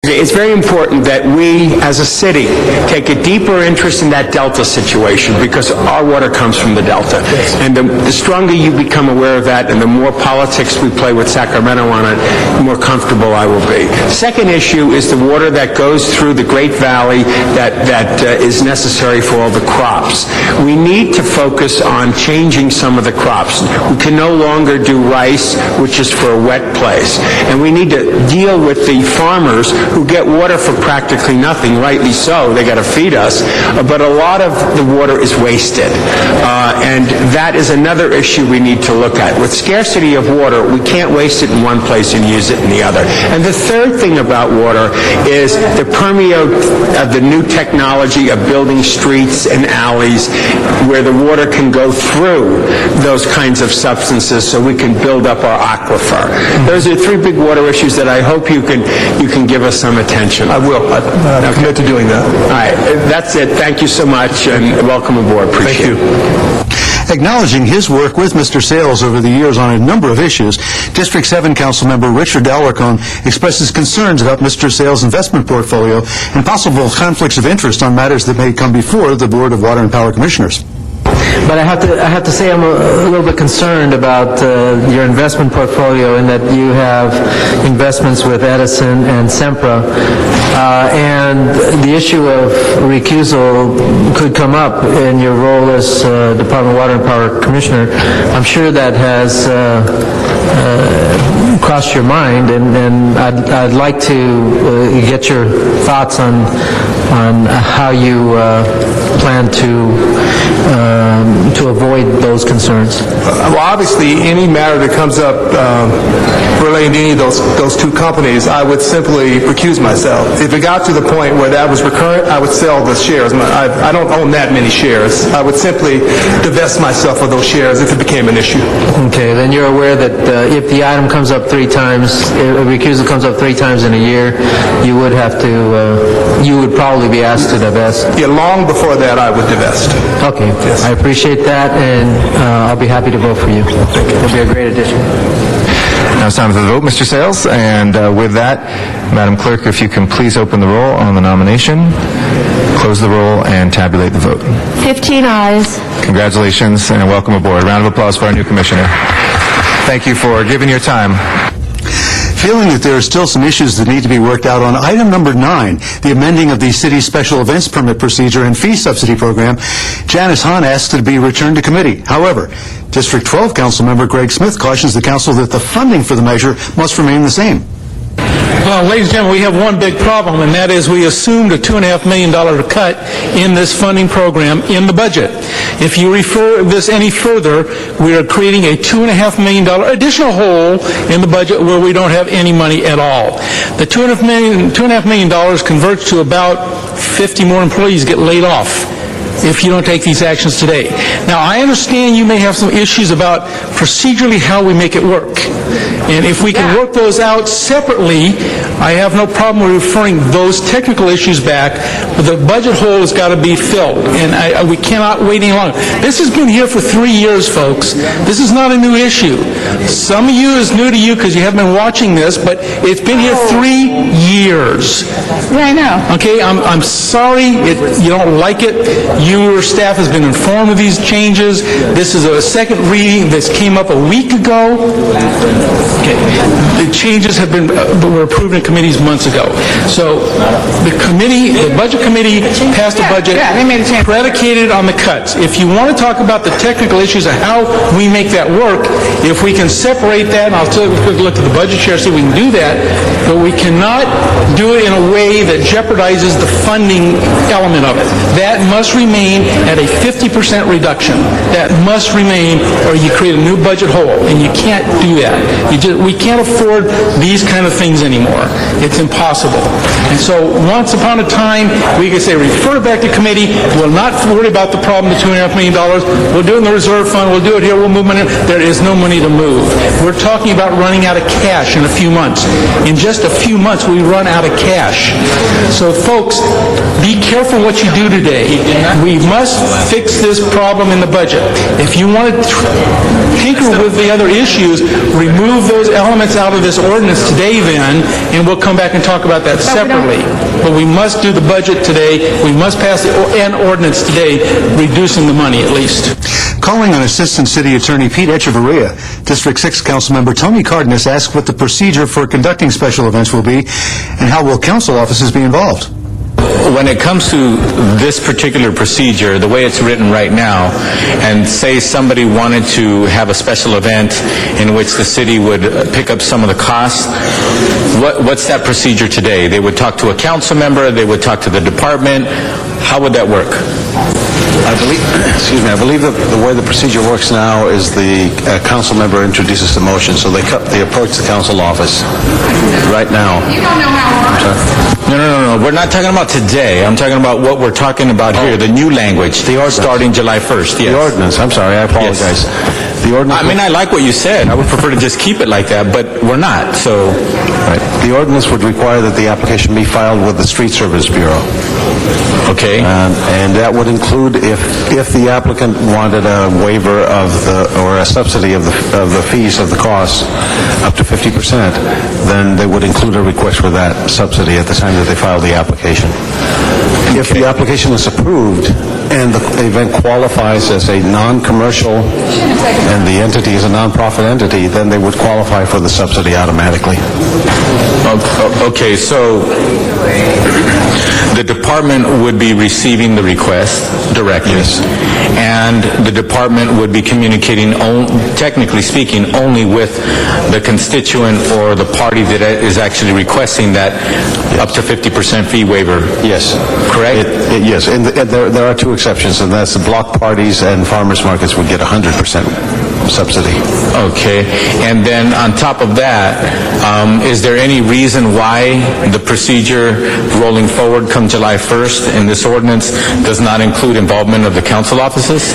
It's very important that we, as a city, take a deeper interest in that Delta situation because our water comes from the Delta. And the stronger you become aware of that and the more politics we play with Sacramento on it, the more comfortable I will be. Second issue is the water that goes through the Great Valley that is necessary for all the crops. We need to focus on changing some of the crops. We can no longer do rice, which is for a wet place. And we need to deal with the farmers who get water for practically nothing, rightly so. They got to feed us. But a lot of the water is wasted. And that is another issue we need to look at. With scarcity of water, we can't waste it in one place and use it in the other. And the third thing about water is the permeate of the new technology of building streets and alleys where the water can go through those kinds of substances so we can build up our aquifer. Those are three big water issues that I hope you can give us some attention. I will. I'm committed to doing that. All right. That's it. Thank you so much, and welcome aboard. Appreciate it. Acknowledging his work with Mr. Sales over the years on a number of issues, District 7 Councilmember Richard Alarcon expresses concerns about Mr. Sales' investment portfolio and possible conflicts of interest on matters that may come before the Board of Water and Power Commissioners. But I have to say I'm a little bit concerned about your investment portfolio in that you have investments with Edison and Sempra, and the issue of recusal could come up in your role as Department of Water and Power Commissioner. I'm sure that has crossed your mind, and I'd like to get your thoughts on how you plan to avoid those concerns. Well, obviously, any matter that comes up relating to any of those two companies, I would simply recuse myself. If it got to the point where that was recurrent, I would sell the shares. I don't own that many shares. I would simply divest myself of those shares if it became an issue. Okay, then you're aware that if the item comes up three times, a recusal comes up three times in a year, you would have to, you would probably be asked to divest. Yeah, long before that, I would divest. Okay, Yes. I appreciate that, and I'll be happy to vote for you. It'll be a great addition. Now it's time for the vote, Mr. Sales. And with that, Madam Clerk, if you can please open the roll on the nomination, close the roll, and tabulate the vote. 15 ayes. Congratulations and welcome aboard. A round of applause for our new commissioner. Thank you for giving your time. Feeling that there are still some issues that need to be worked out on item number 9, the amending of the city's special events permit procedure and fee subsidy program, Janice Hahn asks it to be returned to committee. However, District 12 Councilmember Greg Smith cautions the council that the funding for the measure must remain the same. Well, ladies and gentlemen, we have one big problem, and that is we assumed a $2.5 million cut in this funding program in the budget. If you refer this any further, we are creating a $2.5 million additional hole in the budget where we don't have any money at all. The $2.5 million converts to about 50 more employees get laid off if you don't take these actions today. Now, I understand you may have some issues about procedurally how we make it work. And if we can work those out separately, I have no problem with referring those technical issues back, but the budget hole has got to be filled, and we cannot wait any longer. This has been here for 3 years, folks. This is not a new issue. Some of you is new to you because you haven't been watching this, but it's been here 3 years. Yeah, I know. Okay, I'm sorry you don't like it. Your staff has been informed of these changes. This is a second reading. This came up a week ago. Okay. The changes were approved in committees months ago. So the budget committee passed a budget predicated on the cuts. If you want to talk about the technical issues of how we make that work, if we can separate that, and I'll take a quick look at the budget chair, see if we can do that, but we cannot do it in a way that jeopardizes the funding element of it. That must remain at a 50% reduction. That must remain, or you create a new budget hole, and you can't do that. We can't afford these kind of things anymore. It's impossible. And so once upon a time, we can say refer it back to committee, we'll not worry about the problem, the $2.5 million, we'll do it in the reserve fund, we'll do it here, we'll move money. There is no money to move. We're talking about running out of cash in a few months. In just a few months, we run out of cash. So folks, be careful what you do today. We must fix this problem in the budget. If you want to tinker with the other issues, remove those elements out of this ordinance today then, and we'll come back and talk about that separately. But we must do the budget today. We must pass an ordinance today, reducing the money at least. Calling on Assistant City Attorney Pete Echevarria, District 6 Councilmember Tony Cardenas asked what the procedure for conducting special events will be and how will council offices be involved. When it comes to this particular procedure, the way it's written right now, and say somebody wanted to have a special event in which the city would pick up some of the costs, what's that procedure today? They would talk to a council member, they would talk to the department. How would that work? I believe that the way the procedure works now is the council member introduces the motion, so they approach the council office right now. You don't know how it works. No. We're not talking about today. I'm talking about what we're talking about here, the new language, starting July 1st. Yes. The ordinance, I'm sorry, I apologize. Yes. The ordinance. I mean, I like what you said. I would prefer to just keep it like that, but we're not, so... Right. The ordinance would require that the application be filed with the Street Service Bureau. Okay. And that would include if the applicant wanted a waiver or a subsidy of the fees of the costs up to 50%, then they would include a request for that subsidy at the time that they file the application. If the application is approved and the event qualifies as a non-commercial and the entity is a non-profit entity, then they would qualify for the subsidy automatically. Okay, so the department would be receiving the request directly. Yes. And the department would be communicating, technically speaking, only with the constituent or the party that is actually requesting that up to 50% fee waiver. Yes. Correct? Yes, and there are two exceptions, and that's the block parties and farmers markets would get 100% subsidy. Okay, and then on top of that, is there any reason why the procedure rolling forward come July 1st in this ordinance does not include involvement of the council offices?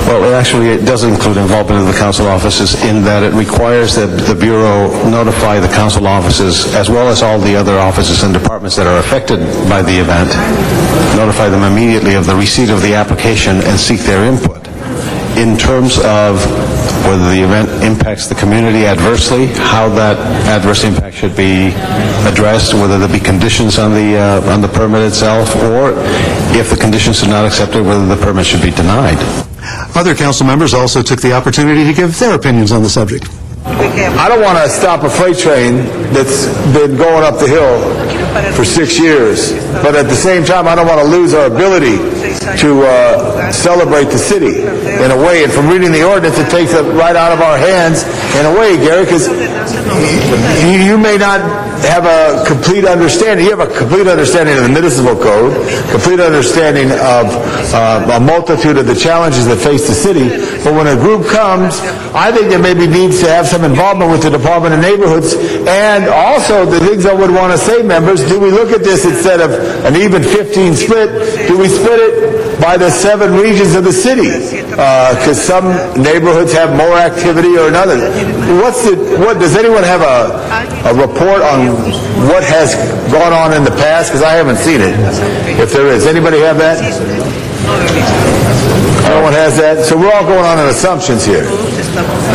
Well, it does include involvement of the council offices in that it requires that the Bureau notify the council offices as well as all the other offices and departments that are affected by the event, notify them immediately of the receipt of the application and seek their input in terms of whether the event impacts the community adversely, how that adverse impact should be addressed, whether there be conditions on the permit itself, or if the conditions are not accepted, whether the permit should be denied. Other council members also took the opportunity to give their opinions on the subject. I don't want to stop a freight train that's been going up the hill for 6 years, but at the same time, I don't want to lose our ability to celebrate the city in a way. And from reading the ordinance, it takes it right out of our hands in a way, Gary, because you may not have a complete understanding. You have a complete understanding of the municipal code, complete understanding of a multitude of the challenges that face the city. But when a group comes, I think there maybe needs to have some involvement with the Department of Neighborhoods. And also, the things I would want to say, members, do we look at this instead of an even 15 split? Do we split it by the 7 regions of the city? Because some neighborhoods have more activity or another. Does anyone have a report on what has gone on in the past? Because I haven't seen it. If there is. Anybody have that? No one has that? So we're all going on assumptions here.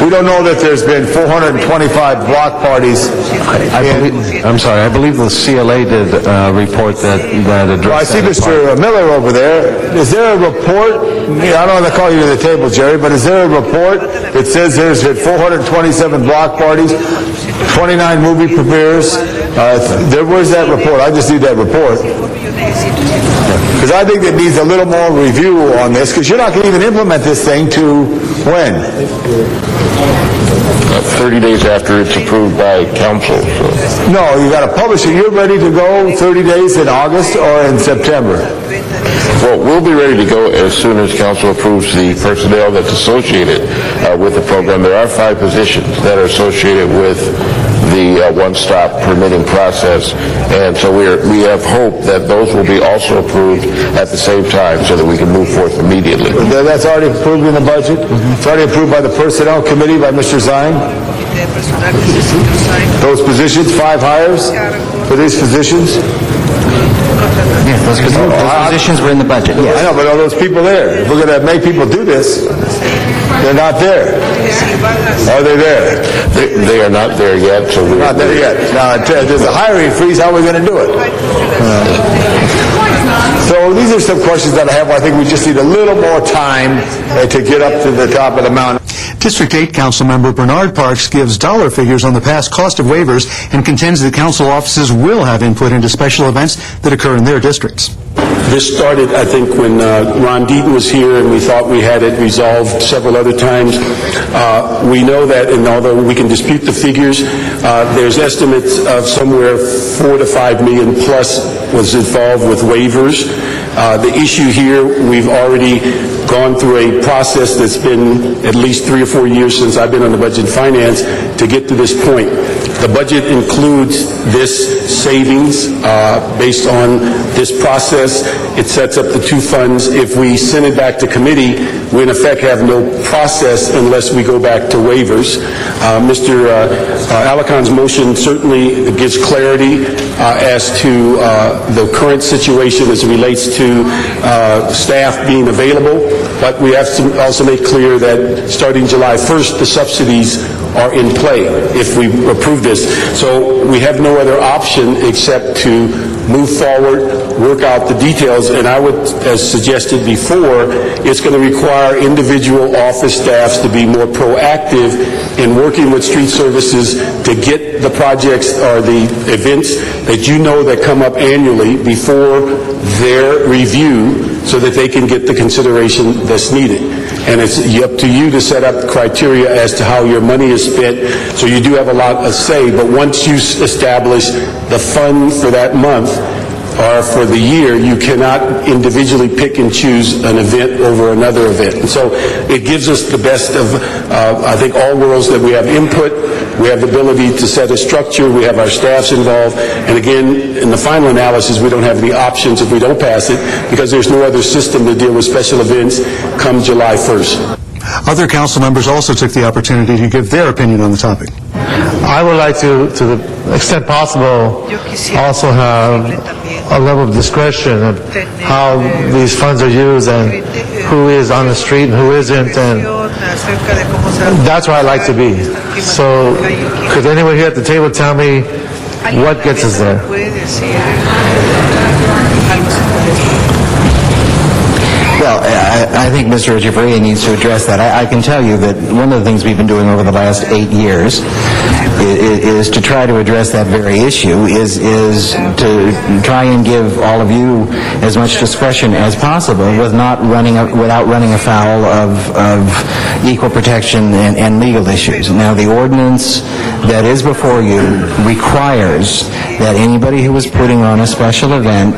We don't know that there's been 425 block parties. I believe the CLA did a report that addressed Well, I see Mr. Miller over there. Is there a report? I don't want to call you to the table, Jerry, but is there a report that says there's been 427 block parties, 29 movie premieres? Where's that report? I just need that report. Because I think it needs a little more review on this, because you're not going to even implement this thing to when? 30 days after it's approved by council. No, you got to publish it. You're ready to go 30 days in August or in September? Well, we'll be ready to go as soon as council approves the personnel that's associated with the program. There are 5 positions that are associated with the one-stop permitting process. And so we have hope that those will be also approved at the same time so that we can move forth immediately. That's already approved in the budget? It's already approved by the Personnel Committee, by Mr. Zine? Those positions, 5 hires for these positions? Yes, those positions were in the budget, yes. I know, but are those people there? If we're going to make people do this, they're not there. Are they there? They are not there yet, so we... Not there yet. Now, there's a hiring freeze, how are we going to do it? So these are some questions that I have. I think we just need a little more time to get up to the top of the mountain. District 8 Councilmember Bernard Parks gives dollar figures on the past cost of waivers and contends that council offices will have input into special events that occur in their districts. This started, I think, when Ron Deaton was here, and we thought we had it resolved several other times. We know that, and although we can dispute the figures, there's estimates of somewhere 4 to 5 million plus was involved with waivers. The issue here, we've already gone through a process that's been at least 3 or 4 years since I've been on the Budget and Finance to get to this point. The budget includes this savings based on this process. It sets up the 2 funds. If we send it back to committee, we in effect have no process unless we go back to waivers. Mr. Alicon's motion certainly gives clarity as to the current situation as it relates to staff being available, but we have to also make clear that starting July 1st, the subsidies are in play if we approve this. So we have no other option except to move forward, work out the details, and I would, as suggested before, it's going to require individual office staffs to be more proactive in working with street services to get the projects or the events that you know that come up annually before their review so that they can get the consideration that's needed. And it's up to you to set up criteria as to how your money is spent, so you do have a lot of say, but once you establish the fund for that month or for the year, you cannot individually pick and choose an event over another event. And so it gives us the best of, I think, all worlds, that we have input, we have the ability to set a structure, we have our staffs involved, and again, in the final analysis, we don't have any options if we don't pass it, because there's no other system to deal with special events come July 1st. Other council members also took the opportunity to give their opinion on the topic. I would like to the extent possible, also have a level of discretion of how these funds are used and who is on the street and who isn't, and that's where I like to be. So could anyone here at the table tell me what gets us there? Well, I think Mr. Echeverria needs to address that. I can tell you that one of the things we've been doing over the last 8 years is to try to address that very issue, is to try and give all of you as much discretion as possible without running afoul of equal protection and legal issues. Now, the ordinance that is before you requires that anybody who is putting on a special event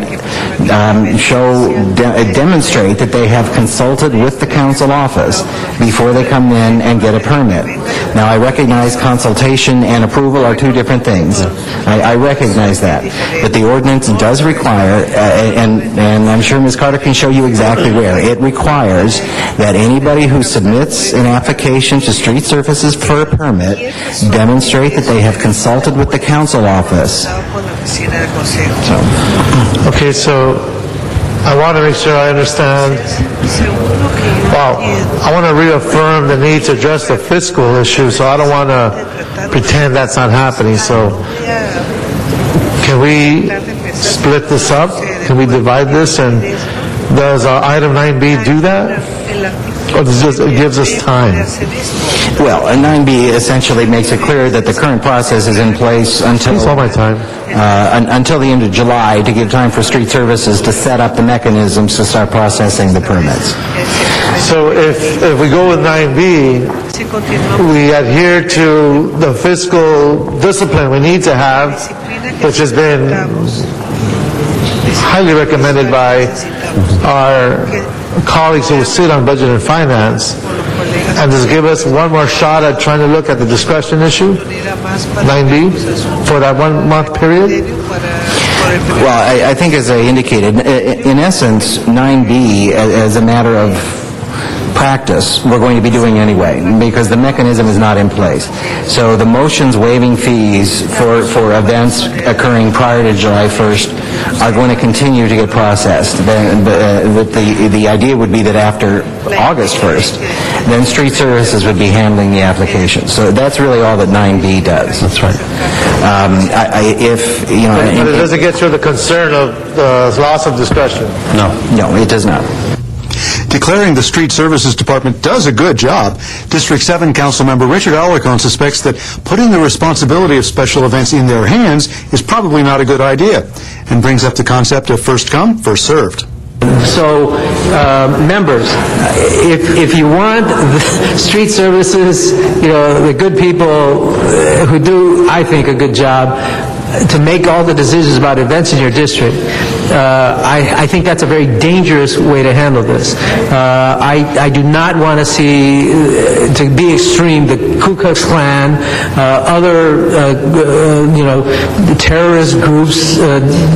demonstrate that they have consulted with the council office before they come in and get a permit. Now, I recognize consultation and approval are 2 different things. I recognize that. But the ordinance does require, and I'm sure Ms. Carter can show you exactly where, it requires that anybody who submits an application to street surfaces for a permit demonstrate that they have consulted with the council office. Okay, so I want to make sure I understand. Well, I want to reaffirm the need to address the fiscal issue, so I don't want to pretend that's not happening. So can we split this up? Can we divide this? And does item 9B do that? Or does it gives us time? Well, 9B essentially makes it clear that the current process is in place until until the end of July, to give time for street services to set up the mechanisms to start processing the permits. So if we go with 9B, we adhere to the fiscal discipline we need to have, which has been highly recommended by our colleagues who sit on Budget and Finance, and just give us one more shot at trying to look at the discretion issue, 9B, for that 1 month period? Well, I think as I indicated, in essence, 9B, as a matter of practice, we're going to be doing anyway, because the mechanism is not in place. So the motions waiving fees for events occurring prior to July 1st are going to continue to get processed. The idea would be that after August 1st, then Street Services would be handling the application. So that's really all that 9B does. That's right. But it doesn't get to the concern of loss of discretion. No, it does not. Declaring the Street Services Department does a good job, District 7 Councilmember Richard Alarcon suspects that putting the responsibility of special events in their hands is probably not a good idea, and brings up the concept of first come, first served. So, members, if you want the street services, the good people who do, I think, a good job to make all the decisions about events in your district, I think that's a very dangerous way to handle this. I do not want to see, to be extreme, the Ku Klux Klan, other, terrorist groups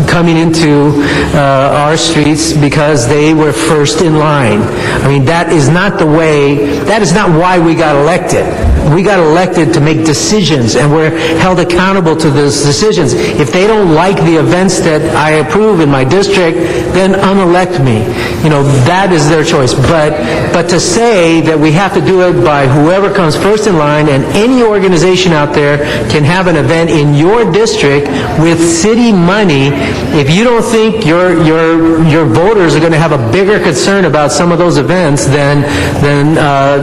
coming into our streets because they were first in line. I mean, that is not the way, that is not why we got elected. We got elected to make decisions, and we're held accountable to those decisions. If they don't like the events that I approve in my district, then unelect me. That is their choice. But to say that we have to do it by whoever comes first in line, and any organization out there can have an event in your district with city money, if you don't think your voters are going to have a bigger concern about some of those events than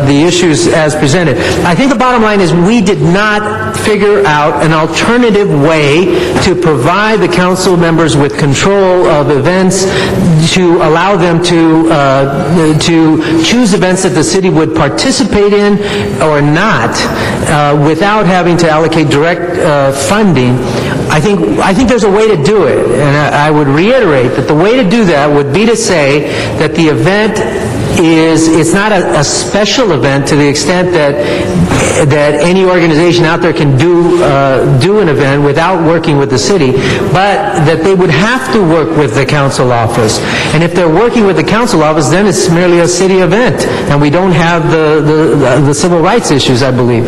the issues as presented. I think the bottom line is we did not figure out an alternative way to provide the council members with control of events, to allow them to choose events that the city would participate in or not, without having to allocate direct funding. I think there's a way to do it, and I would reiterate that the way to do that would be to say that the event it's not a special event to the extent that any organization out there can do an event without working with the city, but that they would have to work with the council office. And if they're working with the council office, then it's merely a city event, and we don't have the civil rights issues, I believe.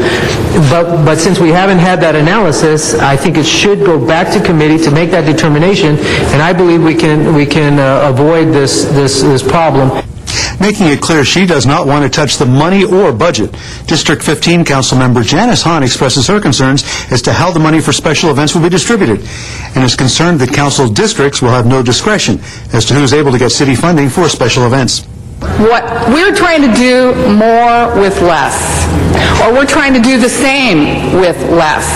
But since we haven't had that analysis, I think it should go back to committee to make that determination, and I believe we can avoid this problem. Making it clear she does not want to touch the money or budget, District 15 Councilmember Janice Hahn expresses her concerns as to how the money for special events will be distributed, and is concerned that council districts will have no discretion as to who's able to get city funding for special events. What we're trying to do more with less, or we're trying to do the same with less.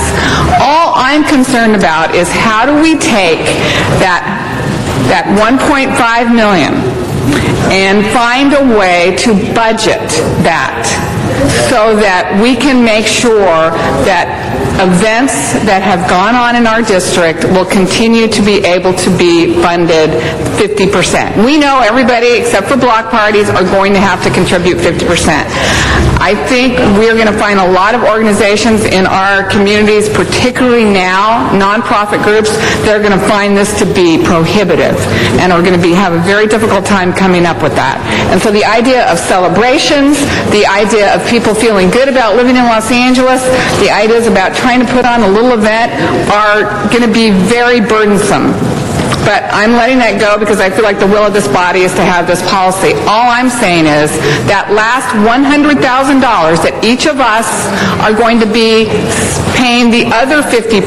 All I'm concerned about is how do we take that 1.5 million and find a way to budget that so that we can make sure that events that have gone on in our district will continue to be able to be funded 50%. We know everybody except for block parties are going to have to contribute 50%. I think we're going to find a lot of organizations in our communities, particularly now, nonprofit groups, they're going to find this to be prohibitive and are going to have a very difficult time coming up with that. And so the idea of celebrations, the idea of people feeling good about living in Los Angeles, the ideas about trying to put on a little event are going to be very burdensome. But I'm letting that go because I feel like the will of this body is to have this policy. All I'm saying is that last $100,000 that each of us are going to be paying the other 50%,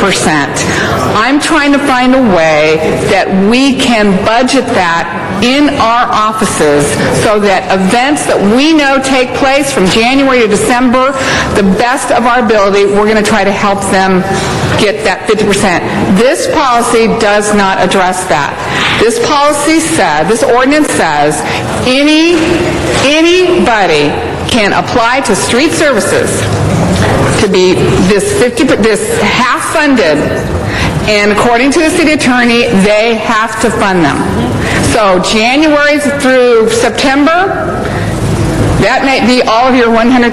I'm trying to find a way that we can budget that in our offices so that events that we know take place from January to December, the best of our ability, we're going to try to help them get that 50%. This policy does not address that. This policy says, this ordinance says, anybody can apply to street services to be this half funded, and according to the city attorney, they have to fund them. So January through September, That may be all of your $100,000,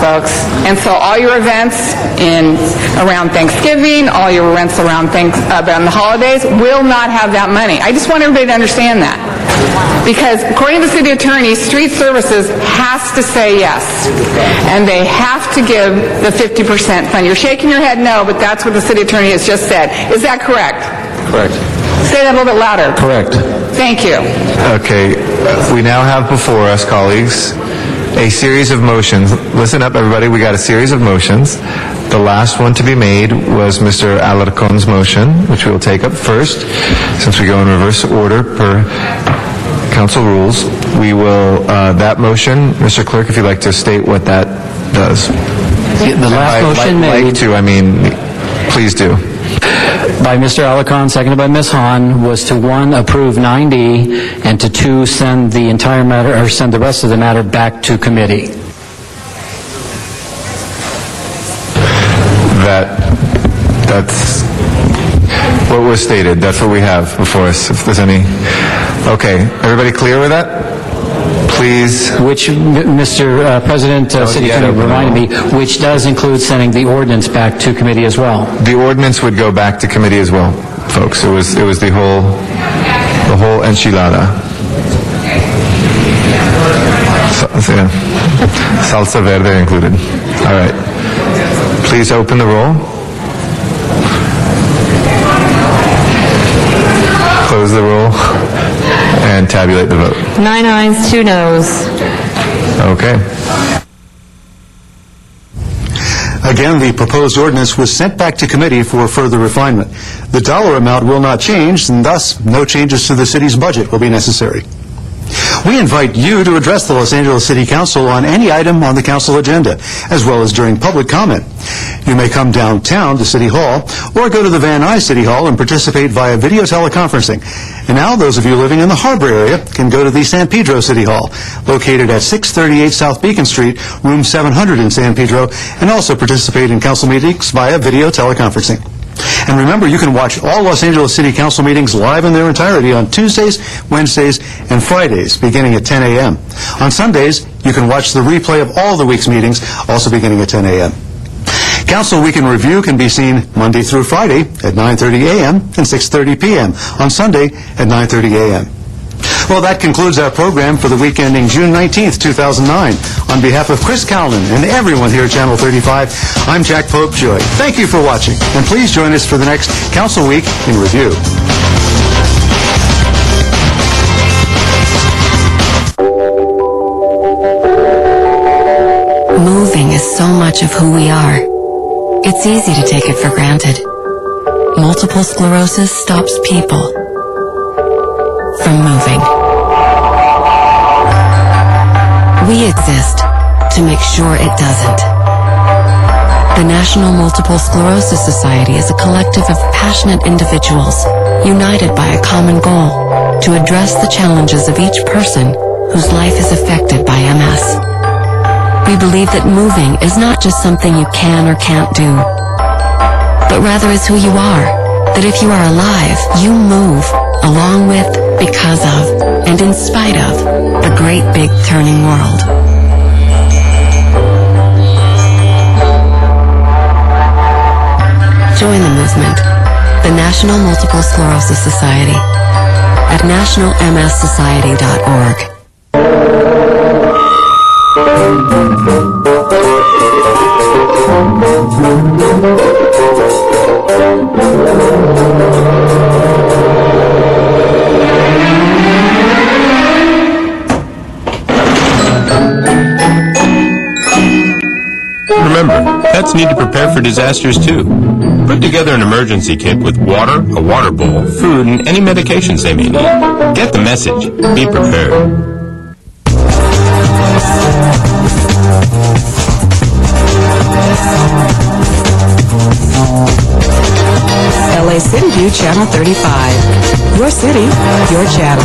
folks. And so all your events around Thanksgiving, all your events around the holidays will not have that money. I just want everybody to understand that. Because according to the city attorney, street services has to say yes. And they have to give the 50% fund. You're shaking your head no, but that's what the city attorney has just said. Is that correct? Correct. Say that a little bit louder. Correct. Thank you. Okay, we now have before us, colleagues, a series of motions. Listen up, everybody. We got a series of motions. The last one to be made was Mr. Alarcon's motion, which we will take up first, since we go in reverse order per council rules. We will, that motion, Mr. Clerk, if you'd like to state what that does. The last motion made Please do. by Mr. Alarcon, seconded by Ms. Hahn, was to, 1, approve 9D, and to 2, send the entire matter, or send the rest of the matter back to committee. That's what was stated. That's what we have before us. If there's any... Okay, everybody clear with that? Please. Which, Mr. President, City Attorney reminded me, which does include sending the ordinance back to committee as well. The ordinance would go back to committee as well, folks. It was the whole enchilada. Salsa verde included. All right. Please open the roll. Close the roll and tabulate the vote. 9 ayes, 2 noes. Okay. Again, the proposed ordinance was sent back to committee for further refinement. The dollar amount will not change, and thus no changes to the city's budget will be necessary. We invite you to address the Los Angeles City Council on any item on the council agenda, as well as during public comment. You may come downtown to City Hall or go to the Van Nuys City Hall and participate via video teleconferencing. And now those of you living in the Harbor area can go to the San Pedro City Hall, located at 638 South Beacon Street, room 700 in San Pedro, and also participate in council meetings via video teleconferencing. And remember, you can watch all Los Angeles City Council meetings live in their entirety on Tuesdays, Wednesdays, and Fridays, beginning at 10 a.m. On Sundays, you can watch the replay of all the week's meetings, also beginning at 10 a.m. Council Week in Review can be seen Monday through Friday at 9:30 a.m. and 6:30 p.m. On Sunday at 9:30 a.m. Well, that concludes our program for the week ending June 19th, 2009. On behalf of Chris Calnan and everyone here at Channel 35, I'm Jack Popejoy. Thank you for watching, and please join us for the next Council Week in Review. Moving is so much of who we are. It's easy to take it for granted. Multiple sclerosis stops people from moving. We exist to make sure it doesn't. The National Multiple Sclerosis Society is a collective of passionate individuals united by a common goal to address the challenges of each person whose life is affected by MS. We believe that moving is not just something you can or can't do, but rather is who you are. That if you are alive, you move along with, because of, and in spite of the great big turning world. Join the movement, the National Multiple Sclerosis Society, at nationalmssociety.org. Remember, pets need to prepare for disasters too. Put together an emergency kit with water, a water bowl, food, and any medications they may need. Get the message. Be prepared. LA City View Channel 35. Your city, your channel.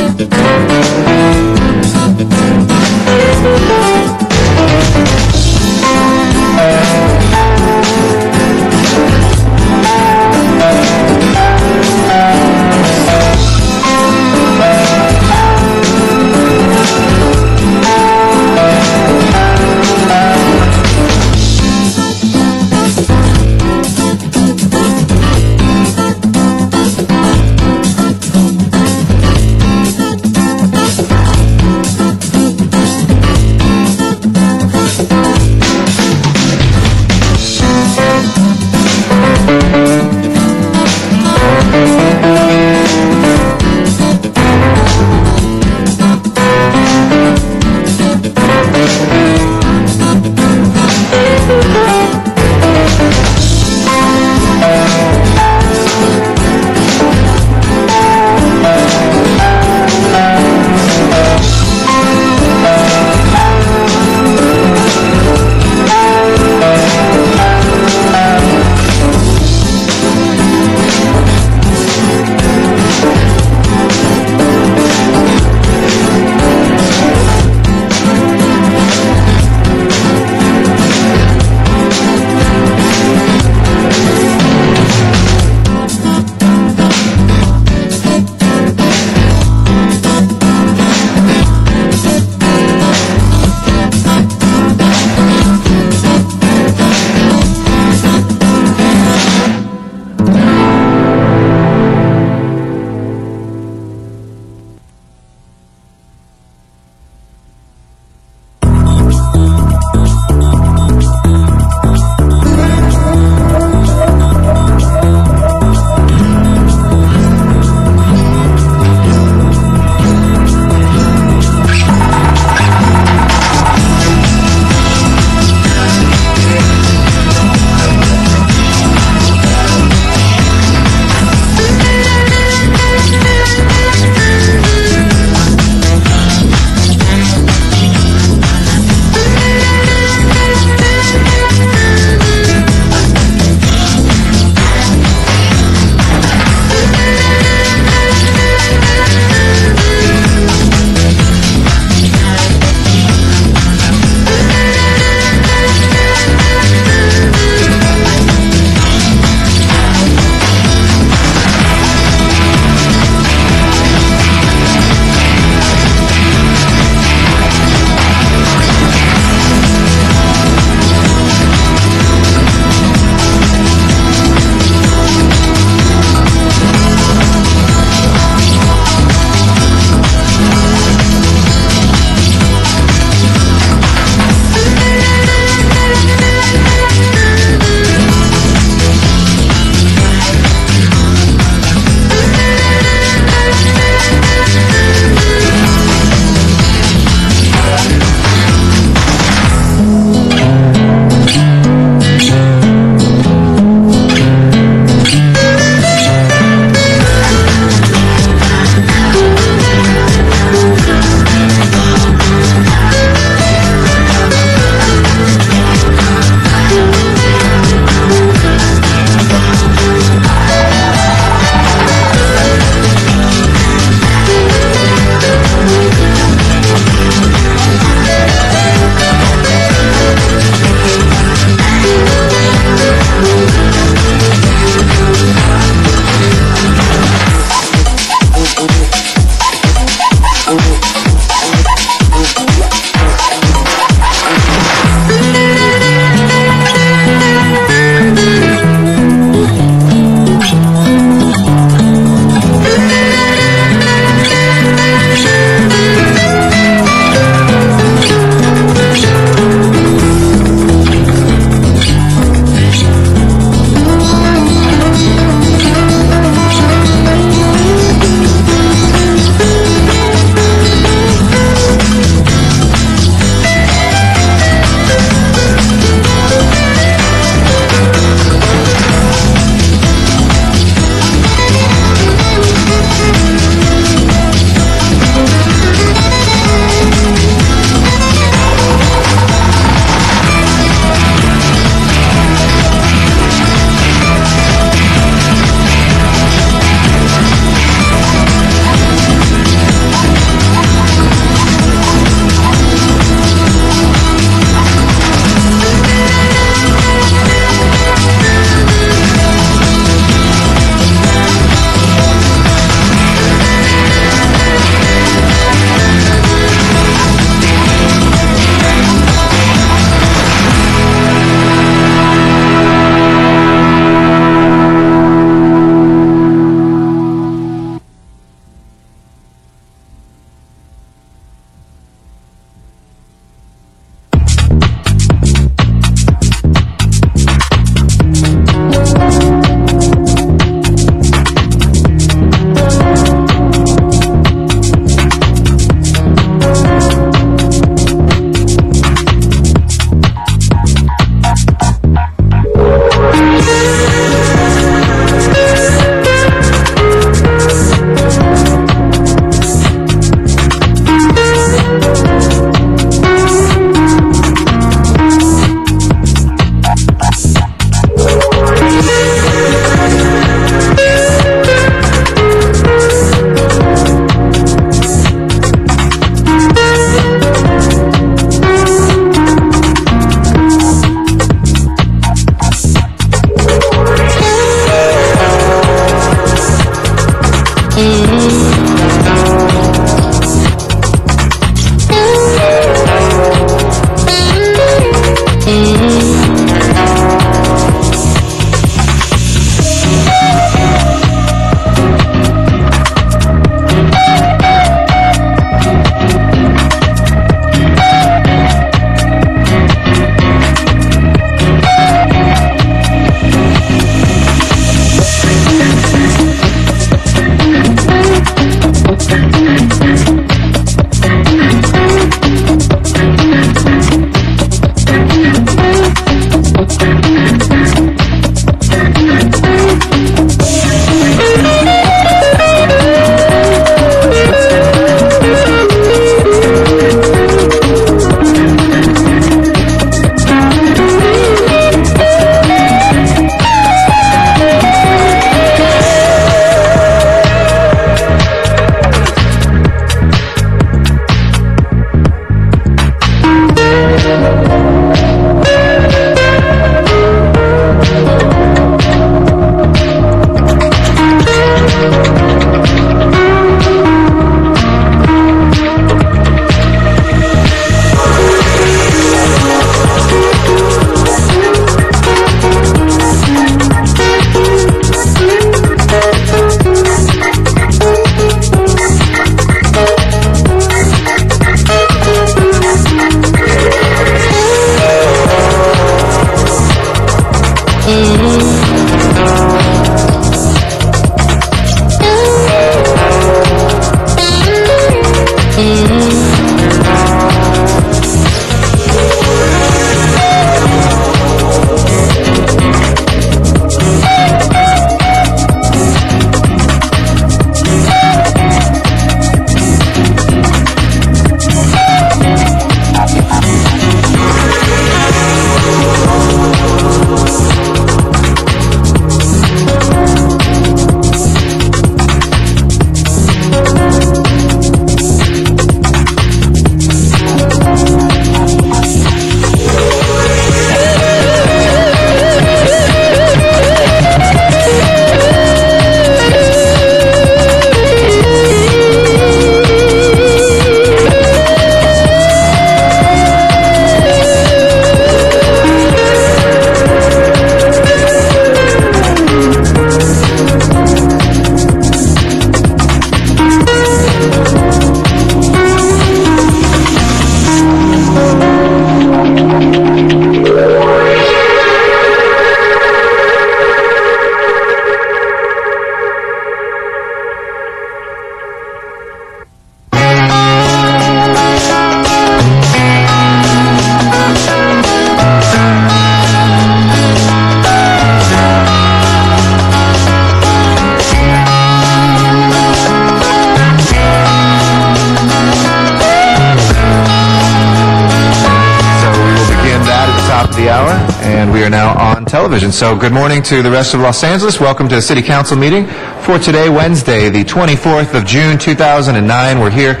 We are now on television. So good morning to the rest of Los Angeles. Welcome to the City Council meeting for today, Wednesday, the 24th of June, 2009. We're here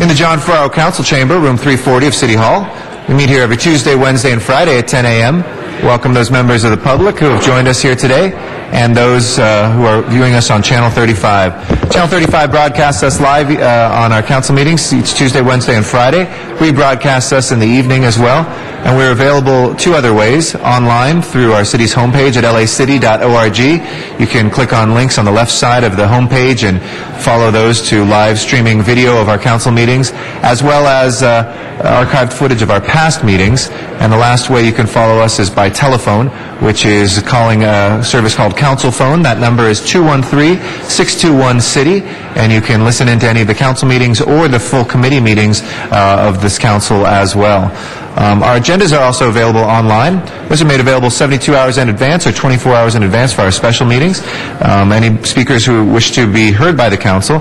in the John Ferraro Council Chamber, room 340 of City Hall. We meet here every Tuesday, Wednesday, and Friday at 10 a.m. Welcome those members of the public who have joined us here today and those who are viewing us on Channel 35. Channel 35 broadcasts us live on our council meetings each Tuesday, Wednesday, and Friday. Rebroadcasts us in the evening as well. And we're available two other ways, online through our city's homepage at lacity.org. You can click on links on the left side of the homepage and follow those to live streaming video of our council meetings, as well as archived footage of our past meetings. And the last way you can follow us is by telephone, which is calling a service called Council Phone. That number is 213-621-CITY, and you can listen into any of the council meetings or the full committee meetings of this council as well. Our agendas are also available online. Those are made available 72 hours in advance or 24 hours in advance for our special meetings. Any speakers who wish to be heard by the council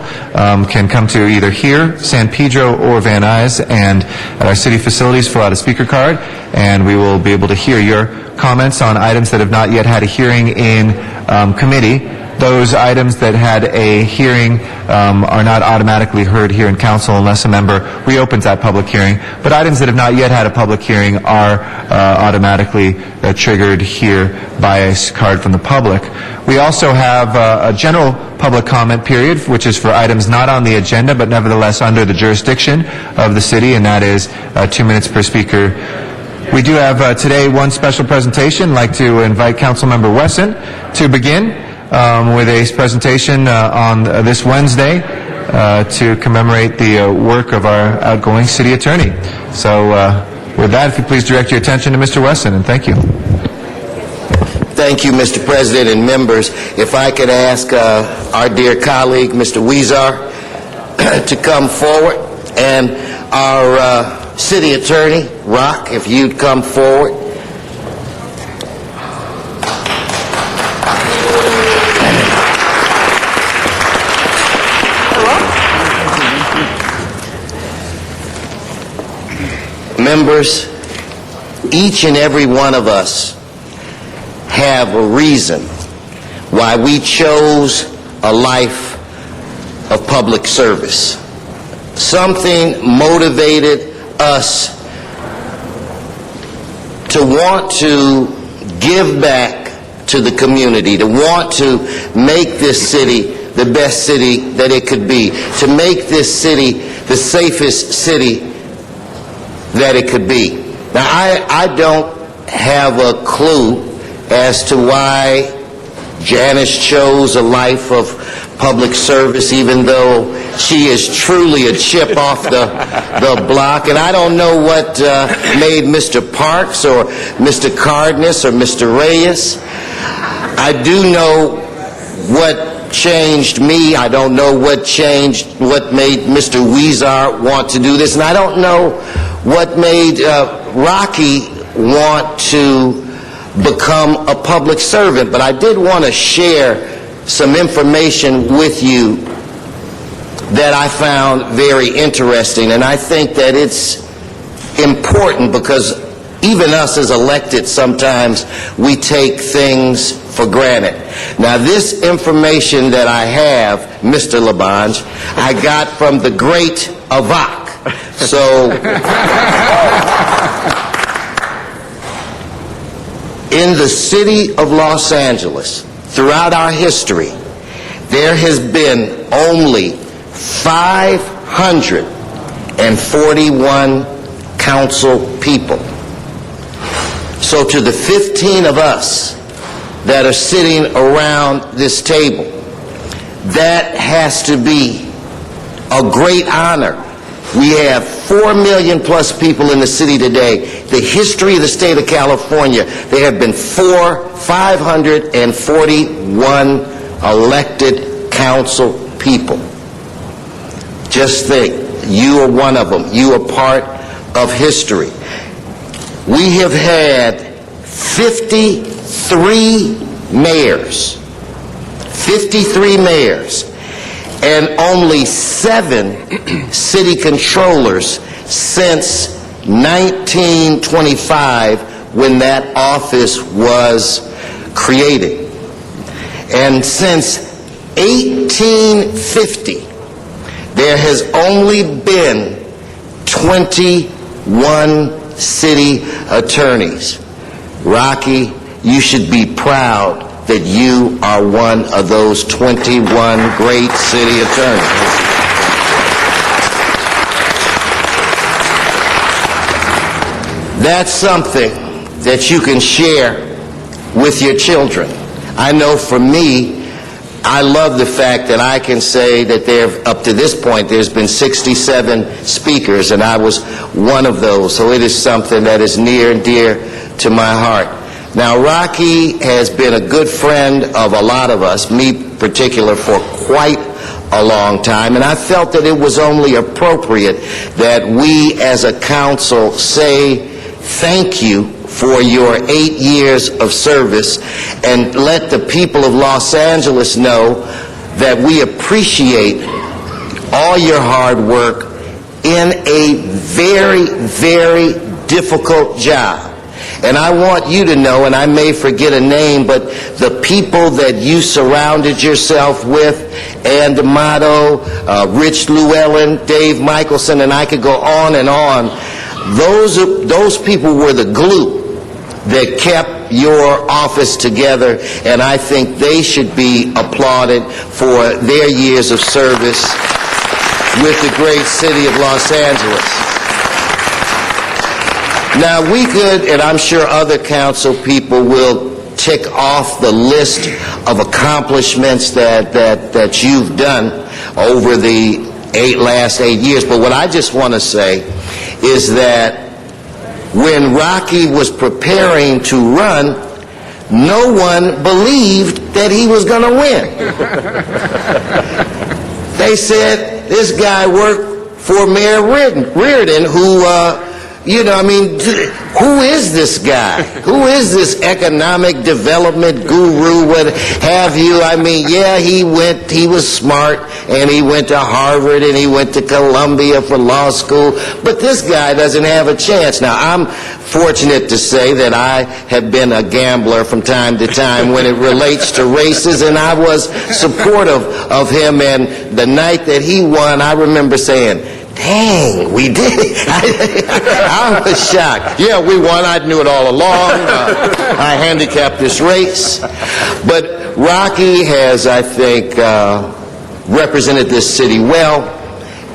can come to either here, San Pedro, or Van Nuys, and at our city facilities fill out a speaker card, and we will be able to hear your comments on items that have not yet had a hearing in committee. Those items that had a hearing are not automatically heard here in council unless a member reopens that public hearing. But items that have not yet had a public hearing are automatically triggered here by a card from the public. We also have a general public comment period, which is for items not on the agenda but nevertheless under the jurisdiction of the city, and that is 2 minutes per speaker. We do have today one special presentation. I'd like to invite Councilmember Wesson to begin with a presentation on this Wednesday to commemorate the work of our outgoing city attorney. So with that, if you please direct your attention to Mr. Wesson, and thank you. Thank you, Mr. President and members. If I could ask our dear colleague, Mr. Weezer, to come forward, and our city attorney, Rock, if you'd come forward. Members, each and every one of us have a reason why we chose a life of public service. Something motivated us to want to give back to the community, to want to make this city the best city that it could be, to make this city the safest city that it could be. Now, I don't have a clue as to why Janice chose a life of public service, even though she is truly a chip off the block. And I don't know what made Mr. Parks or Mr. Cardenas or Mr. Reyes. I do know what changed me. I don't know what made Mr. Weezer want to do this. And I don't know what made Rocky want to become a public servant. But I did want to share some information with you that I found very interesting, and I think that it's important because even us as elected, sometimes we take things for granted. Now, this information that I have, Mr. Labange, I got from the great Avak. So, in the city of Los Angeles, throughout our history, there has been only 541 council people. So to the 15 of us that are sitting around this table, that has to be a great honor. We have 4 million plus people in the city today. The history of the state of California, there have been 541 elected council people. Just think, you are one of them. You are part of history. We have had 53 mayors, and only 7 city controllers since 1925, when that office was created. And since 1850, there has only been 21 city attorneys. Rocky, you should be proud that you are one of those 21 great city attorneys. That's something that you can share with your children. I know for me, I love the fact that I can say that up to this point, there's been 67 speakers, and I was one of those. So it is something that is near and dear to my heart. Now, Rocky has been a good friend of a lot of us, me in particular, for quite a long time, and I felt that it was only appropriate that we as a council say thank you for your 8 years of service, and let the people of Los Angeles know that we appreciate all your hard work in a very, very difficult job. And I want you to know, and I may forget a name, but the people that you surrounded yourself with, Ann D'Amato, Rich Llewellyn, Dave Michelson, and I could go on and on, those people were the glue that kept your office together, and I think they should be applauded for their years of service with the great city of Los Angeles. Now, we could, and I'm sure other council people will tick off the list of accomplishments that you've done over the last 8 years, but what I just want to say is that when Rocky was preparing to run, no one believed that he was going to win. They said, this guy worked for Mayor Reardon, who, who is this guy? Who is this economic development guru, what have you? I mean, yeah, he was smart, and he went to Harvard, and he went to Columbia for law school, but this guy doesn't have a chance. Now, I'm fortunate to say that I have been a gambler from time to time when it relates to races, and I was supportive of him, and the night that he won, I remember saying, dang, we did it. I was shocked. Yeah, we won. I knew it all along. I handicapped this race. But Rocky has, I think, represented this city well.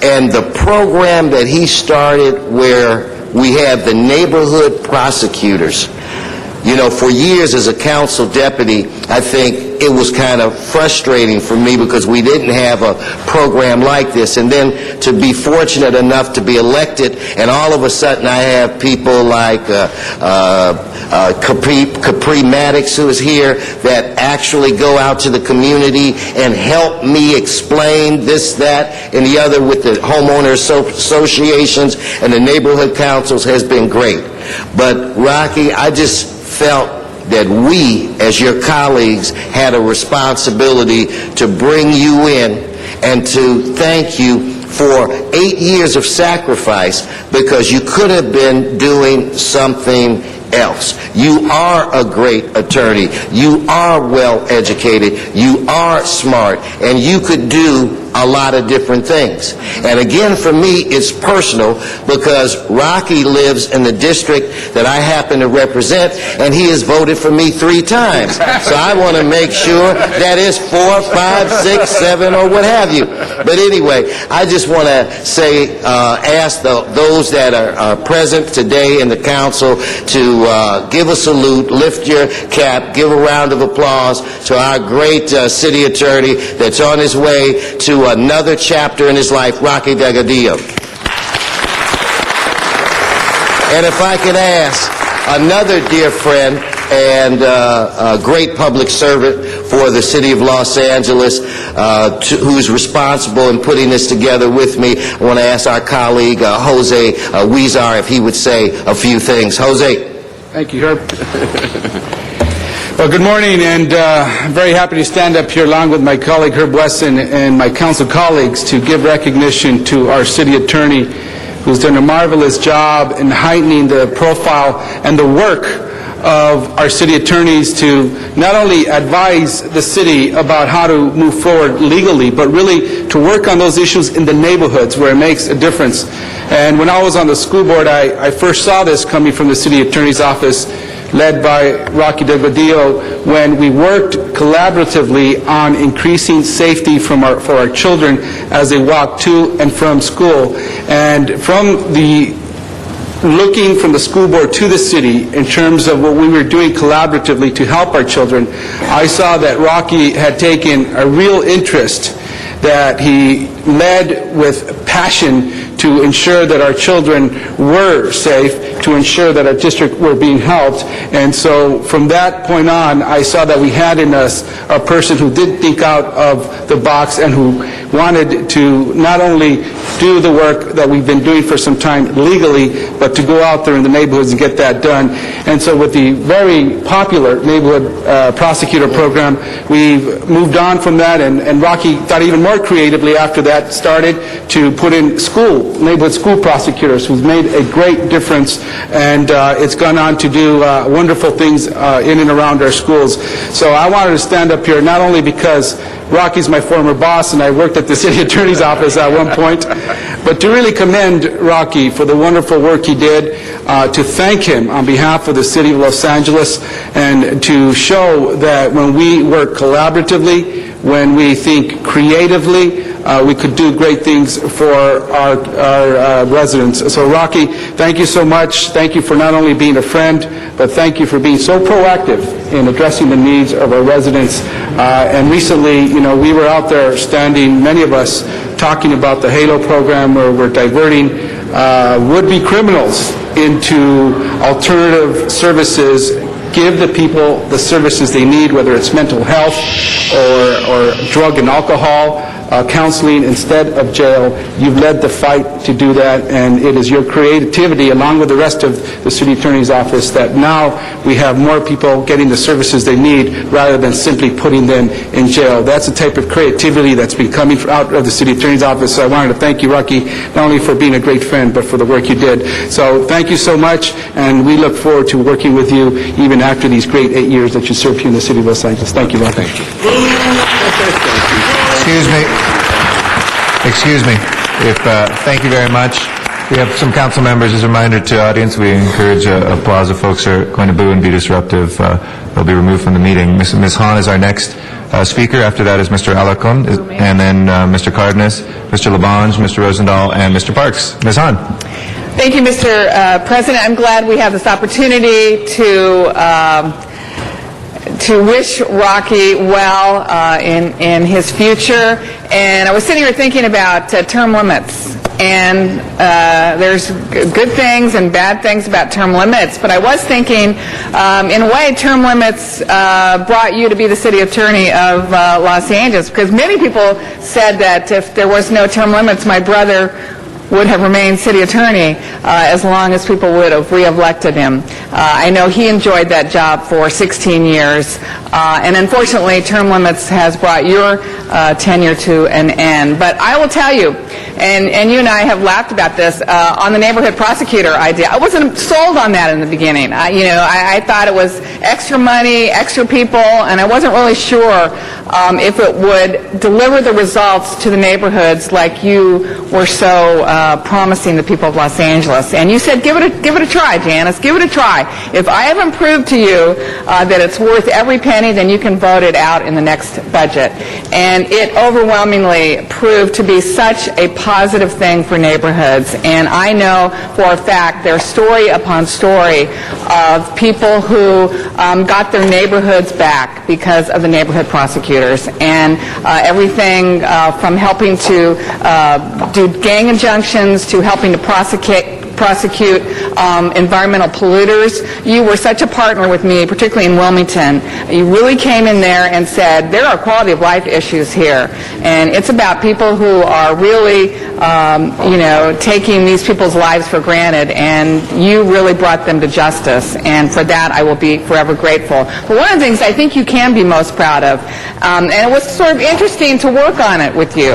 And the program that he started where we have the neighborhood prosecutors. You know, for years as a council deputy, I think it was kind of frustrating for me because we didn't have a program like this. And then to be fortunate enough to be elected, and all of a sudden I have people like Capri Maddox, who is here, that actually go out to the community and help me explain this, that, and the other with the homeowner associations and the neighborhood councils has been great. But Rocky, I just felt that we, as your colleagues, had a responsibility to bring you in and to thank you for 8 years of sacrifice, because you could have been doing something else. You are a great attorney. You are well educated. You are smart, and you could do a lot of different things. And again, for me, it's personal because Rocky lives in the district that I happen to represent, and he has voted for me 3 times. So I want to make sure that it's 4, 5, 6, 7, or what have you. But anyway, I just want to say, ask those that are present today in the council to give a salute, lift your cap, give a round of applause to our great city attorney that's on his way to another chapter in his life, Rocky Delgadillo. And if I could ask another dear friend and a great public servant for the city of Los Angeles, who's responsible in putting this together with me, I want to ask our colleague, Jose Huizar, if he would say a few things. Jose. Thank you, Herb. Well, good morning, and I'm very happy to stand up here along with my colleague Herb Wesson and my council colleagues to give recognition to our city attorney, who's done a marvelous job in heightening the profile and the work of our city attorneys to not only advise the city about how to move forward legally, but really to work on those issues in the neighborhoods where it makes a difference. And when I was on the school board, I first saw this coming from the city attorney's office, led by Rocky Delgadillo, when we worked collaboratively on increasing safety for our children as they walk to and from school. And from the looking from the school board to the city in terms of what we were doing collaboratively to help our children, I saw that Rocky had taken a real interest, that he led with passion to ensure that our children were safe, to ensure that our district were being helped. And so from that point on, I saw that we had in us a person who did think out of the box and who wanted to not only do the work that we've been doing for some time legally, but to go out there in the neighborhoods and get that done. And so with the very popular neighborhood prosecutor program, we've moved on from that, and Rocky thought even more creatively after that started to put in neighborhood school prosecutors, who's made a great difference, and it's gone on to do wonderful things in and around our schools. So I wanted to stand up here not only because Rocky's my former boss and I worked at the city attorney's office at one point, but to really commend Rocky for the wonderful work he did, to thank him on behalf of the city of Los Angeles, and to show that when we work collaboratively, when we think creatively, we could do great things for our residents. So Rocky, thank you so much. Thank you for not only being a friend, but thank you for being so proactive in addressing the needs of our residents. And recently, we were out there standing, many of us, talking about the HALO program, where we're diverting would-be criminals into alternative services, give the people the services they need, whether it's mental health or drug and alcohol counseling instead of jail. You've led the fight to do that, and it is your creativity, along with the rest of the city attorney's office, that now we have more people getting the services they need rather than simply putting them in jail. That's the type of creativity that's been coming out of the city attorney's office. So I wanted to thank you, Rocky, not only for being a great friend, but for the work you did. So thank you so much, and we look forward to working with you even after these great 8 years that you served here in the city of Los Angeles. Thank you, Rocky. Excuse me. Thank you very much. We have some council members. As a reminder to the audience, we encourage applause if folks are going to boo and be disruptive. They'll be removed from the meeting. Ms. Han is our next speaker. After that is Mr. Alarcon, and then Mr. Cardenas, Mr. Labange, Mr. Rosendahl, and Mr. Parks. Ms. Han. Thank you, Mr. President. I'm glad we have this opportunity to wish Rocky well in his future. And I was sitting here thinking about term limits. And there's good things and bad things about term limits, but I was thinking, in a way, term limits brought you to be the city attorney of Los Angeles, because many people said that if there was no term limits, my brother would have remained city attorney as long as people would have re-elected him. I know he enjoyed that job for 16 years, and unfortunately, term limits has brought your tenure to an end. But I will tell you, and you and I have laughed about this, on the neighborhood prosecutor idea. I wasn't sold on that in the beginning. I thought it was extra money, extra people, and I wasn't really sure if it would deliver the results to the neighborhoods like you were so promising the people of Los Angeles. And you said, give it a try, Janice, give it a try. If I haven't proved to you that it's worth every penny, then you can vote it out in the next budget. And it overwhelmingly proved to be such a positive thing for neighborhoods. And I know for a fact there's story upon story of people who got their neighborhoods back because of the neighborhood prosecutors. And everything from helping to do gang injunctions to helping to prosecute environmental polluters. You were such a partner with me, particularly in Wilmington. You really came in there and said, there are quality of life issues here. And it's about people who are really, taking these people's lives for granted. And you really brought them to justice. And for that, I will be forever grateful. But one of the things I think you can be most proud of, and it was sort of interesting to work on it with you,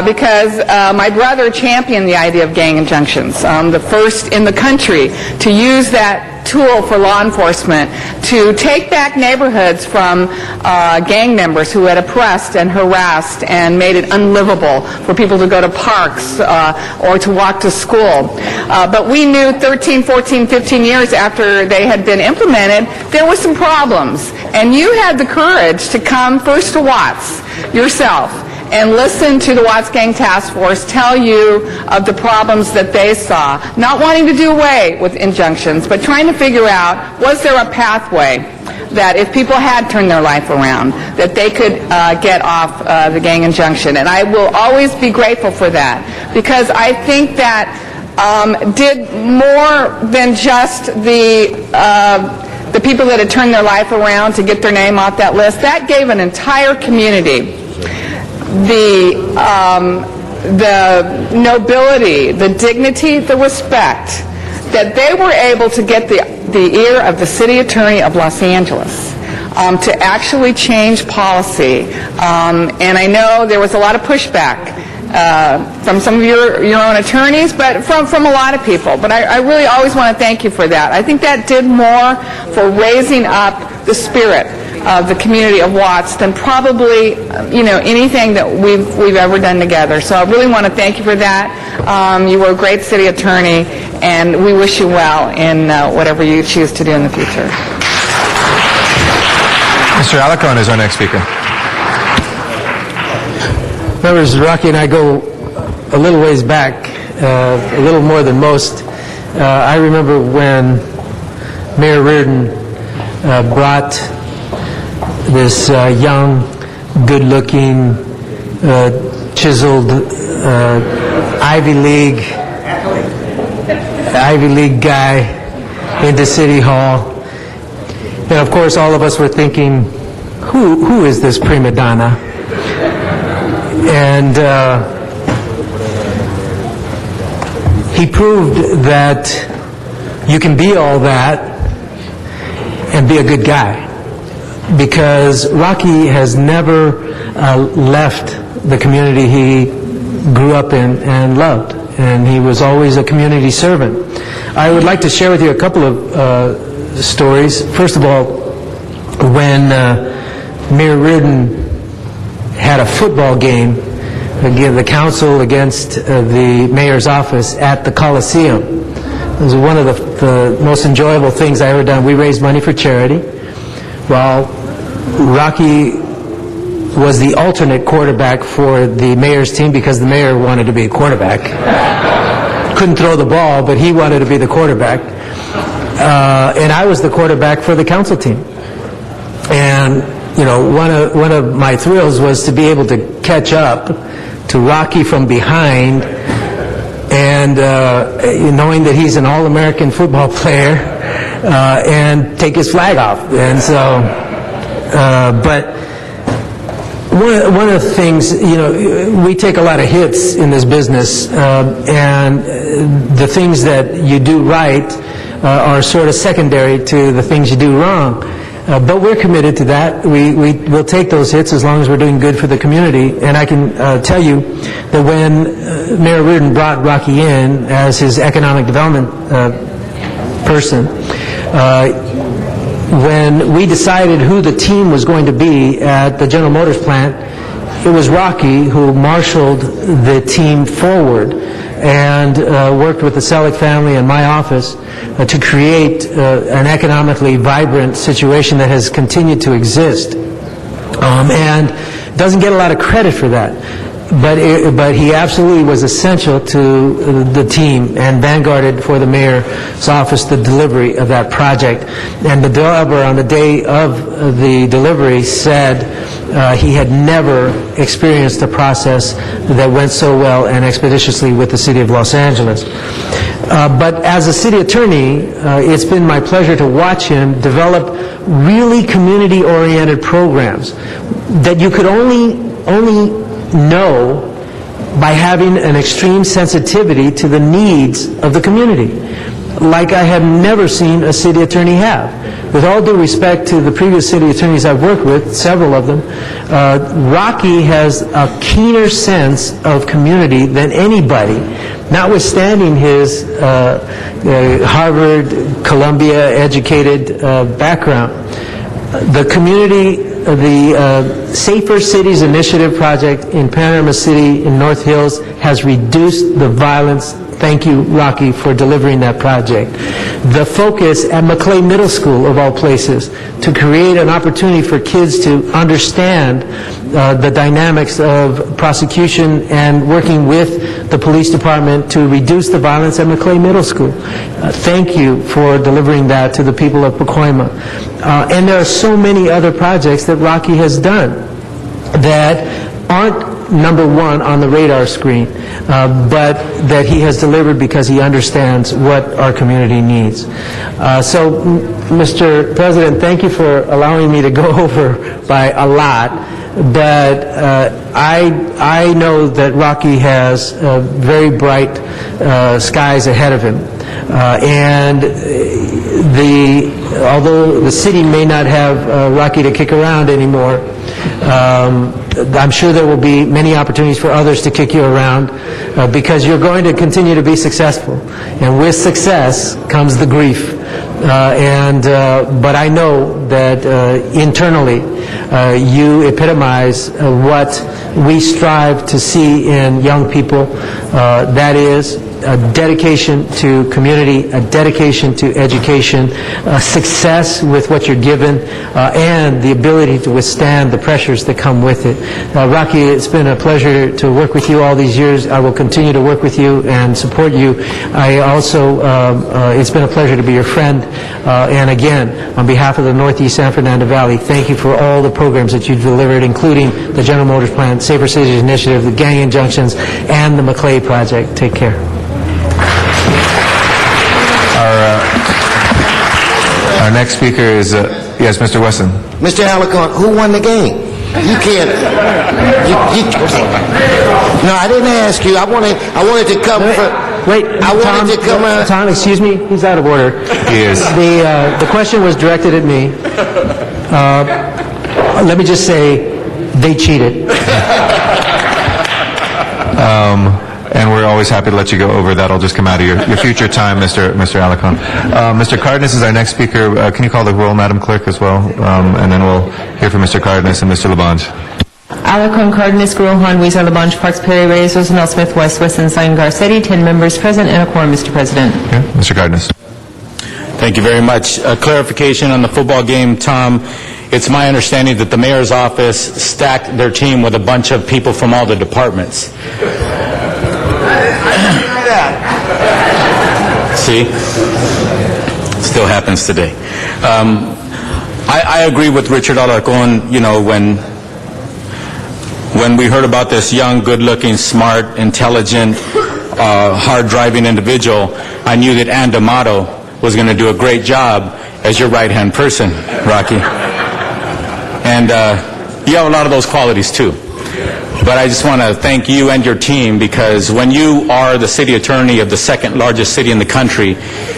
because my brother championed the idea of gang injunctions, the first in the country to use that tool for law enforcement to take back neighborhoods from gang members who had oppressed and harassed and made it unlivable for people to go to parks or to walk to school. But we knew 13, 14, 15 years after they had been implemented, there were some problems. And you had the courage to come first to Watts yourself and listen to the Watts Gang Task Force tell you of the problems that they saw, not wanting to do away with injunctions, but trying to figure out, was there a pathway that if people had turned their life around, that they could get off the gang injunction. And I will always be grateful for that, because I think that did more than just the people that had turned their life around to get their name off that list. That gave an entire community the nobility, the dignity, the respect, that they were able to get the ear of the city attorney of Los Angeles to actually change policy. And I know there was a lot of pushback from some of your own attorneys, but from a lot of people. But I really always want to thank you for that. I think that did more for raising up the spirit of the community of Watts than probably anything that we've ever done together. So I really want to thank you for that. You were a great city attorney, and we wish you well in whatever you choose to do in the future. Mr. Alarcon is our next speaker. Members, Rocky and I go a little ways back, a little more than most. I remember when Mayor Reardon brought this young, good-looking, chiseled Ivy League guy into City Hall. And of course, all of us were thinking, who is this prima donna? And he proved that you can be all that and be a good guy. Because Rocky has never left the community he grew up in and loved. And he was always a community servant. I would like to share with you a couple of stories. First of all, when Mayor Reardon had a football game, again, the council against the mayor's office at the Coliseum. It was one of the most enjoyable things I ever done. We raised money for charity. Well, Rocky was the alternate quarterback for the mayor's team because the mayor wanted to be a quarterback. Couldn't throw the ball, but he wanted to be the quarterback. And I was the quarterback for the council team. And, you know, one of my thrills was to be able to catch up to Rocky from behind, and knowing that he's an All-American football player, and take his flag off. And so, but one of the things, you know, we take a lot of hits in this business, and the things that you do right are sort of secondary to the things you do wrong. But we're committed to that. We'll take those hits as long as we're doing good for the community. And I can tell you that when Mayor Reardon brought Rocky in as his economic development person, when we decided who the team was going to be at the General Motors plant, it was Rocky who marshaled the team forward and worked with the Selleck family and my office to create an economically vibrant situation that has continued to exist. And doesn't get a lot of credit for that. But he absolutely was essential to the team and vanguarded for the mayor's office the delivery of that project. And the developer on the day of the delivery said he had never experienced a process that went so well and expeditiously with the city of Los Angeles. But as a city attorney, it's been my pleasure to watch him develop really community-oriented programs that you could only know by having an extreme sensitivity to the needs of the community, like I have never seen a city attorney have. With all due respect to the previous city attorneys I've worked with, several of them, Rocky has a keener sense of community than anybody, notwithstanding his Harvard, Columbia educated background. The community, the Safer Cities Initiative project in Panorama City in North Hills has reduced the violence. Thank you, Rocky, for delivering that project. The focus at McClay Middle School, of all places, to create an opportunity for kids to understand the dynamics of prosecution and working with the police department to reduce the violence at McClay Middle School. Thank you for delivering that to the people of Pacoima. And there are so many other projects that Rocky has done that aren't number one on the radar screen, but that he has delivered because he understands what our community needs. So, Mr. President, thank you for allowing me to go over by a lot, but I know that Rocky has very bright skies ahead of him. And although the city may not have Rocky to kick around anymore, I'm sure there will be many opportunities for others to kick you around because you're going to continue to be successful. And with success comes the grief. But I know that internally you epitomize what we strive to see in young people. That is a dedication to community, a dedication to education, success with what you're given, and the ability to withstand the pressures that come with it. Rocky, it's been a pleasure to work with you all these years. I will continue to work with you and support you. I also, it's been a pleasure to be your friend. And again, on behalf of the Northeast San Fernando Valley, thank you for all the programs that you've delivered, including the General Motors Plant, Safer Cities Initiative, the Gang Injunctions, and the McClay Project. Take care. Our next speaker is, yes, Mr. Wesson. Mr. Alarcon, who won the game? You can't. No, I didn't ask you. I wanted to come. Tom, excuse me. He's out of order. He is. The question was directed at me. Let me just say, they cheated. And we're always happy to let you go over. That'll just come out of your future time, Mr. Alarcon. Mr. Cardenas is our next speaker. Can you call the roll, Madam Clerk, as well? And then we'll hear from Mr. Cardenas and Mr. Labange. Alarcon, Cardenas, Gruelhan, Weezer, Labange, Parks, Perry, Reyes, Rosendahl, Smith, West, Wesson, Stein, Garcetti. 10 members present and a quorum, Mr. President. Okay. Mr. Cardenas. Thank you very much. A clarification on the football game, Tom. It's my understanding that the mayor's office stacked their team with a bunch of people from all the departments. See? Still happens today. I agree with Richard Alarcon. You know, when we heard about this young, good-looking, smart, intelligent, hard-driving individual, I knew that Ann D'Amato was going to do a great job as your right-hand person, Rocky. And you have a lot of those qualities, too. But I just want to thank you and your team, because when you are the city attorney of the second largest city in the country,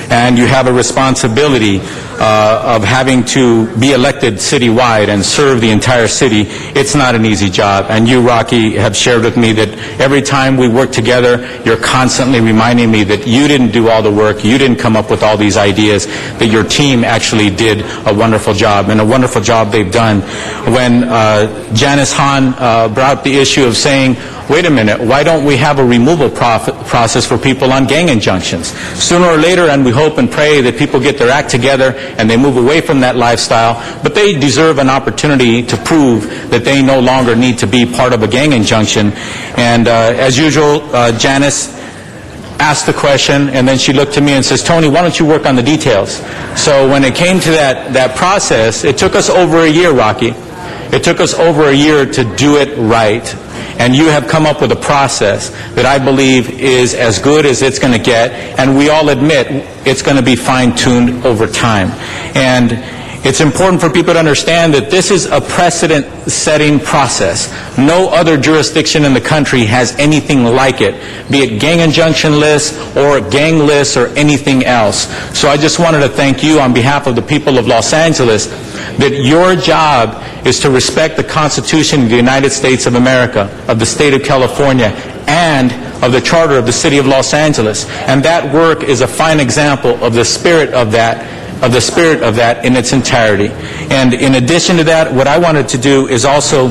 and you have a responsibility of having to be elected citywide and serve the entire city, it's not an easy job. And you, Rocky, have shared with me that every time we work together, you're constantly reminding me that you didn't do all the work, you didn't come up with all these ideas, that your team actually did a wonderful job, and a wonderful job they've done. When Janice Hahn brought up the issue of saying, wait a minute, why don't we have a removal process for people on gang injunctions? Sooner or later, and we hope and pray that people get their act together and they move away from that lifestyle, but they deserve an opportunity to prove that they no longer need to be part of a gang injunction. And as usual, Janice asked the question, and then she looked to me and says, Tony, why don't you work on the details? So when it came to that process, it took us over a year, Rocky. It took us over a year to do it right. And you have come up with a process that I believe is as good as it's going to get, and we all admit it's going to be fine-tuned over time. And it's important for people to understand that this is a precedent-setting process. No other jurisdiction in the country has anything like it, be it gang injunction lists or gang lists or anything else. So I just wanted to thank you on behalf of the people of Los Angeles that your job is to respect the Constitution of the United States of America, of the state of California, and of the Charter of the City of Los Angeles. And that work is a fine example of the spirit of that in its entirety. And in addition to that, what I wanted to do is also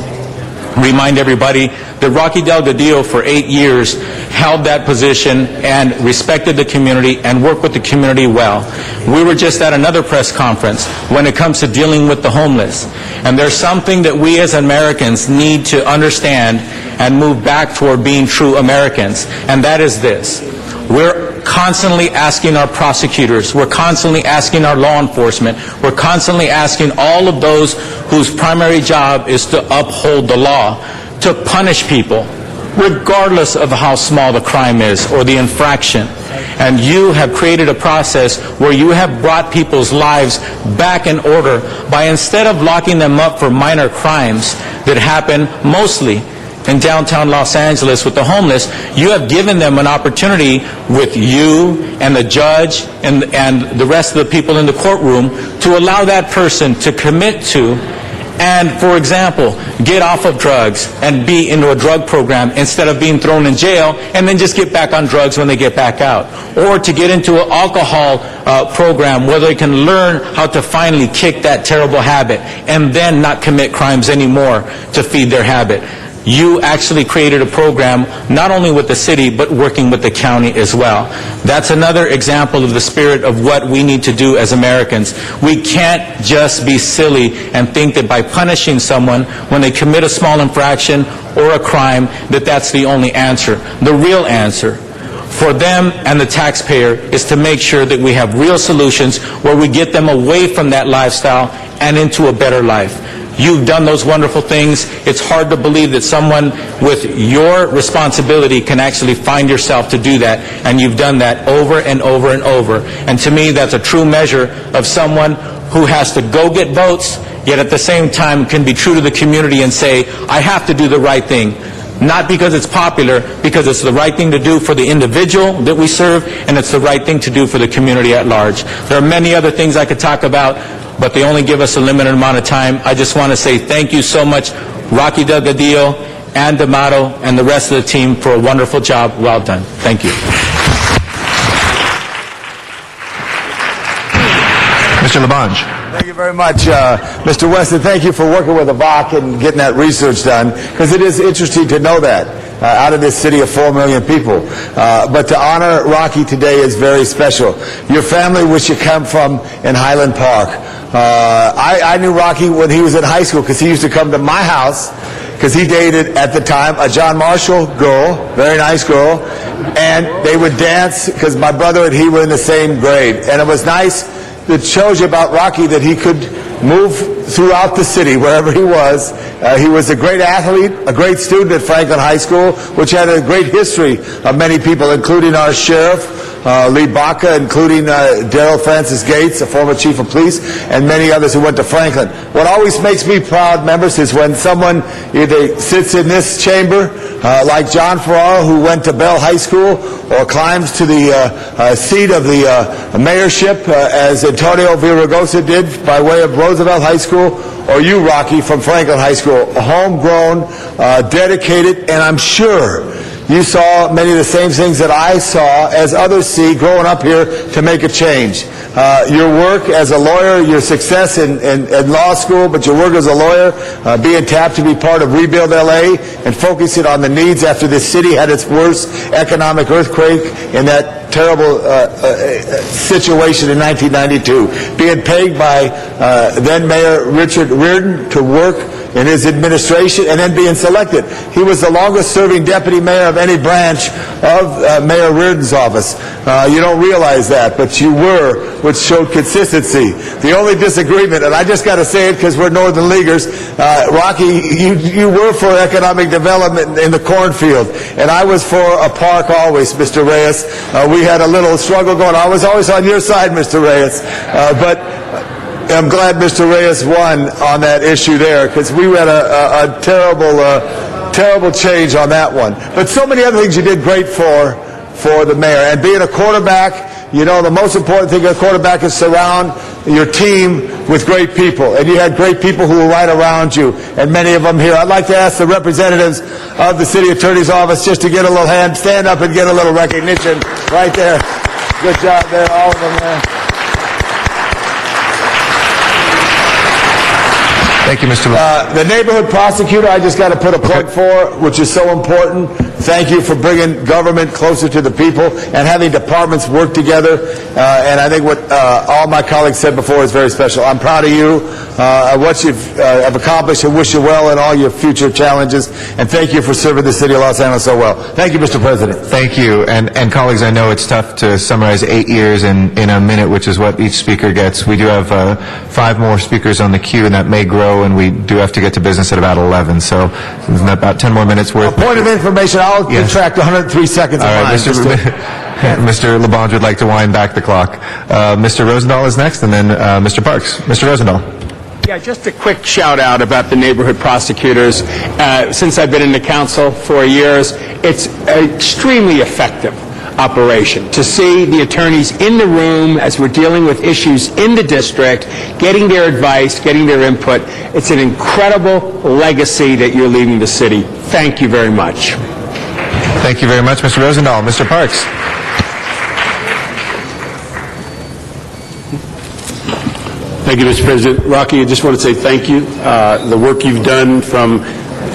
remind everybody that Rocky Delgadillo for 8 years held that position and respected the community and worked with the community well. We were just at another press conference when it comes to dealing with the homeless. And there's something that we as Americans need to understand and move back toward being true Americans, and that is this. We're constantly asking our prosecutors, we're constantly asking our law enforcement, we're constantly asking all of those whose primary job is to uphold the law, to punish people, regardless of how small the crime is or the infraction. And you have created a process where you have brought people's lives back in order by, instead of locking them up for minor crimes that happen mostly in downtown Los Angeles with the homeless, you have given them an opportunity with you and the judge and the rest of the people in the courtroom to allow that person to commit to and, for example, get off of drugs and be into a drug program instead of being thrown in jail and then just get back on drugs when they get back out. Or to get into an alcohol program where they can learn how to finally kick that terrible habit and then not commit crimes anymore to feed their habit. You actually created a program not only with the city, but working with the county as well. That's another example of the spirit of what we need to do as Americans. We can't just be silly and think that by punishing someone when they commit a small infraction or a crime, that that's the only answer. The real answer for them and the taxpayer is to make sure that we have real solutions where we get them away from that lifestyle and into a better life. You've done those wonderful things. It's hard to believe that someone with your responsibility can actually find yourself to do that, and you've done that over and over and over. And to me, that's a true measure of someone who has to go get votes, yet at the same time can be true to the community and say, I have to do the right thing. Not because it's popular, because it's the right thing to do for the individual that we serve, and it's the right thing to do for the community at large. There are many other things I could talk about, but they only give us a limited amount of time. I just want to say thank you so much, Rocky Delgadillo, Ann D'Amato, and the rest of the team for a wonderful job. Well done. Thank you. Mr. Labange. Thank you very much, Mr. Weston. Thank you for working with AVOC and getting that research done, because it is interesting to know that out of this city of 4 million people. But to honor Rocky today is very special. Your family, which you come from in Highland Park. I knew Rocky when he was in high school, because he used to come to my house, because he dated, at the time, a John Marshall girl, very nice girl, and they would dance, because my brother and he were in the same grade. And it was nice. It shows you about Rocky that he could move throughout the city, wherever he was. He was a great athlete, a great student at Franklin High School, which had a great history of many people, including our sheriff, Lee Baca, including Darrell Francis Gates, a former chief of police, and many others who went to Franklin. What always makes me proud, members, is when someone either sits in this chamber, like John Ferraro, who went to Bell High School, or climbs to the seat of the mayorship, as Antonio Villaraigosa did by way of Roosevelt High School, or you, Rocky, from Franklin High School, homegrown, dedicated, and I'm sure you saw many of the same things that I saw, as others see, growing up here to make a change. Your work as a lawyer, your success in law school, but your work as a lawyer, being tapped to be part of Rebuild LA and focusing on the needs after this city had its worst economic earthquake in that terrible situation in 1992. Being paid by then Mayor Richard Reardon to work in his administration, and then being selected. He was the longest-serving deputy mayor of any branch of Mayor Reardon's office. You don't realize that, but you were, which showed consistency. The only disagreement, and I just got to say it because we're Northern Leaguers, Rocky, you were for economic development in the cornfield, and I was for a park always, Mr. Reyes. We had a little struggle going. I was always on your side, Mr. Reyes, but I'm glad Mr. Reyes won on that issue there, because we had a terrible change on that one. But so many other things you did great for the mayor. And being a quarterback, you know, the most important thing a quarterback is surround your team with great people. And you had great people who were right around you, and many of them here. I'd like to ask the representatives of the city attorney's office just to get a little hand, stand up and get a little recognition right there. Good job there, all of them there. Thank you, Mr. The neighborhood prosecutor, I just got to put a plug for, which is so important. Thank you for bringing government closer to the people and having departments work together. And I think what all my colleagues said before is very special. I'm proud of you, what you've have accomplished, and wish you well in all your future challenges. And thank you for serving the city of Los Angeles so well. Thank you, Mr. President. Thank you. And colleagues, I know it's tough to summarize 8 years in a minute, which is what each speaker gets. We do have 5 more speakers on the queue, and that may grow, and we do have to get to business at about 11. So about 10 more minutes worth. A point of information, I'll detract 103 seconds of mine. Mr. LeBlanc would like to wind back the clock. Mr. Rosendahl is next, and then Mr. Parks. Mr. Rosendahl. Yeah, just a quick shout out about the neighborhood prosecutors. Since I've been in the council for years, it's extremely effective operation to see the attorneys in the room as we're dealing with issues in the district, getting their advice, getting their input. It's an incredible legacy that you're leaving the city. Thank you very much. Thank you very much, Mr. Rosendahl. Mr. Parks. Thank you, Mr. President. Rocky, I just want to say thank you. The work you've done from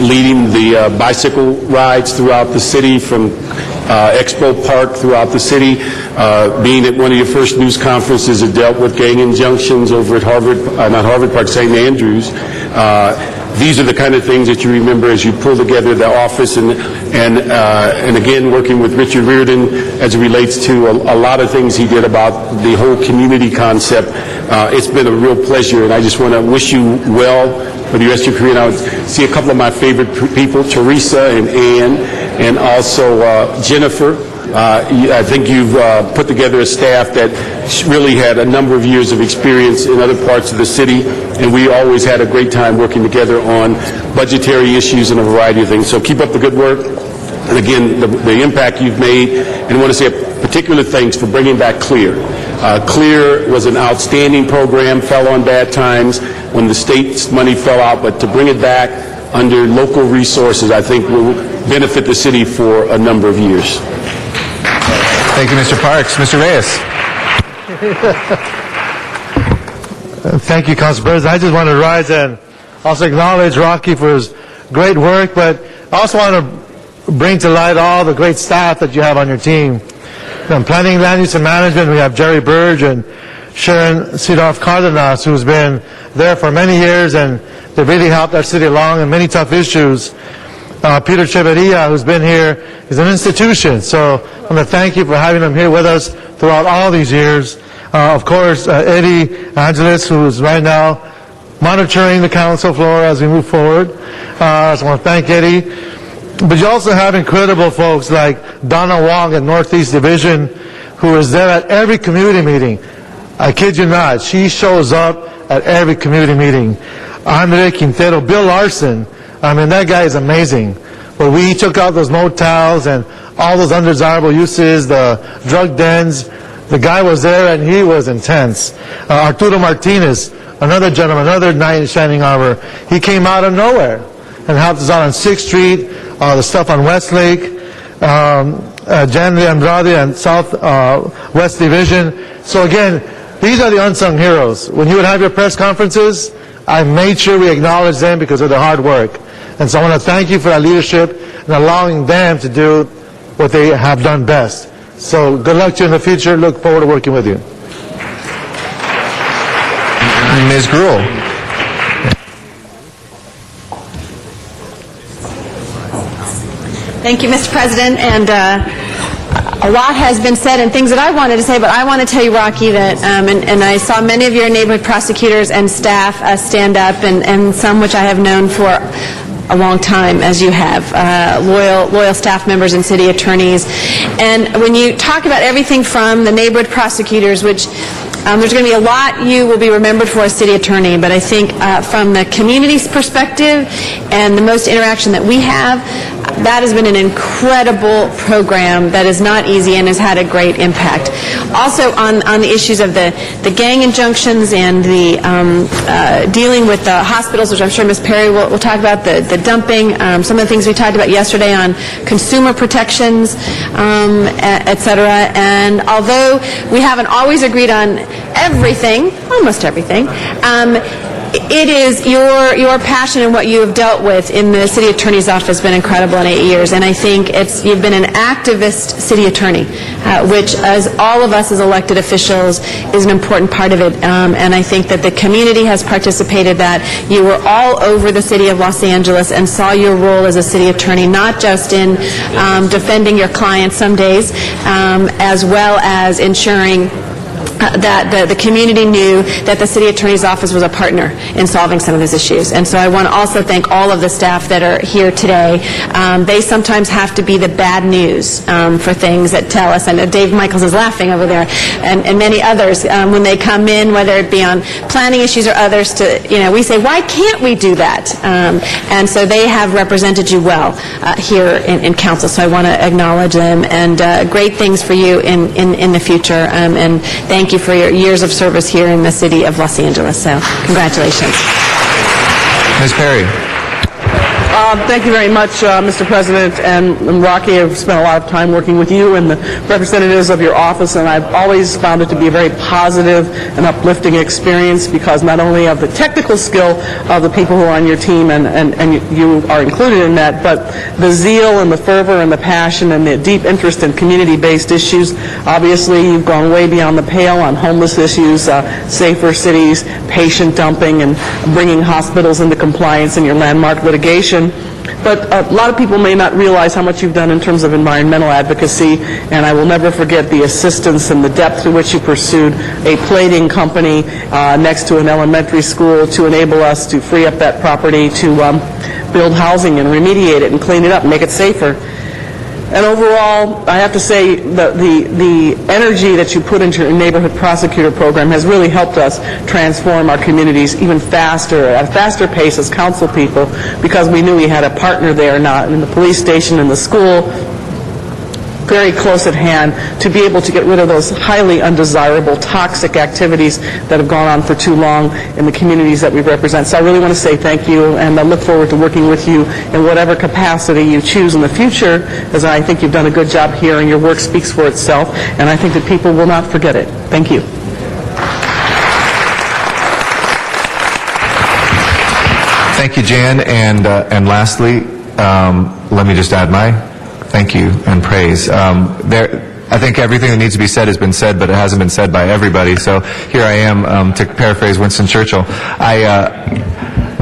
leading the bicycle rides throughout the city, from Expo Park throughout the city, being at one of your first news conferences that dealt with gang injunctions over at not Harvard Park, St. Andrews. These are the kind of things that you remember as you pull together the office, and again, working with Richard Reardon as it relates to a lot of things he did about the whole community concept. It's been a real pleasure, and I just want to wish you well for the rest of your career. And I would see a couple of my favorite people, Teresa and Ann, and also Jennifer. I think you've put together a staff that really had a number of years of experience in other parts of the city, and we always had a great time working together on budgetary issues and a variety of things. So keep up the good work. And again, the impact you've made, and I want to say a particular thanks for bringing back CLEAR. CLEAR was an outstanding program, fell on bad times when the state's money fell out, but to bring it back under local resources, I think will benefit the city for a number of years. Thank you, Mr. Parks. Mr. Reyes. Thank you, Council President. I just want to rise and also acknowledge Rocky for his great work, but I also want to bring to light all the great staff that you have on your team. In planning, land use, and management, we have Jerry Burge and Sharon Sidorf Cardenas, who's been there for many years, and they've really helped our city along in many tough issues. Peter Cheveria, who's been here, is an institution. So I want to thank you for having him here with us throughout all these years. Of course, Eddie Angeles, who is right now monitoring the council floor as we move forward. So I want to thank Eddie. But you also have incredible folks like Donna Wong at Northeast Division, who is there at every community meeting. I kid you not, she shows up at every community meeting. Andre Quintero, Bill Larson, I mean, that guy is amazing. But we took out those motels and all those undesirable uses, the drug dens. The guy was there and he was intense. Arturo Martinez, another gentleman, another knight in shining armor, he came out of nowhere and helped us out on 6th Street, the stuff on Westlake, Jan Andrade and South West Division. So again, these are the unsung heroes. When you would have your press conferences, I made sure we acknowledge them because of their hard work. And so I want to thank you for that leadership and allowing them to do what they have done best. So good luck to you in the future. Look forward to working with you. Ms. Gruhl. Thank you, Mr. President, and a lot has been said and things that I wanted to say, but I want to tell you, Rocky, that, and I saw many of your neighborhood prosecutors and staff stand up, and some which I have known for a long time, as you have, loyal staff members and city attorneys. And when you talk about everything from the neighborhood prosecutors, which there's going to be a lot you will be remembered for as city attorney, but I think from the community's perspective and the most interaction that we have, that has been an incredible program that is not easy and has had a great impact. Also on the issues of the gang injunctions and the dealing with the hospitals, which I'm sure Ms. Perry will talk about, the dumping, some of the things we talked about yesterday on consumer protections, et cetera. And although we haven't always agreed on everything, almost everything, it is your passion and what you have dealt with in the city attorney's office has been incredible in 8 years, and I think you've been an activist city attorney, which, as all of us as elected officials, is an important part of it, and I think that the community has participated, that you were all over the city of Los Angeles and saw your role as a city attorney, not just in defending your clients some days, as well as ensuring that the community knew that the city attorney's office was a partner in solving some of these issues. And so I want to also thank all of the staff that are here today. They sometimes have to be the bad news for things that tell us, and Dave Michaels is laughing over there, and many others, when they come in, whether it be on planning issues or others, we say, why can't we do that? And so they have represented you well here in council, so I want to acknowledge them, and great things for you in the future, and thank you for your years of service here in the city of Los Angeles. So, congratulations. Ms. Perry. Thank you very much, Mr. President, and Rocky. I've spent a lot of time working with you and the representatives of your office, and I've always found it to be a very positive and uplifting experience because not only of the technical skill of the people who are on your team, and you are included in that, but the zeal and the fervor and the passion and the deep interest in community-based issues. Obviously, you've gone way beyond the pale on homeless issues, safer cities, patient dumping, and bringing hospitals into compliance in your landmark litigation. But a lot of people may not realize how much you've done in terms of environmental advocacy, and I will never forget the assistance and the depth to which you pursued a plating company next to an elementary school to enable us to free up that property to build housing and remediate it and clean it up and make it safer. And overall, I have to say that the energy that you put into your neighborhood prosecutor program has really helped us transform our communities even faster, at a faster pace as council people, because we knew we had a partner there, not in the police station, in the school, very close at hand, to be able to get rid of those highly undesirable, toxic activities that have gone on for too long in the communities that we represent. So I really want to say thank you, and I look forward to working with you in whatever capacity you choose in the future, as I think you've done a good job here, and your work speaks for itself, and I think that people will not forget it. Thank you. Thank you, Jan. And lastly, let me just add my thank you and praise. I think everything that needs to be said has been said, but it hasn't been said by everybody. So here I am, to paraphrase Winston Churchill.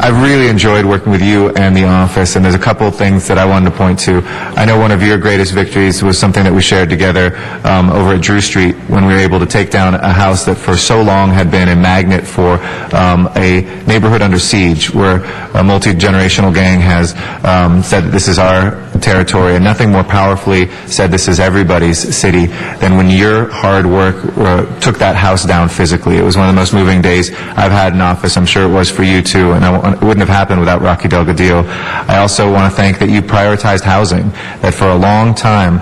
I've really enjoyed working with you and the office, and there's a couple of things that I wanted to point to. I know one of your greatest victories was something that we shared together over at Drew Street when we were able to take down a house that for so long had been a magnet for a neighborhood under siege, where a multi-generational gang has said that this is our territory, and nothing more powerfully said this is everybody's city than when your hard work took that house down physically. It was one of the most moving days I've had in office. I'm sure it was for you too, and it wouldn't have happened without Rocky Delgadillo. I also want to thank that you prioritized housing, that for a long time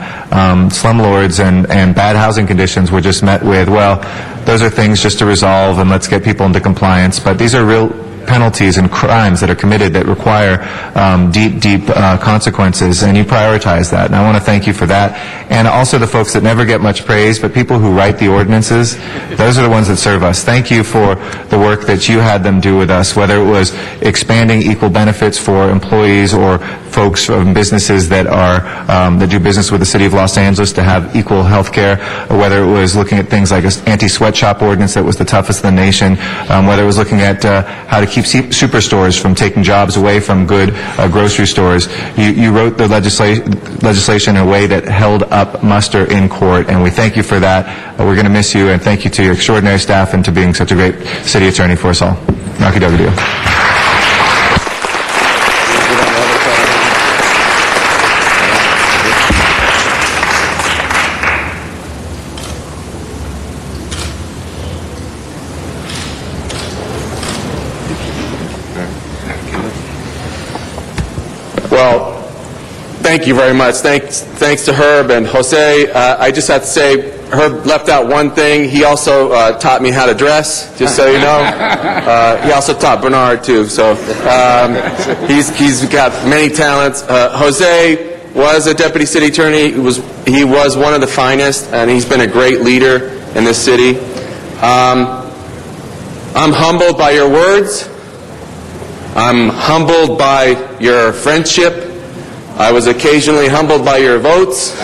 slumlords and bad housing conditions were just met with, well, those are things just to resolve and let's get people into compliance, but these are real penalties and crimes that are committed that require deep consequences, and you prioritize that, and I want to thank you for that. And also the folks that never get much praise, but people who write the ordinances, those are the ones that serve us. Thank you for the work that you had them do with us, whether it was expanding equal benefits for employees or folks from businesses that are that do business with the City of Los Angeles to have equal health care, or whether it was looking at things like an anti-sweatshop ordinance that was the toughest in the nation, whether it was looking at how to keep superstores from taking jobs away from good grocery stores. You wrote the legislation in a way that held up muster in court, and we thank you for that. We're going to miss you, and thank you to your extraordinary staff and to being such a great city attorney for us all. Rocky Delgadillo. Well, thank you very much. Thanks to Herb and Jose. I just have to say, Herb left out one thing. He also taught me how to dress, just so you know. He also taught Bernard, too. So he's got many talents. Jose was a deputy city attorney. He was one of the finest, and he's been a great leader in this city. I'm humbled by your words. I'm humbled by your friendship. I was occasionally humbled by your votes.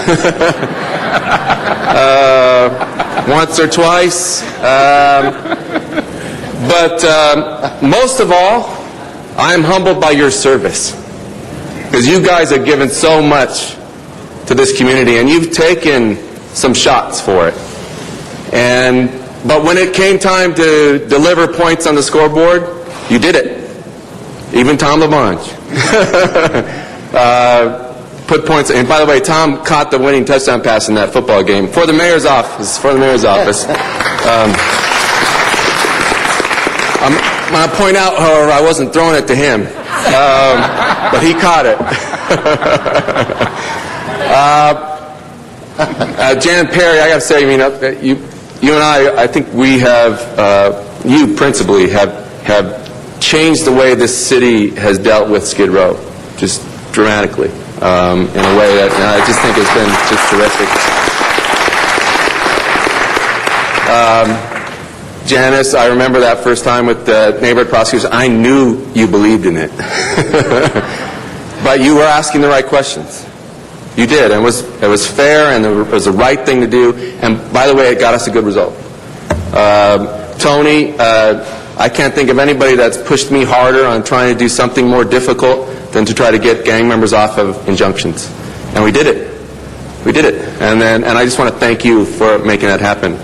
Once or twice. But most of all, I'm humbled by your service. Because you guys have given so much to this community, and you've taken some shots for it. But when it came time to deliver points on the scoreboard, you did it. Even Tom LaBonge put points. And by the way, Tom caught the winning touchdown pass in that football game for the mayor's office. I'm going to point out, however, I wasn't throwing it to him, but he caught it. Jan Perry, I got to say, you and I think we have, you principally have changed the way this city has dealt with Skid Row, just dramatically, in a way that I just think has been just terrific. Janice, I remember that first time with the neighborhood prosecutors. I knew you believed in it. But you were asking the right questions. You did, and it was fair, and it was the right thing to do, and by the way, it got us a good result. Tony, I can't think of anybody that's pushed me harder on trying to do something more difficult than to try to get gang members off of injunctions. And we did it. We did it. And I just want to thank you for making that happen.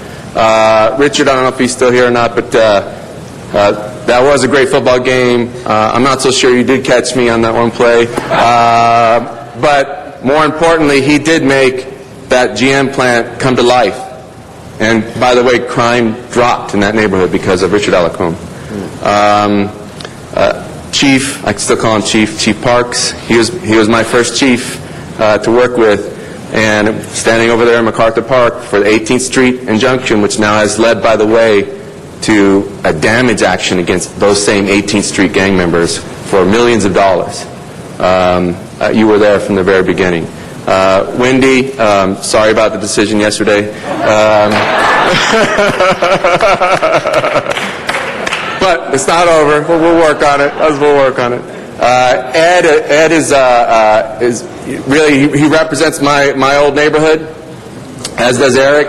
Richard, I don't know if he's still here or not, but that was a great football game. I'm not so sure you did catch me on that one play. But more importantly, he did make that GM plant come to life. And by the way, crime dropped in that neighborhood because of Richard Alarcon. Chief, I can still call him Chief Parks. He was my first chief to work with, and standing over there in MacArthur Park for the 18th Street injunction, which now has led, by the way, to a damage action against those same 18th Street gang members for millions of dollars. You were there from the very beginning. Wendy, sorry about the decision yesterday. But it's not over. We'll work on it. We'll work on it. Ed is really, he represents my old neighborhood, as does Eric.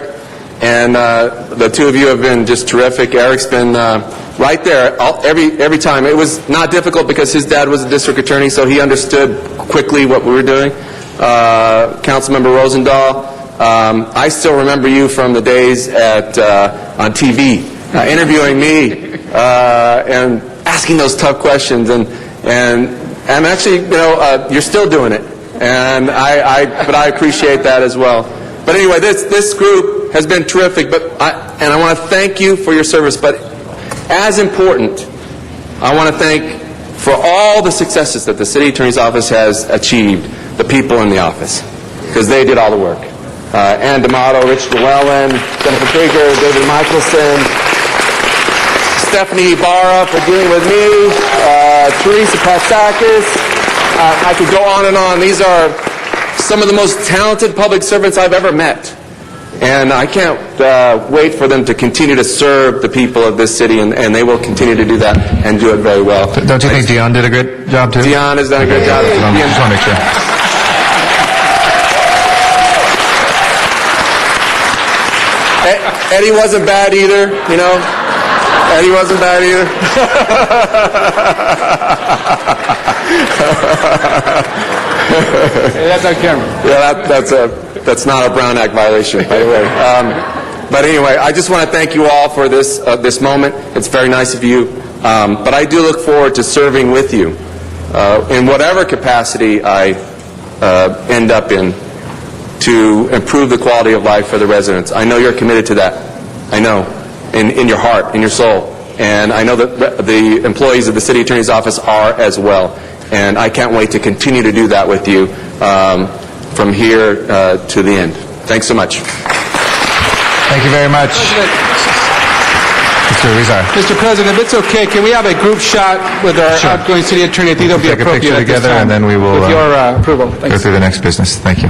And the two of you have been just terrific. Eric's been right there every time. It was not difficult because his dad was a district attorney, so he understood quickly what we were doing. Councilmember Rosendahl, I still remember you from the days on TV, interviewing me and asking those tough questions. And actually, you're still doing it. But I appreciate that as well. But anyway, this group has been terrific, and I want to thank you for your service. But as important, I want to thank for all the successes that the City Attorney's Office has achieved, the people in the office, because they did all the work. Ann D'Amato, Rich Llewellyn, Jennifer Krieger, David Michelson, Stephanie Ibarra for dealing with me, Teresa Patsakis. I could go on and on. These are some of the most talented public servants I've ever met. And I can't wait for them to continue to serve the people of this city, and they will continue to do that and do it very well. Don't you think Dion did a great job, too? Dion has done a great job. I just want to make sure. Eddie wasn't bad either, Eddie wasn't bad either. Hey, that's on camera. Yeah, that's not a Brown Act violation, by the way. But anyway, I just want to thank you all for this moment. It's very nice of you. But I do look forward to serving with you in whatever capacity I end up in to improve the quality of life for the residents. I know you're committed to that. I know, in your heart, in your soul. And I know that the employees of the City Attorney's Office are as well. And I can't wait to continue to do that with you from here to the end. Thanks so much. Thank you very much. Mr. Rizar. Mr. President, if it's okay, can we have a group shot with our outgoing city attorney? I think that'll be Take a appropriate picture at this together, time. and then we will With your approval. go Thanks. through the next business. Thank you.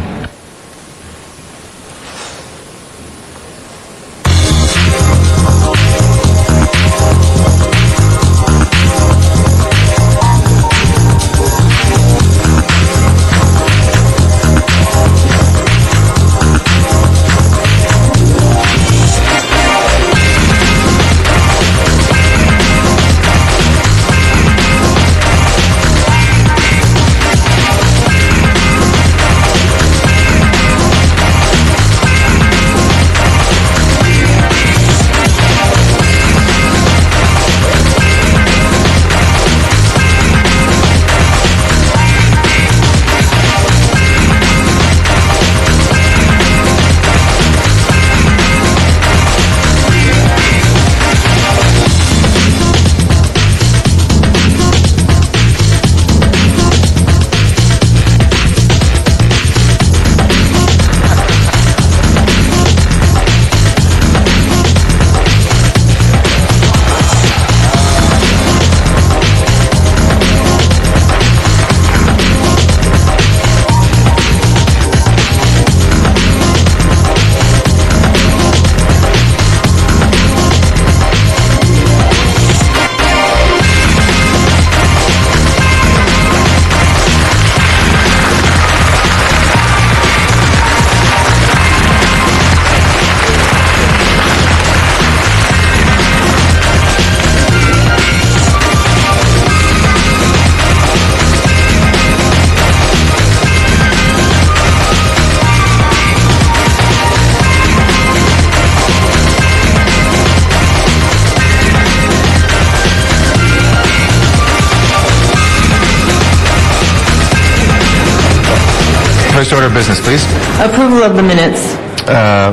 First order of business, please. Approval of the minutes.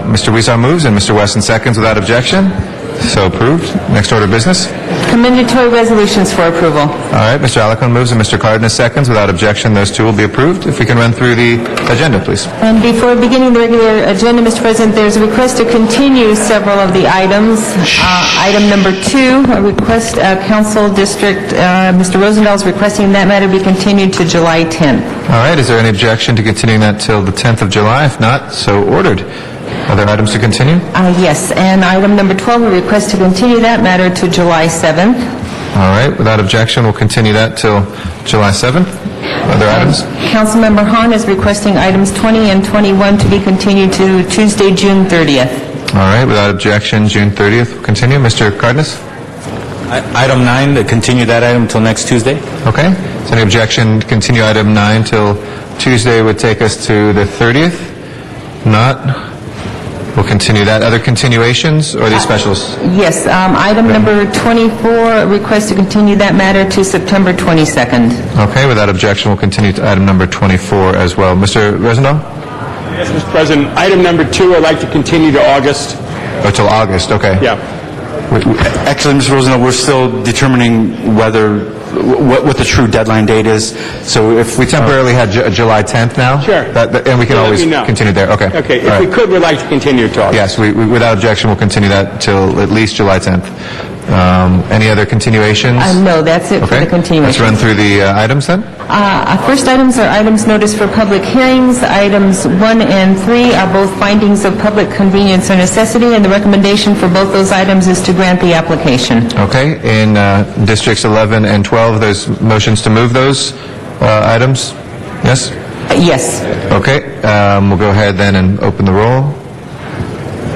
Mr. Rizar moves and Mr. Wesson seconds without objection. So approved. Next order of business. Commendatory resolutions for approval. All right, Mr. Alarcon moves and Mr. Cardenas seconds. Without objection, those two will be approved. If we can run through the agenda, please. And before beginning the regular agenda, Mr. President, there's a request to continue several of the items. Item number 2, a request, Council District, Mr. Rosendahl is requesting that matter be continued to July 10th. All right, is there any objection to continuing that till the 10th of July? If not, so ordered. Other items to continue? Yes, and item number 12, a request to continue that matter to July 7th. All right, without objection, we'll continue that till July 7th. Other items? Councilmember Hahn is requesting items 20 and 21 to be continued to Tuesday, June 30th. All right, without objection, June 30th will continue. Mr. Cardenas? Item 9, to continue that item until next Tuesday. Okay. Is there any objection to continue item 9 till Tuesday would take us to the 30th? Not. We'll continue that. Other continuations or these specials? Yes, item number 24, request to continue that matter to September 22nd. Okay, without objection, we'll continue to item number 24 as well. Mr. Rosendahl? Yes, Mr. President. Item number 2, I'd like to continue to August. Oh, till August, okay. Yeah. Actually, Mr. Rosendahl, we're still determining what the true deadline date is. So if We temporarily had July 10th now? Sure. And we can Let always me know. continue there. Okay. Okay, All if we right. could, we'd like to continue to August. Yes, without objection, we'll continue that till at least July 10th. Any other continuations? No, that's it for Okay. the continuation. Let's run through the items then. First items are items noticed for public hearings. Items 1 and 3 are both findings of public convenience or necessity, and the recommendation for both those items is to grant the application. Okay, in districts 11 and 12, there's motions to move those items? Yes? Yes. Okay, we'll go ahead then and open the roll,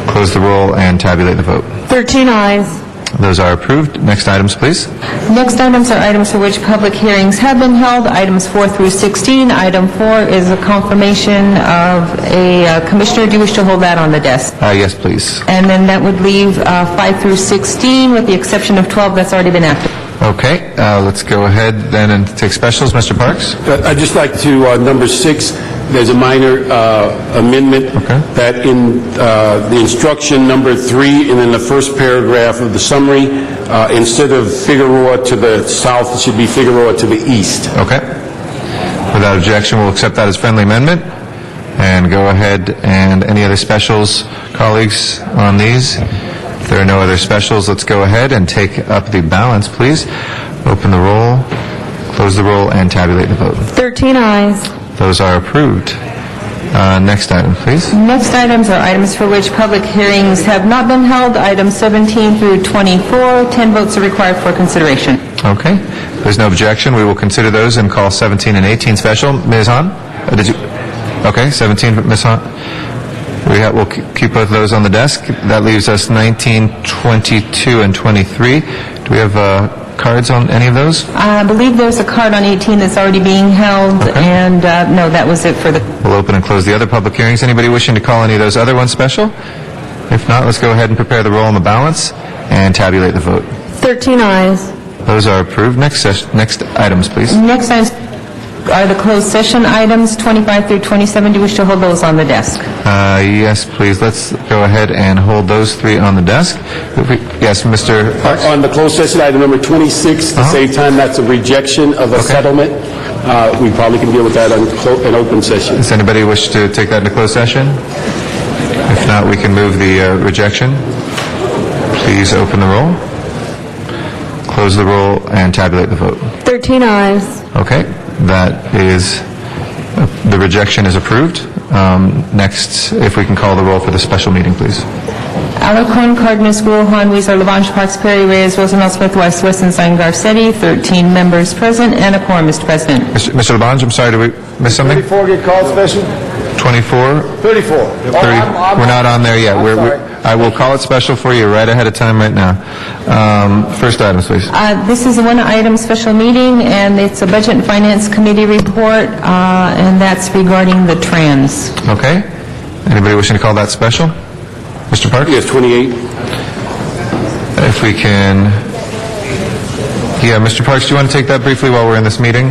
close the roll, and tabulate the vote. 13 ayes. Those are approved. Next items, please. Next items are items for which public hearings have been held, items 4 through 16. Item 4 is a confirmation of a commissioner. Do you wish to hold that on the desk? Yes, please. And then that would leave 5 through 16, with the exception of 12 that's already been acted. Okay, let's go ahead then and take specials. Mr. Parks? I'd just like to, number 6, there's a minor amendment that in the instruction number 3 and in the first paragraph of the summary, instead of Figueroa to the south, it should be Figueroa to the east. Okay. Without objection, we'll accept that as friendly amendment and go ahead and any other specials, colleagues, on these? If there are no other specials, let's go ahead and take up the balance, please. Open the roll, close the roll, and tabulate the vote. 13 ayes. Those are approved. Next item, please. Next items are items for which public hearings have not been held, items 17 through 24. 10 votes are required for consideration. Okay. If there's no objection, we will consider those and call 17 and 18 special. Ms. Hahn? Did you? Okay, 17, Ms. Hahn. We'll keep both of those on the desk. That leaves us 19, 22, and 23. Do we have cards on any of those? I believe there's a card on 18 that's already being held, and no, that was it for the... We'll open and close the other public hearings. Anybody wishing to call any of those other ones special? If not, let's go ahead and prepare the roll on the balance and tabulate the vote. 13 ayes. Those are approved. Next items, please. Next items are the closed session items, 25 through 27. Do you wish to hold those on the desk? Yes, please. Let's go ahead and hold those 3 on the desk. Yes, Mr. Parks? On the closed session, item number 26, to save time, that's a rejection of a settlement. We probably can deal with that in open session. Does anybody wish to take that into closed session? If not, we can move the rejection. Please open the roll, close the roll, and tabulate the vote. 13 ayes. Okay, that is, the rejection is approved. Next, if we can call the roll for the special meeting, please. Alarcon, Cardenas, Gruel, Han, Weezer, Lavange, Parks, Perry, Reyes, Rosendahl, Smith, Weiss, Wesson, Zine, Garcetti, 13 members present, and a quorum, Mr. President. Mr. Labange, I'm sorry, did we miss something? 34 get called special? 24? 34. 30. We're not on there yet. I will call it special for you right ahead of time right now. First items, please. This is a one-item special meeting, and it's a Budget and Finance Committee report, and that's regarding the trans. Okay. Anybody wishing to call that special? Mr. Park? Yes, 28. If we can... Yeah, Mr. Parks, do you want to take that briefly while we're in this meeting?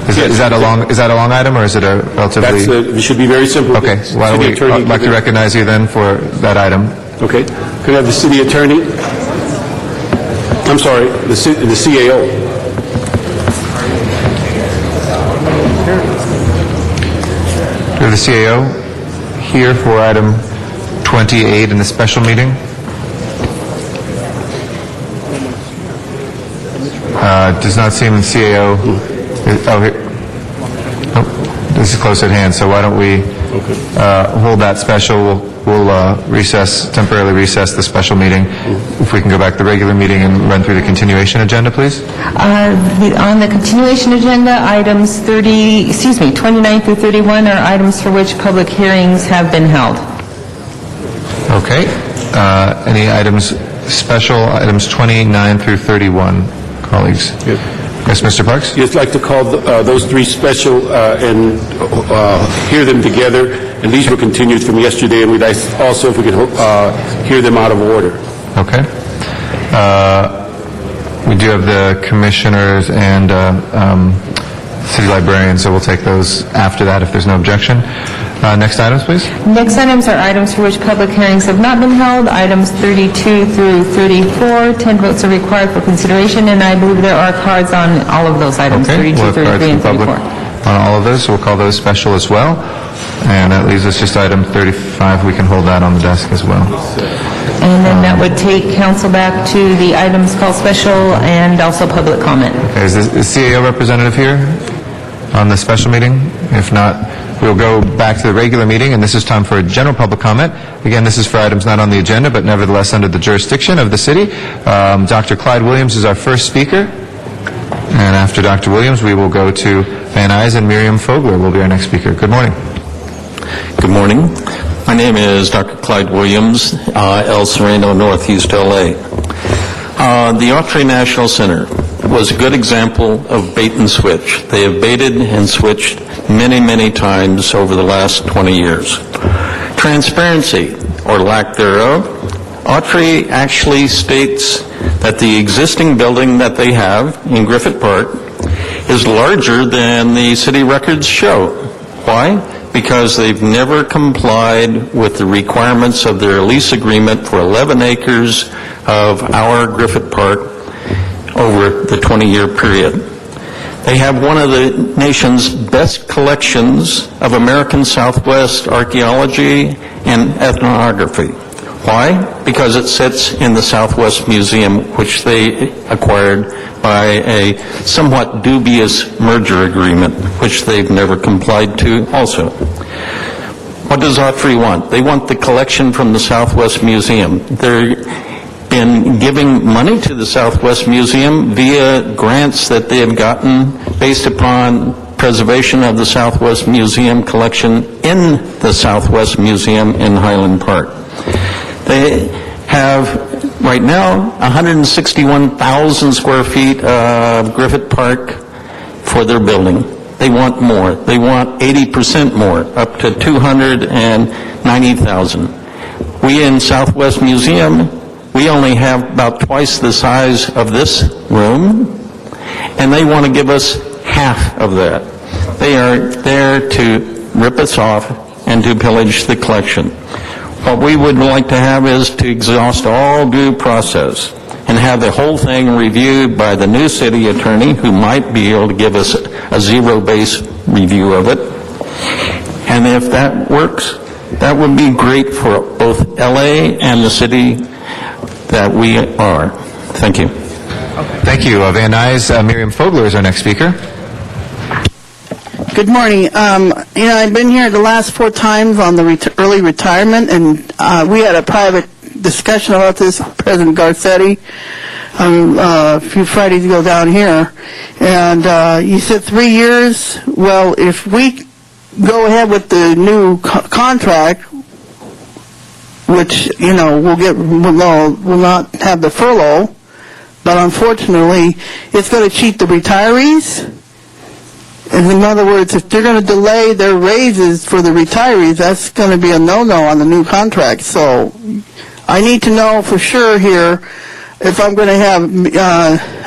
Is that a long item, or is it a relatively... It should be very simple. Okay, why don't I'd like to recognize you then for that item. Okay. Could I have the city attorney? I'm sorry, the CAO. Do we have the CAO here for item 28 in the special meeting? Does not seem the CAO... this is close at hand, so why don't we hold that special. We'll temporarily recess the special meeting. If we can go back to the regular meeting and run through the continuation agenda, please. On the continuation agenda, items 29 through 31 are items for which public hearings have been held. Okay. Any items, special items 29 through 31, colleagues? Yes, Mr. Parks? Just like to call those three special and hear them together. And these were continued from yesterday, and we'd also, if we could hear them out of order. Okay. We do have the commissioners and city librarian, so we'll take those after that if there's no objection. Next items, please. Next items are items for which public hearings have not been held, items 32 through 34. 10 votes are required for consideration, and I believe there are cards on all of those items, Okay, 32, we'll have 33, and cards from 34. public on all of those, so we'll call those special as well. And that leaves us just item 35. We can hold that on the desk as well. And then that would take council back to the items called special and also public comment. Okay, is the CAO representative here on the special meeting? If not, we'll go back to the regular meeting, and this is time for a general public comment. Again, this is for items not on the agenda, but nevertheless under the jurisdiction of the city. Dr. Clyde Williams is our first speaker, and after Dr. Williams, we will go to Van Nuys, and Miriam Fogler will be our next speaker. Good morning. Good morning. My name is Dr. Clyde Williams, El Sereno, Northeast LA. The Autry National Center was a good example of bait and switch. They have baited and switched many, many times over the last 20 years. Transparency, or lack thereof, Autry actually states that the existing building that they have in Griffith Park is larger than the city records show. Why? Because they've never complied with the requirements of their lease agreement for 11 acres of our Griffith Park over the 20-year period. They have one of the nation's best collections of American Southwest archaeology and ethnography. Why? Because it sits in the Southwest Museum, which they acquired by a somewhat dubious merger agreement, which they've never complied to also. What does Autry want? They want the collection from the Southwest Museum. They've been giving money to the Southwest Museum via grants that they have gotten based upon preservation of the Southwest Museum collection in the Southwest Museum in Highland Park. They have right now 161,000 square feet of Griffith Park for their building. They want more. They want 80% more, up to 290,000. We in Southwest Museum, we only have about twice the size of this room, and they want to give us half of that. They are there to rip us off and to pillage the collection. What we would like to have is to exhaust all due process and have the whole thing reviewed by the new city attorney, who might be able to give us a zero-based review of it. And if that works, that would be great for both LA and the city that we are. Thank you. Thank you. Van Nuys. Miriam Fogler is our next speaker. Good morning. I've been here the last 4 times on the early retirement, and we had a private discussion about this with President Garcetti a few Fridays ago down here. And you said 3 years. Well, if we go ahead with the new contract, which, we'll not have the furlough, but unfortunately, it's going to cheat the retirees. And in other words, if they're going to delay their raises for the retirees, that's going to be a no-no on the new contract. So I need to know for sure here if I'm going to have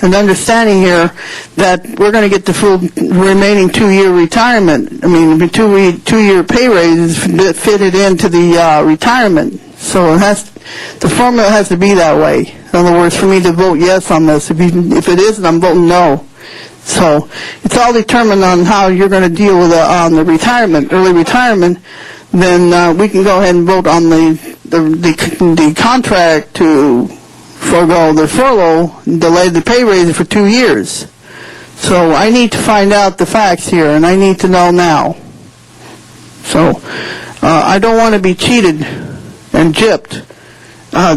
an understanding here that we're going to get the full remaining 2-year retirement. I mean, 2-year pay raises fitted into the retirement. So the formula has to be that way. In other words, for me to vote yes on this. If it isn't, I'm voting no. So it's all determined on how you're going to deal with on the retirement, early retirement. Then we can go ahead and vote on the contract to forego the furlough and delay the pay raise for 2 years. So I need to find out the facts here, and I need to know now. So I don't want to be cheated and gypped,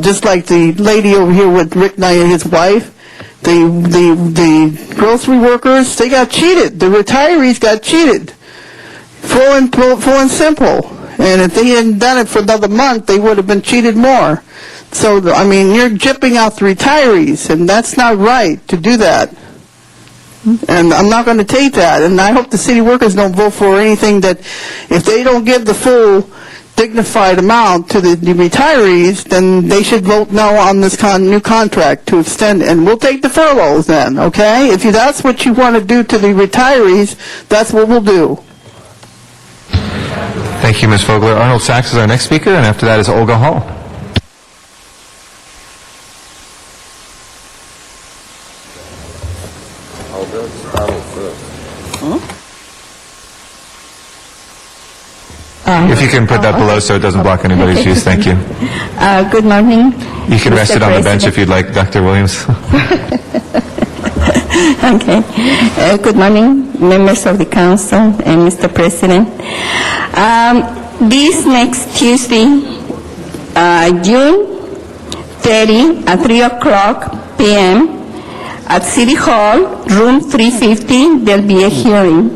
just like the lady over here with Rick Knight and his wife. The grocery workers, they got cheated. The retirees got cheated. Full and simple. And if they hadn't done it for another month, they would have been cheated more. So, I mean, you're jipping out the retirees, and that's not right to do that. And I'm not going to take that. And I hope the city workers don't vote for anything that, if they don't give the full dignified amount to the retirees, then they should vote no on this new contract to extend it. And we'll take the furloughs then, okay? If that's what you want to do to the retirees, that's what we'll do. Thank you, Ms. Vogler. Arnold Sachs is our next speaker, and after that is Olga Hall. If you can put that below so it doesn't block anybody's views, thank you. Good morning. You can rest Mr. it on the bench President. if you'd like, Dr. Williams. Okay. Good morning, members of the council and Mr. President. This next Tuesday, June 30 at 3 o'clock p.m. at City Hall, room 350, there'll be a hearing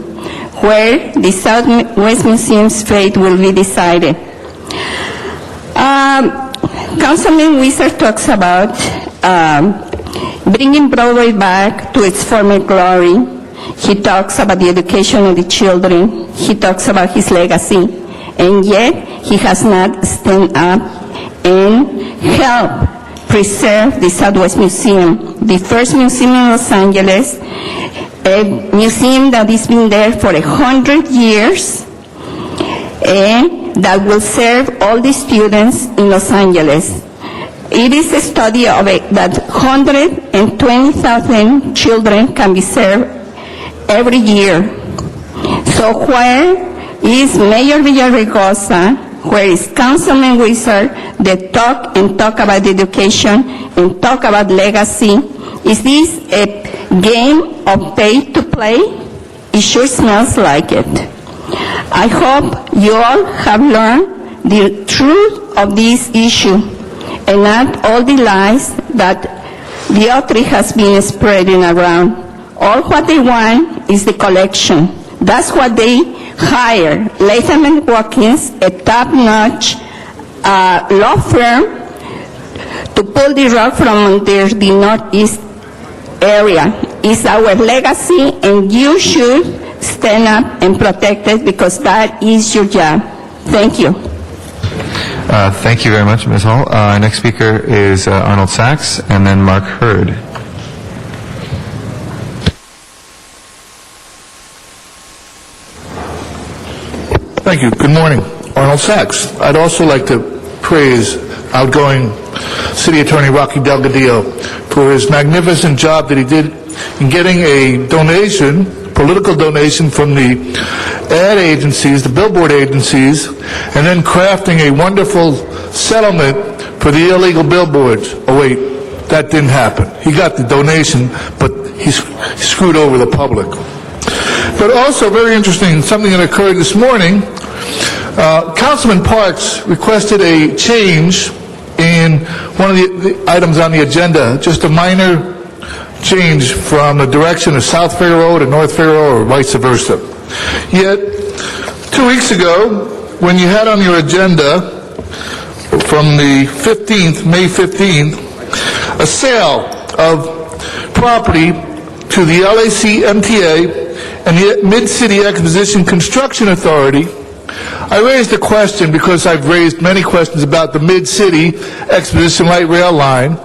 where the Southwest Museum's fate will be decided. Councilman Wizard talks about bringing Broadway back to its former glory. He talks about the education of the children. He talks about his legacy. And yet, he has not stand up and help preserve the Southwest Museum, the first museum in Los Angeles, a museum that has been there for 100 years, and that will serve all the students in Los Angeles. It is a study of that 120,000 children can be served every year. So where is Mayor Villaraigosa, where is Councilman Wizard, that talk about education and talk about legacy? Is this a game of pay to play? It sure smells like it. I hope you all have learned the truth of this issue and not all the lies that the Autry has been spreading around. All what they want is the collection. That's what they hire. Latham & Watkins, a top-notch law firm, to pull the rug from under the Northeast area. It's our legacy, and you should stand up and protect it because that is your job. Thank you. Thank you very much, Ms. Hall. Our next speaker is Arnold Sachs, and then Mark Hurd. Thank you. Good morning. Arnold Sachs. I'd also like to praise outgoing City Attorney Rocky Delgadillo for his magnificent job that he did in getting a donation, political donation from the ad agencies, the billboard agencies, and then crafting a wonderful settlement for the illegal billboards. Oh wait, that didn't happen. He got the donation, but he screwed over the public. But also very interesting, something that occurred this morning, Councilman Parks requested a change in one of the items on the agenda, just a minor change from the direction of South Fair Road to North Fair Road or vice versa. Yet, 2 weeks ago, when you had on your agenda from the 15th, May 15th, a sale of property to the LAC MTA and the Mid-City Exposition Construction Authority, I raised a question because I've raised many questions about the Mid-City Exposition Light Rail line.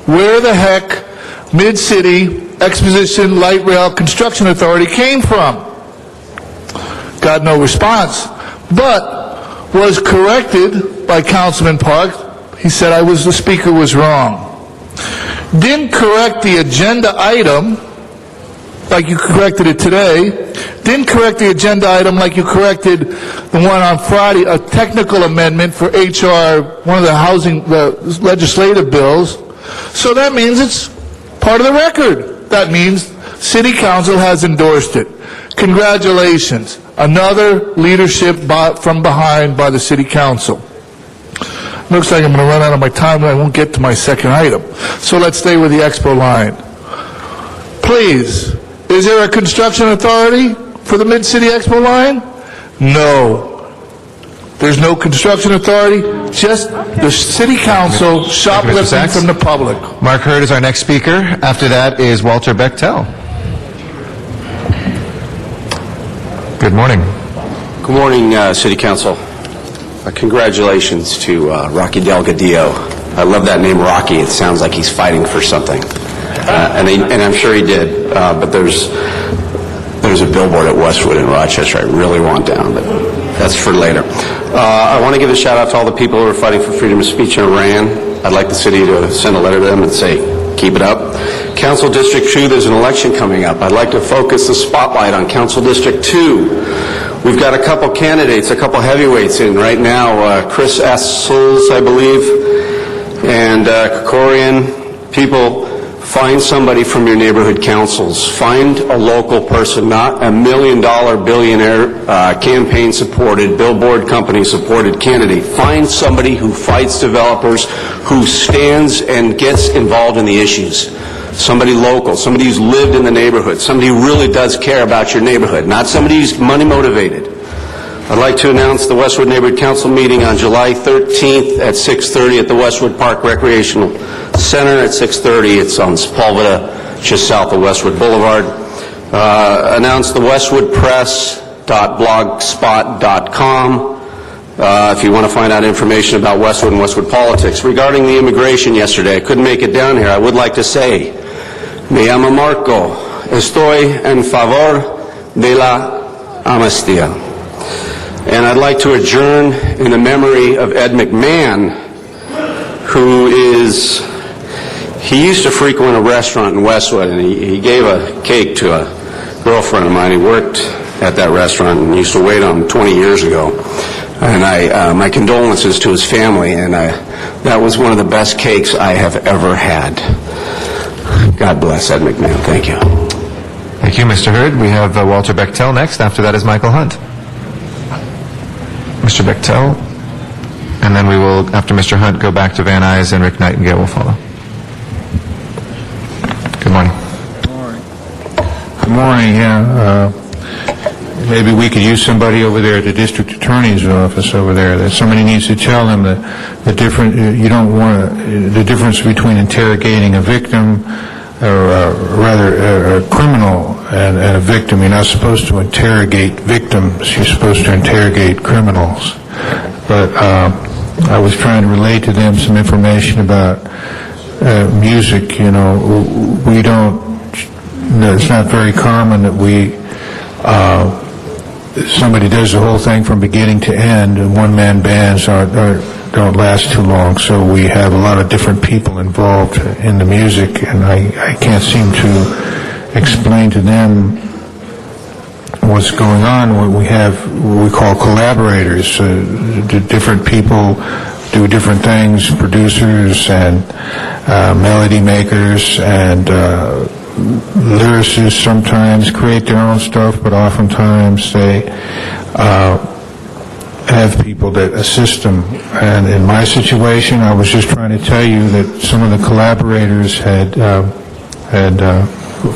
Where the heck Mid-City Exposition Light Rail Construction Authority came from? Got no response, but was corrected by Councilman Park. He said the speaker was wrong. Didn't correct the agenda item like you corrected it today. Didn't correct the agenda item like you corrected the one on Friday, a technical amendment for HR, one of the legislative bills. So that means it's part of the record. That means City Council has endorsed it. Congratulations. Another leadership from behind by the City Council. Looks like I'm going to run out of my time and I won't get to my second item. So let's stay with the Expo line. Please, is there a construction authority for the Mid-City Expo line? No. There's no construction authority, just the city council shoplifting Sachs. from the public. Mark Hurd is our next speaker. After that is Walter Bechtel. Good morning. Good morning, City Council. Congratulations to Rocky Delgadillo. I love that name, Rocky. It sounds like he's fighting for something. And I'm sure he did. But there's a billboard at Westwood in Rochester I really want down, but that's for later. I want to give a shout out to all the people who are fighting for freedom of speech in Iran. I'd like the city to send a letter to them and say, keep it up. Council District 2, there's an election coming up. I'd like to focus the spotlight on Council District 2. We've got a couple candidates, a couple heavyweights in right now. Chris S. Souls, I believe, and Kokorian. People, find somebody from your neighborhood councils. Find a local person, not a $1 million billionaire campaign-supported, billboard company-supported candidate. Find somebody who fights developers, who stands and gets involved in the issues. Somebody local, somebody who's lived in the neighborhood, somebody who really does care about your neighborhood, not somebody who's money-motivated. I'd like to announce the Westwood Neighborhood Council meeting on July 13th at 6:30 at the Westwood Park Recreational Center at 6:30. It's on Sepulveda, just south of Westwood Boulevard. Announce the westwoodpress.blogspot.com if you want to find out information about Westwood and Westwood politics. Regarding the immigration yesterday, I couldn't make it down here. I would like to say, me llamo Marco. Estoy en favor de la amnistía. And I'd like to adjourn in the memory of Ed McMahon, he used to frequent a restaurant in Westwood, and he gave a cake to a girlfriend of mine. He worked at that restaurant and used to wait on him 20 years ago. And my condolences to his family, and that was one of the best cakes I have ever had. God bless Ed McMahon. Thank you. Thank you, Mr. Hurd. We have Walter Bechtel next. After that is Michael Hunt. Mr. Bechtel, and then we will, after Mr. Hunt, go back to Van Nuys, and Rick Nightingale will follow. Good morning. Good morning. Yeah, maybe we could use somebody over there at the district attorney's office over there. That somebody needs to tell them that the difference between interrogating a victim, or rather a criminal and a victim. You're not supposed to interrogate victims. You're supposed to interrogate criminals. But I was trying to relate to them some information about music. You know, we don't. It's not very common that somebody does the whole thing from beginning to end, and one-man bands don't last too long. So we have a lot of different people involved in the music, and I can't seem to explain to them what's going on. We have what we call collaborators. Different people do different things, producers and melody makers and lyricists sometimes create their own stuff, but oftentimes they have people that assist them. And in my situation, I was just trying to tell you that some of the collaborators had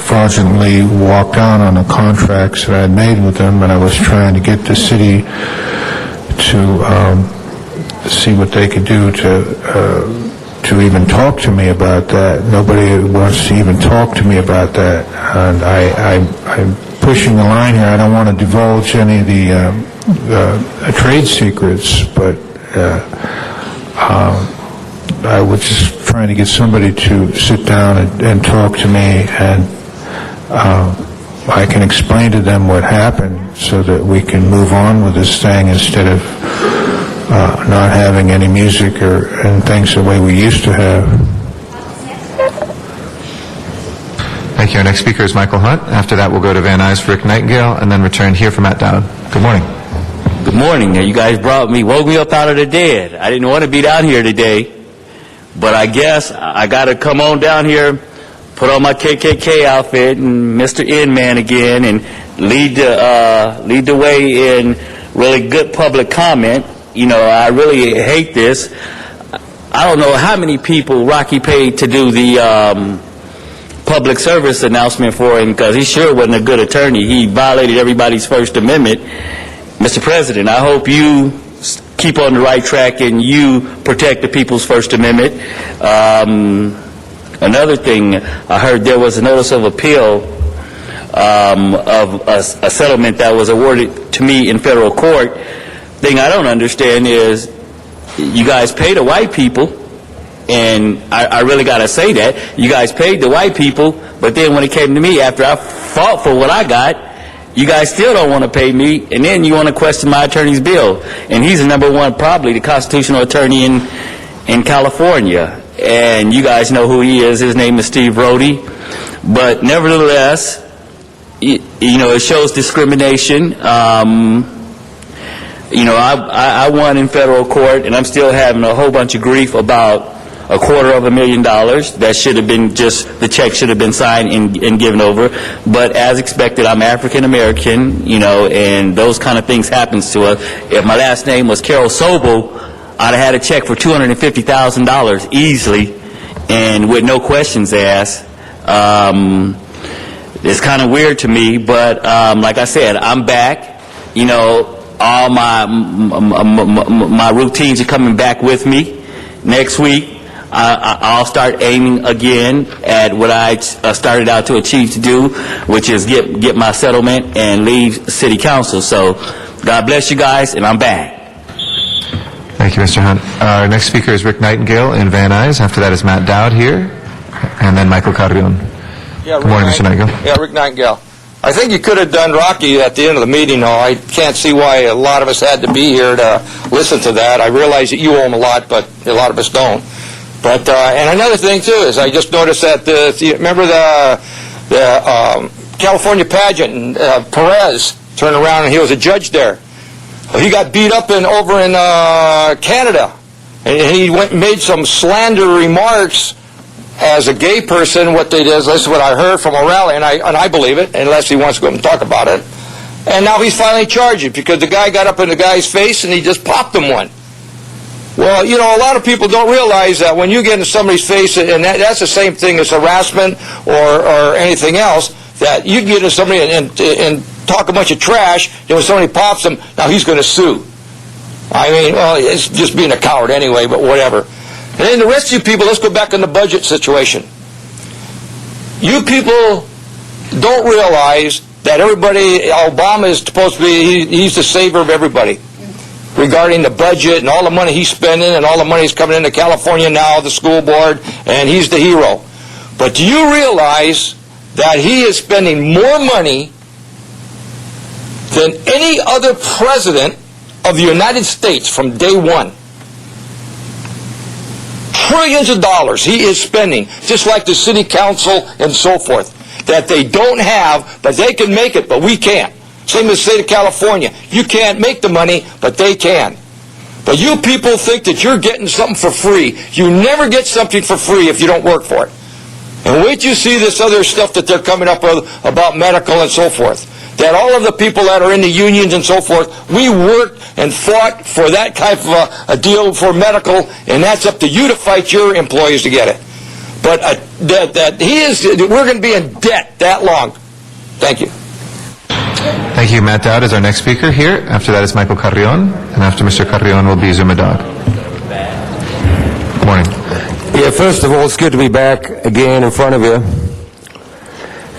fraudulently walked out on the contracts that I had made with them, and I was trying to get the city to see what they could do to even talk to me about that. Nobody wants to even talk to me about that, and I'm pushing the line here. I don't want to divulge any of the trade secrets, but I was just trying to get somebody to sit down and talk to me, and I can explain to them what happened so that we can move on with this thing instead of not having any music and things the way we used to have. Thank you. Our next speaker is Michael Hunt. After that, we'll go to Van Nuys for Rick Nightingale, and then return here for Matt Dowd. Good morning. Good morning. You guys woke me up out of the dead. I didn't want to be down here today, but I guess I got to come on down here, put on my KKK outfit and Mr. In-Man again, and lead the way in really good public comment. You know, I really hate this. I don't know how many people Rocky paid to do the public service announcement for him, because he sure wasn't a good attorney. He violated everybody's First Amendment. Mr. President, I hope you keep on the right track and you protect the people's First Amendment. Another thing, I heard there was a notice of appeal of a settlement that was awarded to me in federal court. Thing I don't understand is you guys pay the white people, and I really got to say that. You guys paid the white people, but then when it came to me, after I fought for what I got, you guys still don't want to pay me, and then you want to question my attorney's bill. And he's the number one, probably the constitutional attorney in California. And you guys know who he is. His name is Steve Rody. But nevertheless, it shows discrimination. I won in federal court, and I'm still having a whole bunch of grief about $250,000 that should have been the check should have been signed and given over. But as expected, I'm African American, and those kind of things happens to us. If my last name was Carol Sobel, I'd have had a check for $250,000 easily, and with no questions asked. It's kind of weird to me, but like I said, I'm back. All my routines are coming back with me. Next week, I'll start aiming again at what I started out to achieve to do, which is get my settlement and leave city council. So God bless you guys, and I'm back. Thank you, Mr. Hunt. Our next speaker is Rick Nightingale in Van Nuys. After that is Matt Dowd here, and then Michael Carrion. Good morning, Mr. Nightingale. Yeah, Rick Nightingale. I think you could have done Rocky at the end of the meeting, though. I can't see why a lot of us had to be here to listen to that. I realize that you owe him a lot, but a lot of us don't. But and another thing, too, is I just noticed that remember the California pageant, and Perez turned around and he was a judge there. Well, he got beat up over in Canada, and he went and made some slander remarks as a gay person. What they did is, this is what I heard from a rally, and I believe it, unless he wants to go up and talk about it. And now he's finally charged because the guy got up in the guy's face and he just popped him one. Well, a lot of people don't realize that when you get in somebody's face, and that's the same thing as harassment or anything else, that you get in somebody and talk a bunch of trash, and when somebody pops them, now he's going to sue. I mean, well, it's just being a coward anyway, but whatever. And then the rest of you people, let's go back on the budget situation. You people don't realize that Obama is supposed to be, he's the savior of everybody regarding the budget and all the money he's spending and all the money he's coming into California now, the school board, and he's the hero. But do you realize that he is spending more money than any other president of the United States from day one? Trillions of dollars he is spending, just like the city council and so forth, that they don't have, but they can make it, but we can't. Same as the state of California. You can't make the money, but they can. But you people think that you're getting something for free. You never get something for free if you don't work for it. And wait till you see this other stuff that they're coming up with about medical and so forth. That all of the people that are in the unions and so forth, we worked and fought for that type of a deal for medical, and that's up to you to fight your employees to get it. But we're going to be in debt that long. Thank you. Thank you. Matt Dowd is our next speaker here. After that is Michael Carrion, and after Mr. Carrion will be Zumadad. Good morning. Yeah, first of all, it's good to be back again in front of you.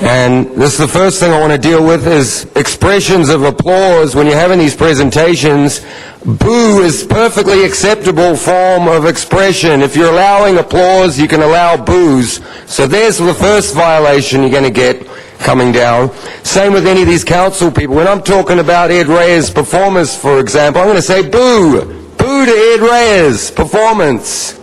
And this is the first thing I want to deal with is expressions of applause when you're having these presentations. Boo is perfectly acceptable form of expression. If you're allowing applause, you can allow boos. So there's the first violation you're going to get coming down. Same with any of these council people. When I'm talking about Ed Reyes' performance, for example, I'm going to say boo. Boo to Ed Reyes' performance.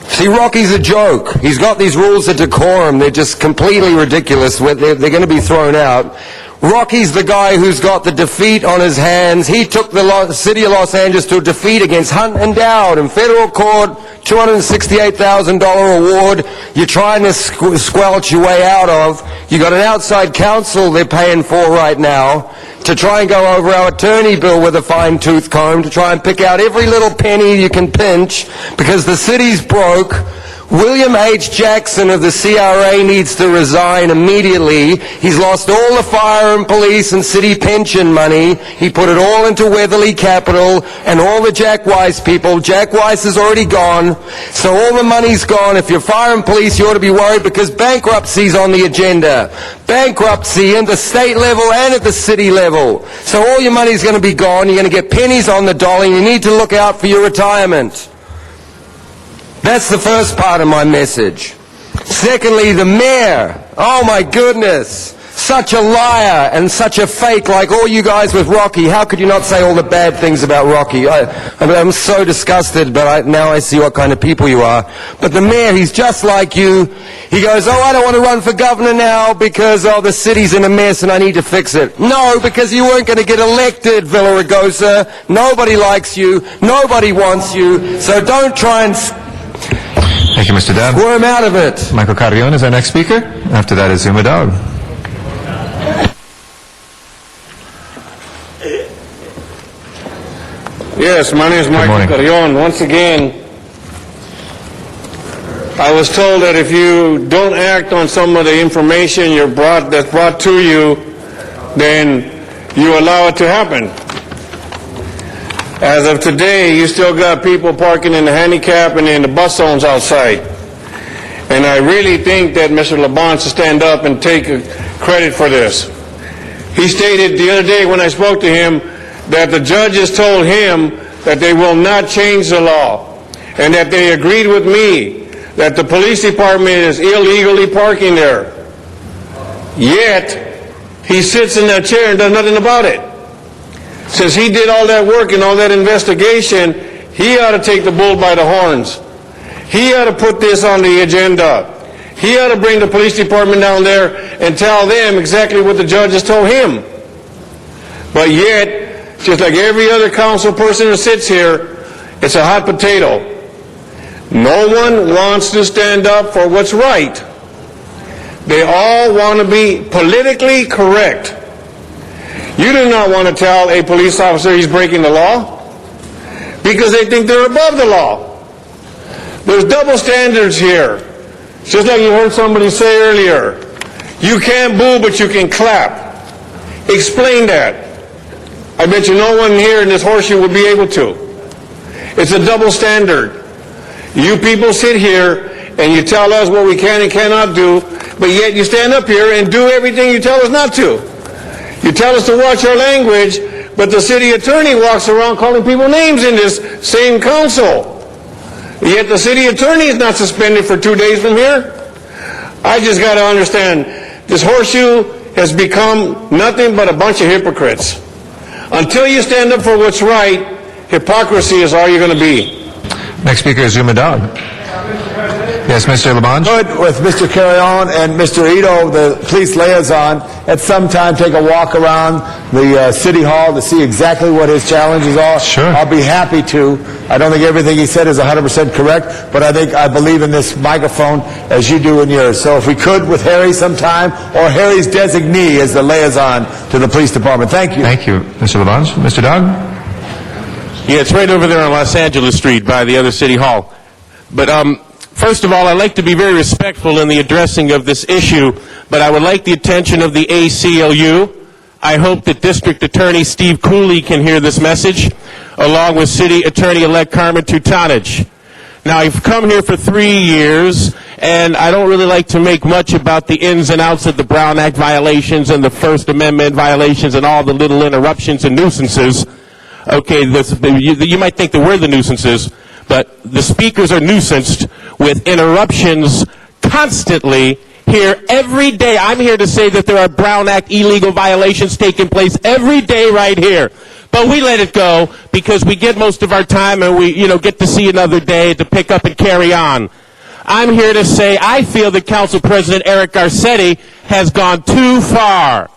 See, Rocky's a joke. He's got these rules of decorum. They're just completely ridiculous. They're going to be thrown out. Rocky's the guy who's got the defeat on his hands. He took the city of Los Angeles to a defeat against Hunt and Dowd in federal court, $268,000 award you're trying to squelch your way out of. You got an outside counsel they're paying for right now to try and go over our attorney bill with a fine-tooth comb, to try and pick out every little penny you can pinch, because the city's broke. William H. Jackson of the CRA needs to resign immediately. He's lost all the fire and police and city pension money. He put it all into Weatherly Capital and all the Jack Weiss people. Jack Weiss is already gone, so all the money's gone. If you're fire and police, you ought to be worried because bankruptcy's on the agenda. Bankruptcy at the state level and at the city level. So all your money's going to be gone. You're going to get pennies on the dollar. You need to look out for your retirement. That's the first part of my message. Secondly, the mayor. Oh my goodness. Such a liar and such a fake, like all you guys with Rocky. How could you not say all the bad things about Rocky? I'm so disgusted, but now I see what kind of people you are. But the mayor, he's just like you. He goes, oh, I don't want to run for governor now because, oh, the city's in a mess and I need to fix it. No, because you weren't going to get elected, Villaraigosa. Nobody likes you. Nobody wants you. So don't try and Thank you, Mr. Deb. squirm out of it. Michael Carrion is our next speaker. After that is Zuma Dog. Yes, my name is Michael Carrion. Once again, I was told that if you don't act on some of the information that's brought to you, then you allow it to happen. As of today, you still got people parking in the handicap and in the bus zones outside. And I really think that Mr. LaBonge should stand up and take credit for this. He stated the other day when I spoke to him that the judges told him that they will not change the law and that they agreed with me that the police department is illegally parking there. Yet, he sits in that chair and does nothing about it. Since he did all that work and all that investigation, he ought to take the bull by the horns. He ought to put this on the agenda. He ought to bring the police department down there and tell them exactly what the judges told him. But yet, just like every other council person who sits here, it's a hot potato. No one wants to stand up for what's right. They all want to be politically correct. You do not want to tell a police officer he's breaking the law because they think they're above the law. There's double standards here. Just like you heard somebody say earlier, you can't boo but you can clap. Explain that. I bet you no one here in this horseshoe would be able to. It's a double standard. You people sit here and you tell us what we can and cannot do, but yet you stand up here and do everything you tell us not to. You tell us to watch our language, but the city attorney walks around calling people names in this same council. Yet the city attorney is not suspended for 2 days from here. I just got to understand, this horseshoe has become nothing but a bunch of hypocrites. Until you stand up for what's right, hypocrisy is all you're going to be. Next speaker is Zuma Dog. Yes, Mr. LaBonge. Good with Mr. Carrion and Mr. Ito, the police liaison, at some time take a walk around the city hall to see exactly what his challenges are. Sure. I'll be happy to. I don't think everything he said is 100% correct, but I believe in this microphone as you do in yours. So if we could with Harry sometime, or Harry's designee as the liaison to the police department. Thank you. Thank you, Mr. LaBonge. Mr. Dog? Yeah, it's right over there on Los Angeles Street by the other city hall. But first of all, I'd like to be very respectful in the addressing of this issue, but I would like the attention of the ACLU. I hope that District Attorney Steve Cooley can hear this message, along with City Attorney-elect Carmen Tutanich. Now, I've come here for 3 years, and I don't really like to make much about the ins and outs of the Brown Act violations and the First Amendment violations and all the little interruptions and nuisances. Okay, you might think that we're the nuisances, but the speakers are nuisanced with interruptions constantly here every day. I'm here to say that there are Brown Act illegal violations taking place every day right here. But we let it go because we get most of our time and we, get to see another day to pick up and carry on. I'm here to say I feel that Council President Eric Garcetti has gone too far.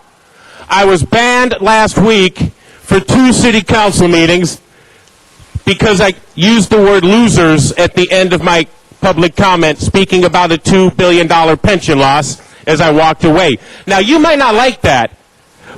I was banned last week for 2 city council meetings because I used the word losers at the end of my public comment speaking about a $2 billion pension loss as I walked away. Now, you might not like that,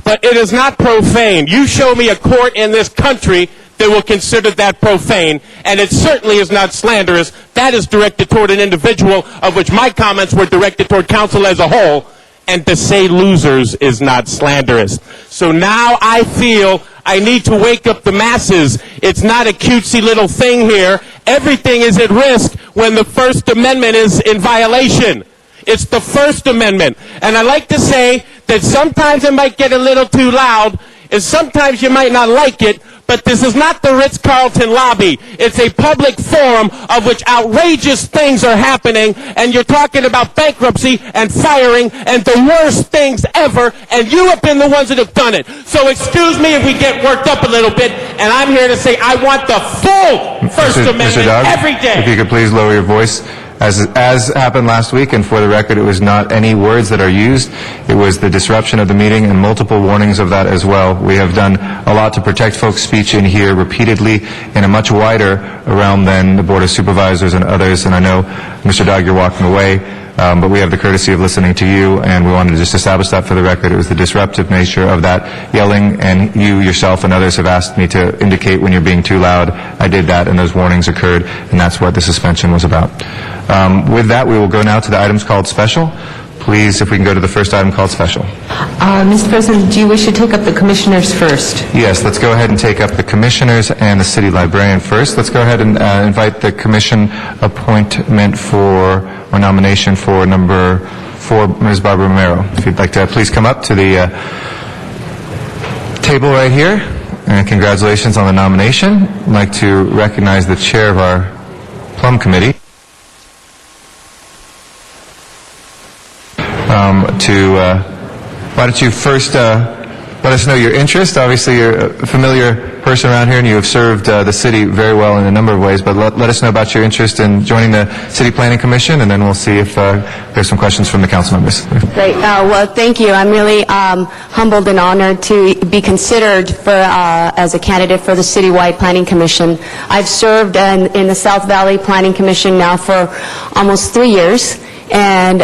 but it is not profane. You show me a court in this country that will consider that profane, and it certainly is not slanderous. That is directed toward an individual, of which my comments were directed toward council as a whole, and to say losers is not slanderous. So now I feel I need to wake up the masses. It's not a cutesy little thing here. Everything is at risk when the First Amendment is in violation. It's the First Amendment. And I like to say that sometimes it might get a little too loud, and sometimes you might not like it, but this is not the Ritz-Carlton lobby. It's a public forum of which outrageous things are happening, and you're talking about bankruptcy and firing and the worst things ever, and you have been the ones that have done it. So excuse me if we get worked up a little bit, and I'm here to say I want the full First Amendment Mr. Doug, every day. if you could please lower your voice. As happened last week, and for the record, it was not any words that are used. It was the disruption of the meeting and multiple warnings of that as well. We have done a lot to protect folks' speech in here repeatedly in a much wider realm than the Board of Supervisors and others. And I know, Mr. Doug, you're walking away, but we have the courtesy of listening to you, and we wanted to just establish that for the record. It was the disruptive nature of that yelling, and you yourself and others have asked me to indicate when you're being too loud. I did that, and those warnings occurred, and that's what the suspension was about. With that, we will go now to the items called special. Please, if we can go to the first item called special. Mr. President, do you wish to take up the commissioners first? Yes, let's go ahead and take up the commissioners and the city librarian first. Let's go ahead and invite the commission appointment for, or nomination for number 4, Ms. Barbara Romero. If you'd like to please come up to the table right here. And congratulations on the nomination. I'd like to recognize the chair of our Plum Committee. Why don't you first let us know your interest? Obviously, you're a familiar person around here, and you have served the city very well in a number of ways, but let us know about your interest in joining the City Planning Commission, and then we'll see if there's some questions from the council members. Great. Well, thank you. I'm really humbled and honored to be considered for as a candidate for the Citywide Planning Commission. I've served in the South Valley Planning Commission now for almost 3 years. And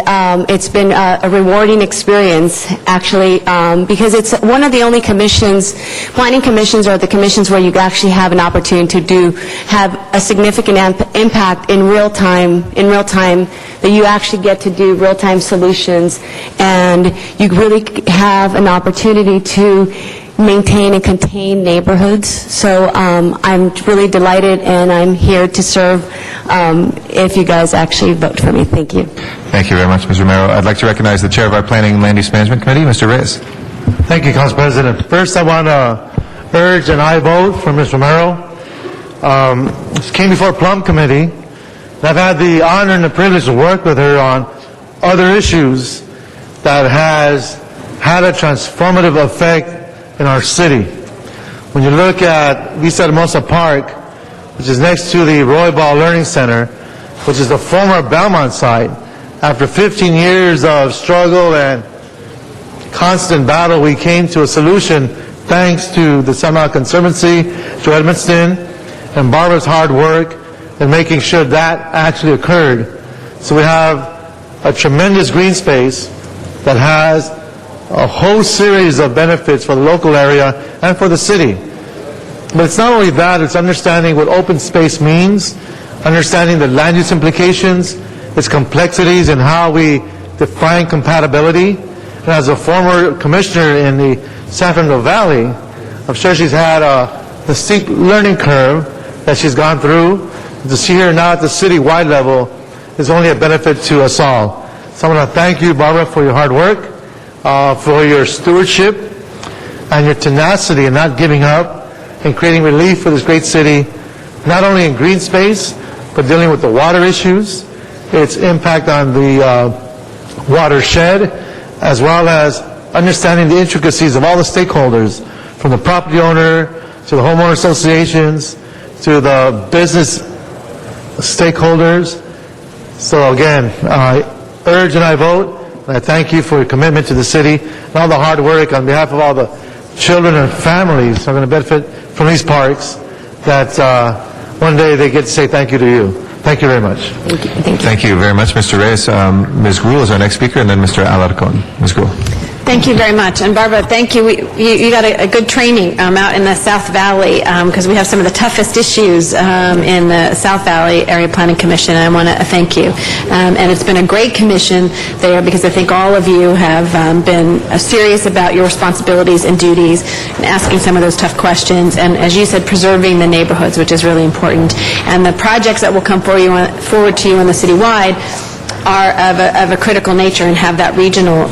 it's been a rewarding experience, actually, because it's one of the only commissions, planning commissions are the commissions where you actually have an opportunity to have a significant impact in real time, that you actually get to do real-time solutions, and you really have an opportunity to maintain and contain neighborhoods. So I'm really delighted, and I'm here to serve if you guys actually vote for me. Thank you. Thank you very much, Ms. Romero. I'd like to recognize the chair of our Planning and Land Use Management Committee, Mr. Reyes. Thank you, Council President. First, I want to urge an aye vote for Ms. Romero. This came before Plum Committee, and I've had the honor and the privilege to work with her on other issues that has had a transformative effect in our city. When you look at Vista Hermosa Park, which is next to the Roy Ball Learning Center, which is the former Belmont site, after 15 years of struggle and constant battle, we came to a solution thanks to the Semi Conservancy, Joe Edmonston, and Barbara's hard work in making sure that actually occurred. So we have a tremendous green space that has a whole series of benefits for the local area and for the city. But it's not only that, it's understanding what open space means, understanding the land use implications, its complexities, and how we define compatibility. And as a former commissioner in the San Fernando Valley, I'm sure she's had the steep learning curve that she's gone through. To see her now at the city-wide level is only a benefit to us all. So I want to thank you, Barbara, for your hard work, for your stewardship, and your tenacity in not giving up and creating relief for this great city, not only in green space, but dealing with the water issues, its impact on the watershed, as well as understanding the intricacies of all the stakeholders, from the property owner to the homeowner associations to the business stakeholders. So again, I urge and I vote, and I thank you for your commitment to the city and all the hard work on behalf of all the children and families who are going to benefit from these parks, that one day they get to say thank you to you. Thank you very much. Thank you very much, Mr. Reyes. Ms. Gruhl is our next speaker, and then Mr. Alarcon. Ms. Gruhl. Thank you very much. And Barbara, thank you. You got a good training out in the South Valley because we have some of the toughest issues in the South Valley Area Planning Commission. I want to thank you. And it's been a great commission there because I think all of you have been serious about your responsibilities and duties and asking some of those tough questions. And as you said, preserving the neighborhoods, which is really important. And the projects that will come forward to you on the citywide are of a critical nature and have that regional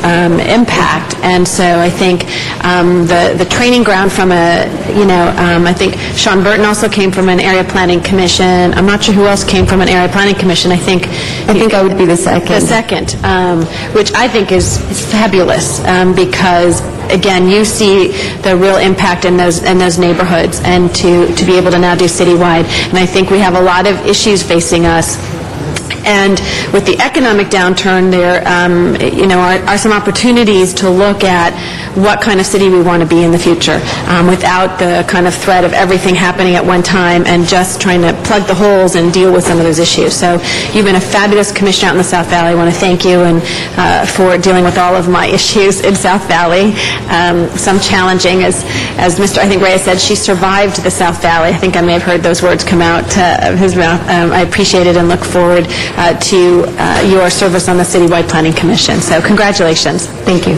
impact. And so I think the training ground from I think Sean Burton also came from an area planning commission. I'm not sure who else came from an area planning commission. I think I would be the second. The second, which I think is fabulous because again, you see the real impact in those neighborhoods, and to be able to now do citywide. And I think we have a lot of issues facing us. And with the economic downturn, there are some opportunities to look at what kind of city we want to be in the future without the kind of threat of everything happening at one time and just trying to plug the holes and deal with some of those issues. So you've been a fabulous commissioner out in the South Valley. I want to thank you and for dealing with all of my issues in South Valley. Some challenging, as Mr. I think Reyes said, she survived the South Valley. I think I may have heard those words come out of his mouth. I appreciate it and look forward to your service on the Citywide Planning Commission. So congratulations. Thank you.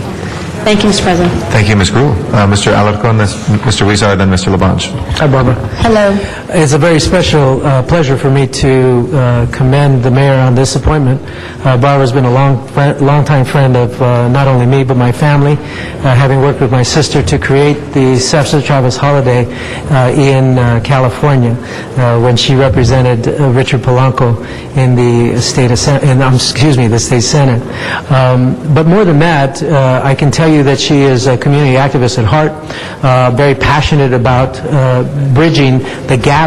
Thank you, Mr. President. Thank you, Ms. Gruhl. Mr. Alarcon, Mr. Huizar, then Mr. Labange. Hi, Barbara. Hello. It's a very special pleasure for me to commend the mayor on this appointment. Barbara's been a long-time friend of not only me, but my family, having worked with my sister to create the Cesar Chavez holiday in California when she represented Richard Polanco in the state Senate. But more than that, I can tell you that she is a community activist at heart, very passionate about bridging the gap,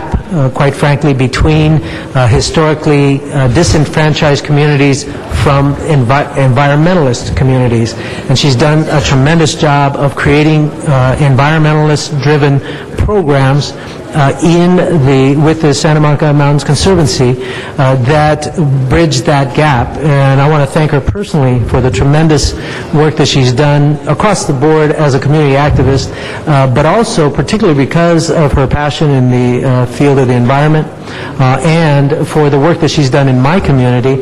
quite frankly, between historically disenfranchised communities from environmentalist communities. And she's done a tremendous job of creating environmentalist-driven programs with the Santa Monica Mountains Conservancy that bridge that gap. And I want to thank her personally for the tremendous work that she's done across the board as a community activist, but also particularly because of her passion in the field of the environment and for the work that she's done in my community.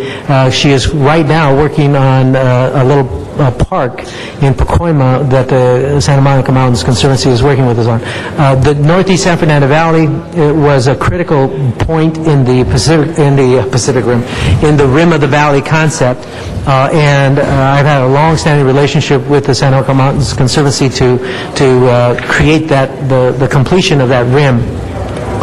She is right now working on a little park in Pacoima that the Santa Monica Mountains Conservancy is working with us on. The Northeast San Fernando Valley was a critical point in the Pacific Rim, in the Rim of the Valley concept, and I've had a long-standing relationship with the Santa Monica Mountains Conservancy to create the completion of that rim.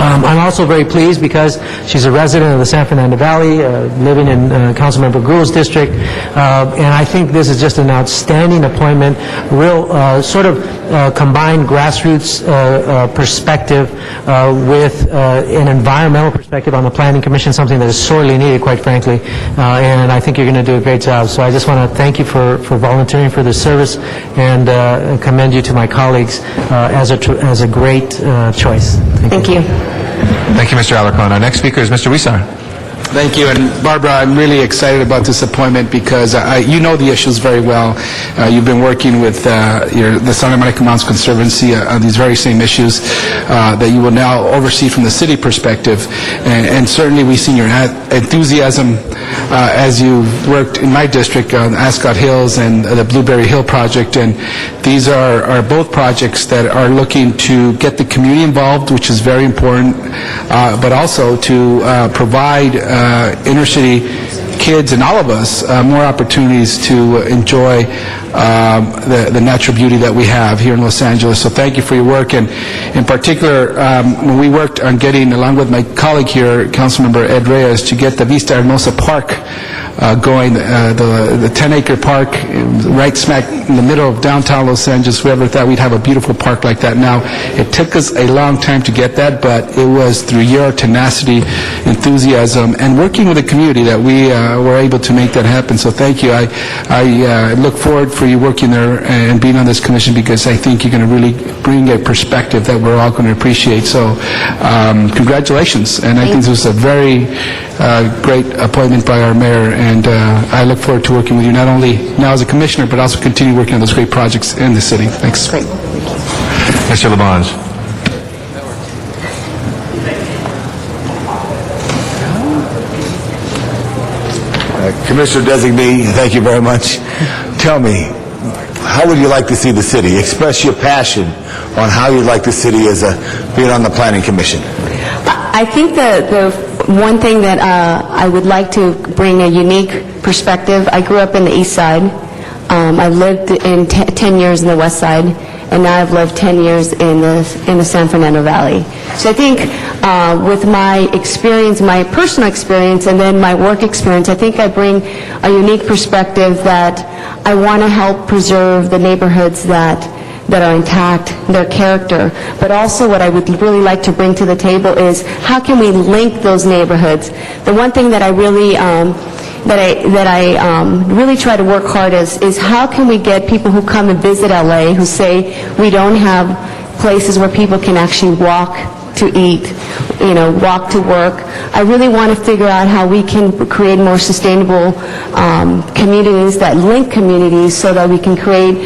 I'm also very pleased because she's a resident of the San Fernando Valley, living in Councilmember Gruhl's district, and I think this is just an outstanding appointment, real sort of combined grassroots perspective with an environmental perspective on the Planning Commission, something that is sorely needed, quite frankly, and I think you're going to do a great job. So I just want to thank you for volunteering for this service and commend you to my colleagues as a great choice. Thank you. Thank you, Mr. Alarcon. Our next speaker is Mr. Huizar. Thank you. And Barbara, I'm really excited about this appointment because you know the issues very well. You've been working with the Santa Monica Mountains Conservancy on these very same issues that you will now oversee from the city perspective. And certainly we've seen your enthusiasm as you worked in my district on Ascot Hills and the Blueberry Hill project. And these are both projects that are looking to get the community involved, which is very important, but also to provide inner city kids and all of us more opportunities to enjoy the natural beauty that we have here in Los Angeles. So thank you for your work. And in particular, when we worked on getting, along with my colleague here, Councilmember Ed Reyes, to get the Vista Hermosa Park going, the 10-acre park right smack in the middle of downtown Los Angeles. We ever thought we'd have a beautiful park like that. Now, it took us a long time to get that, but it was through your tenacity, enthusiasm, and working with the community that we were able to make that happen. So thank you. I look forward for you working there and being on this commission, because I think you're going to really bring a perspective that we're all going to appreciate. So congratulations. And I think this was a very great appointment by our mayor, and I look forward to working with you, not only now as a commissioner, but also continue working on those great projects in the city. Thanks. Mr. Labange. Commissioner Designee, thank you very much. Tell me, how would you like to see the city? Express your passion on how you'd like the city as being on the Planning Commission. I think the one thing that I would like to bring a unique perspective, I grew up in the East Side. I've lived in 10 years in the West Side, and now I've lived 10 years in the San Fernando Valley. So I think with my experience, my personal experience, and then my work experience, I think I bring a unique perspective that I want to help preserve the neighborhoods that are intact, their character. But also what I would really like to bring to the table is how can we link those neighborhoods? The one thing that I really really try to work hard is how can we get people who come and visit LA who say we don't have places where people can actually walk to eat, walk to work. I really want to figure out how we can create more sustainable communities that link communities so that we can create,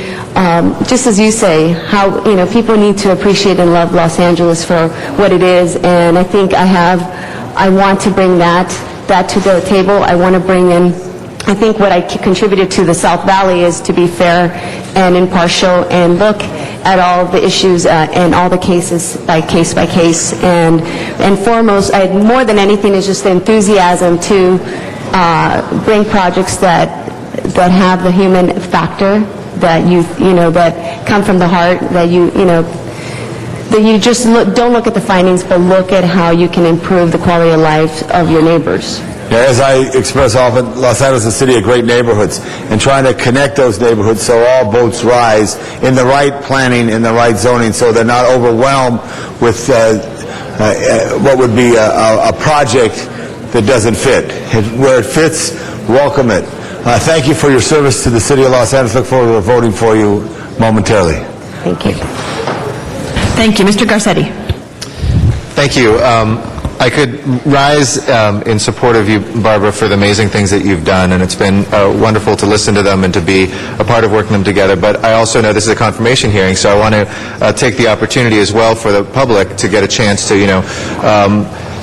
just as you say, how, people need to appreciate and love Los Angeles for what it is. And I think I want to bring that to the table. I want to bring in, I think what I contributed to the South Valley is to be fair and impartial and look at all the issues and all the cases by case. And foremost, more than anything, is just the enthusiasm to bring projects that have the human factor, that that come from the heart, that you just don't look at the findings, but look at how you can improve the quality of life of your neighbors. Yeah, as I express often, Los Angeles is a city of great neighborhoods, and trying to connect those neighborhoods so all boats rise in the right planning, in the right zoning, so they're not overwhelmed with what would be a project that doesn't fit. Where it fits, welcome it. Thank you for your service to the city of Los Angeles. Look forward to voting for you momentarily. Thank you. Thank you. Mr. Garcetti. Thank you. I could rise in support of you, Barbara, for the amazing things that you've done, and it's been wonderful to listen to them and to be a part of working them together. But I also know this is a confirmation hearing, so I want to take the opportunity as well for the public to get a chance to,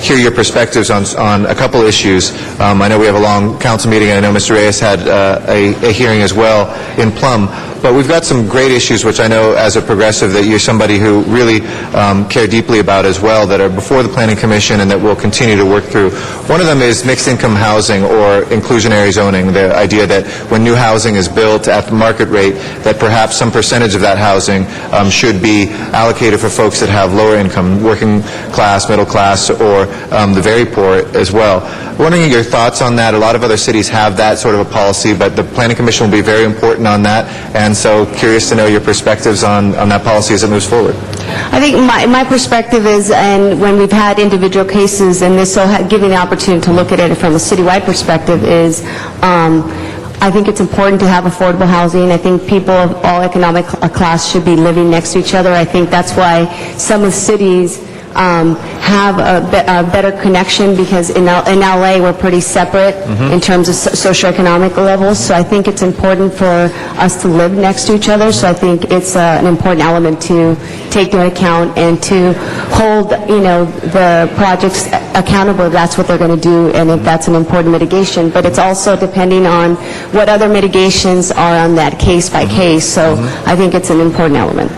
hear your perspectives on a couple issues. I know we have a long council meeting, and I know Mr. Reyes had a hearing as well in Plum. But we've got some great issues, which I know as a progressive that you're somebody who really care deeply about as well, that are before the Planning Commission and that we'll continue to work through. One of them is mixed income housing or inclusionary zoning, the idea that when new housing is built at the market rate, that perhaps some percentage of that housing should be allocated for folks that have lower income, working class, middle class, or the very poor as well. Wondering your thoughts on that. A lot of other cities have that sort of a policy, but the Planning Commission will be very important on that, and so curious to know your perspectives on that policy as it moves forward. I think my perspective is, and when we've had individual cases, and this will give me the opportunity to look at it from a citywide perspective, is I think it's important to have affordable housing. I think people of all economic class should be living next to each other. I think that's why some of the cities have a better connection, because in LA we're pretty separate in terms of socioeconomic levels. So I think it's important for us to live next to each other. So I think it's an important element to take into account and to hold, the projects accountable if that's what they're going to do, and if that's an important mitigation. But it's also depending on what other mitigations are on that case by case. So I think it's an important element.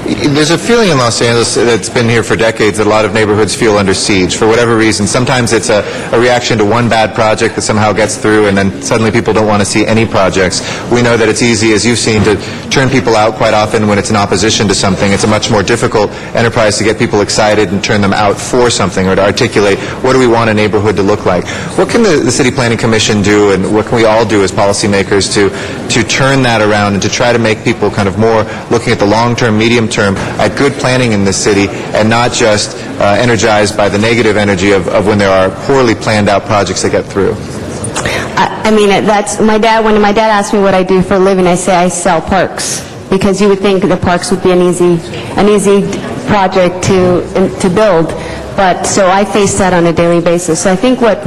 There's a feeling in Los Angeles that's been here for decades that a lot of neighborhoods feel under siege for whatever reason. Sometimes it's a reaction to one bad project that somehow gets through, and then suddenly people don't want to see any projects. We know that it's easy, as you've seen, to turn people out quite often when it's in opposition to something. It's a much more difficult enterprise to get people excited and turn them out for something, or to articulate what do we want a neighborhood to look like. What can the City Planning Commission do, and what can we all do as policymakers to turn that around and to try to make people kind of more looking at the long-term, medium-term, at good planning in this city, and not just energized by the negative energy of when there are poorly planned out projects that get through? I mean, that's, my dad, when my dad asked me what I do for a living, I say I sell parks, because you would think the parks would be an easy project to build. But, so I face that on a daily basis. So I think what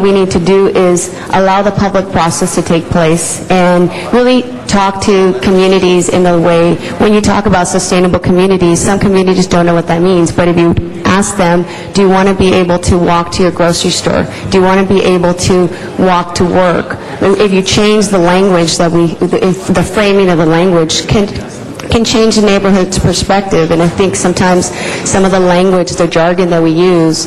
we need to do is allow the public process to take place and really talk to communities in the way, when you talk about sustainable communities, some communities don't know what that means, but if you ask them, do you want to be able to walk to your grocery store? Do you want to be able to walk to work? If you change the language the framing of the language can change the neighborhood's perspective, and I think sometimes some of the language, the jargon that we use,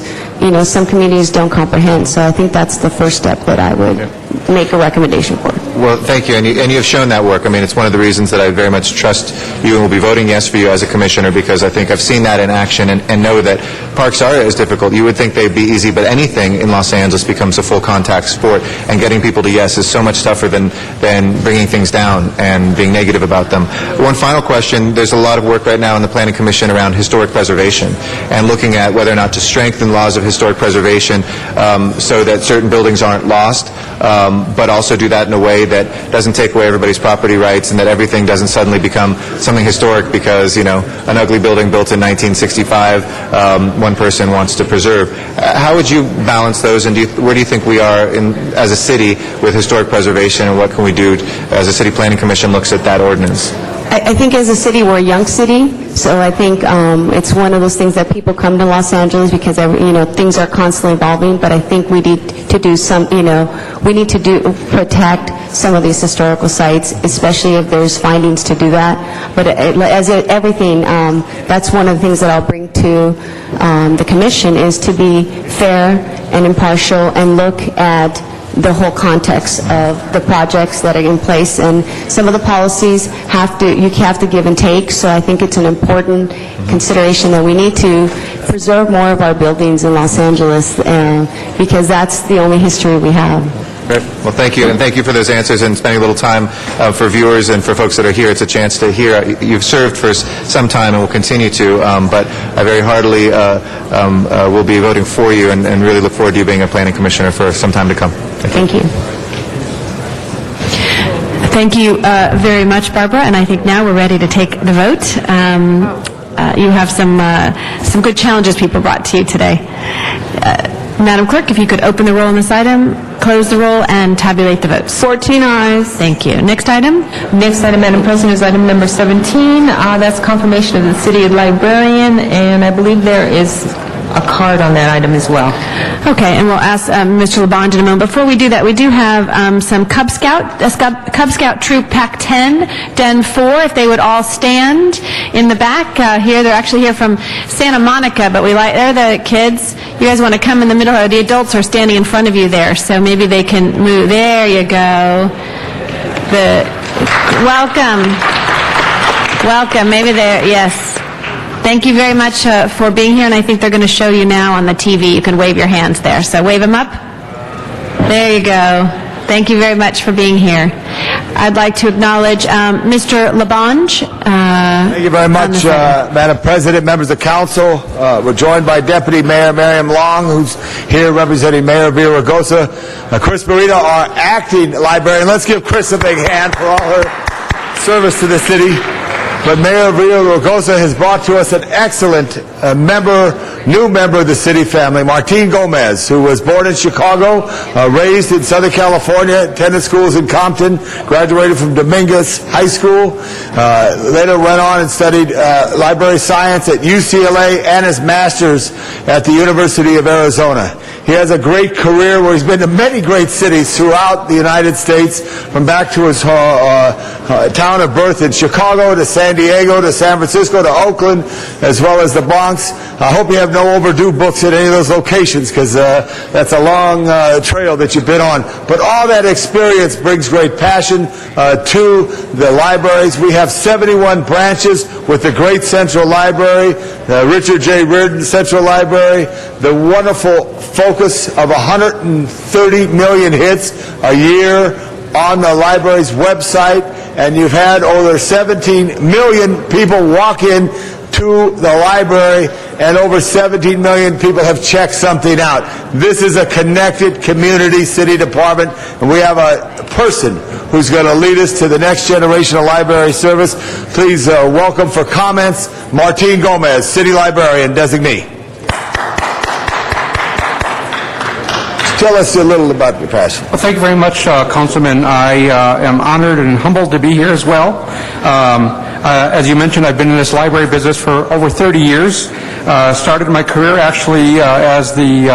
some communities don't comprehend. So I think that's the first step that I would make a recommendation for. Well, thank you, and you have shown that work. I mean, it's one of the reasons that I very much trust you and will be voting yes for you as a commissioner, because I think I've seen that in action and know that parks are as difficult. You would think they'd be easy, but anything in Los Angeles becomes a full contact sport, and getting people to yes is so much tougher than bringing things down and being negative about them. One final question. There's a lot of work right now in the Planning Commission around historic preservation and looking at whether or not to strengthen laws of historic preservation so that certain buildings aren't lost, but also do that in a way that doesn't take away everybody's property rights and that everything doesn't suddenly become something historic because, an ugly building built in 1965 one person wants to preserve. How would you balance those, and where do you think we are as a city with historic preservation, and what can we do as a City Planning Commission looks at that ordinance? I think as a city, we're a young city, so I think it's one of those things that people come to Los Angeles because, things are constantly evolving, but I think we need to do protect some of these historical sites, especially if there's findings to do that. But as everything, that's one of the things that I'll bring to the commission, is to be fair and impartial and look at the whole context of the projects that are in place, and some of the policies you have to give and take. So I think it's an important consideration that we need to preserve more of our buildings in Los Angeles, because that's the only history we have. Great. Well, thank you, and thank you for those answers and spending a little time for viewers and for folks that are here. It's a chance to hear. You've served for some time and will continue to, but I very heartily will be voting for you and really look forward to you being a planning commissioner for some time to come. Thank you. Thank you very much, Barbara, and I think now we're ready to take the vote. You have some good challenges people brought to you today. Madam Clerk, if you could open the roll on this item, close the roll, and tabulate the votes. 14 ayes. Thank you. Next item? Next item, Madam President, is item number 17. That's confirmation of the city librarian, and I believe there is a card on that item as well. Okay, and we'll ask Mr. LeBond in a moment. Before we do that, we do have some Cub Scout Troop Pack 10, Den 4, if they would all stand in the back here. They're actually here from Santa Monica, but they're the kids. You guys want to come in the middle, or the adults are standing in front of you there, so maybe they can move. There you go. Welcome. Maybe there, yes. Thank you very much for being here, and I think they're going to show you now on the TV. You can wave your hands there. So wave them up. There you go. Thank you very much for being here. I'd like to acknowledge Mr. LeBonge. Thank you very much, Madam President, members of council. We're joined by Deputy Mayor Miriam Long, who's here representing Mayor Villaraigosa. Chris Marino, our acting librarian. Let's give Chris a big hand for all her service to the city. But Mayor Villaraigosa has brought to us an excellent new member of the city family, Martin Gomez, who was born in Chicago, raised in Southern California, attended schools in Compton, graduated from Dominguez High School, later went on and studied library science at UCLA and his master's at the University of Arizona. He has a great career where he's been to many great cities throughout the United States, from back to his town of birth in Chicago to San Diego to San Francisco to Oakland, as well as the Bronx. I hope you have no overdue books at any of those locations, because that's a long trail that you've been on. But all that experience brings great passion to the libraries. We have 71 branches with the great Central Library, the Richard J. Riordan Central Library, the wonderful focus of 130 million hits a year on the library's website, and you've had over 17 million people walk in to the library and over 17 million people have checked something out. This is a connected community city department, and we have a person who's going to lead us to the next generation of library service. Please welcome for comments, Martin Gomez, City Librarian Designee. Tell us a little about your passion. Well, thank you very much, Councilman. I am honored and humbled to be here as well. As you mentioned, I've been in this library business for over 30 years. Started my career actually as the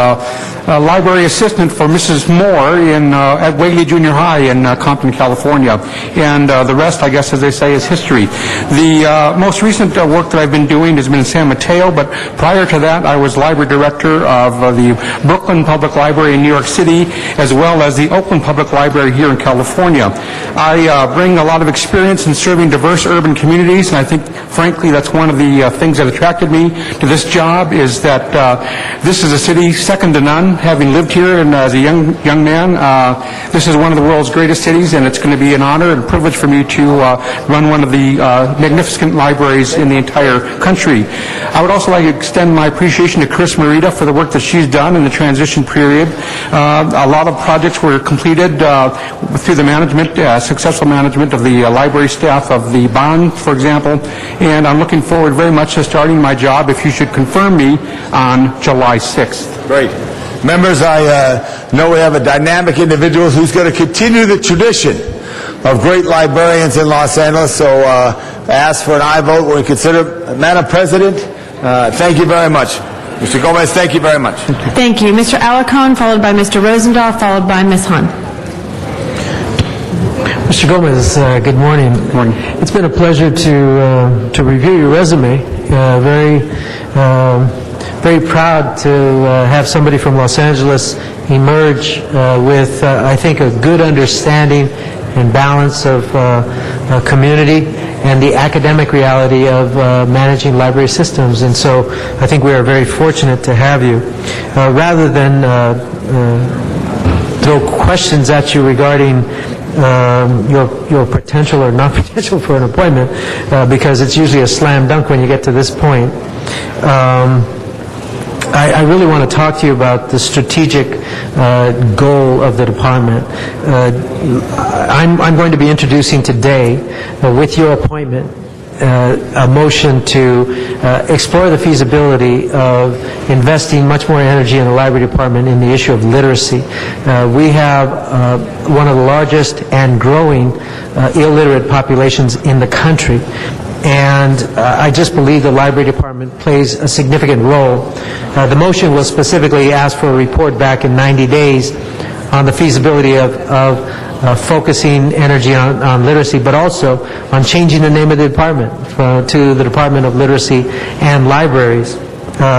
library assistant for Mrs. Moore at Whaley Junior High in Compton, California. And the rest, I guess, as they say, is history. The most recent work that I've been doing has been in San Mateo, but prior to that, I was library director of the Brooklyn Public Library in New York City, as well as the Oakland Public Library here in California. I bring a lot of experience in serving diverse urban communities, and I think, frankly, that's one of the things that attracted me to this job, is that this is a city second to none. Having lived here and as a young man, this is one of the world's greatest cities, and it's going to be an honor and privilege for me to run one of the magnificent libraries in the entire country. I would also like to extend my appreciation to Chris Morita for the work that she's done in the transition period. A lot of projects were completed through the management, successful management of the library staff of the bond, for example, and I'm looking forward very much to starting my job, if you should confirm me, on July 6th. Great. Members, I know we have a dynamic individual who's going to continue the tradition of great librarians in Los Angeles, so ask for an aye vote when we consider. Madam President, thank you very much. Mr. Gomez, thank you very much. Thank you. Mr. Alarcon, followed by Mr. Rosendahl, followed by Ms. Hun. Mr. Gomez, good morning. Good morning. It's been a pleasure to review your resume. Very proud to have somebody from Los Angeles emerge with, I think, a good understanding and balance of community and the academic reality of managing library systems. And so I think we are very fortunate to have you. Rather than throw questions at you regarding your potential or non-potential for an appointment, because it's usually a slam dunk when you get to this point, I really want to talk to you about the strategic goal of the department. I'm going to be introducing today, with your appointment, a motion to explore the feasibility of investing much more energy in the library department in the issue of literacy. We have one of the largest and growing illiterate populations in the country. And I just believe the library department plays a significant role. The motion was specifically asked for a report back in 90 days on the feasibility of focusing energy on literacy, but also on changing the name of the department to the Department of Literacy and Libraries.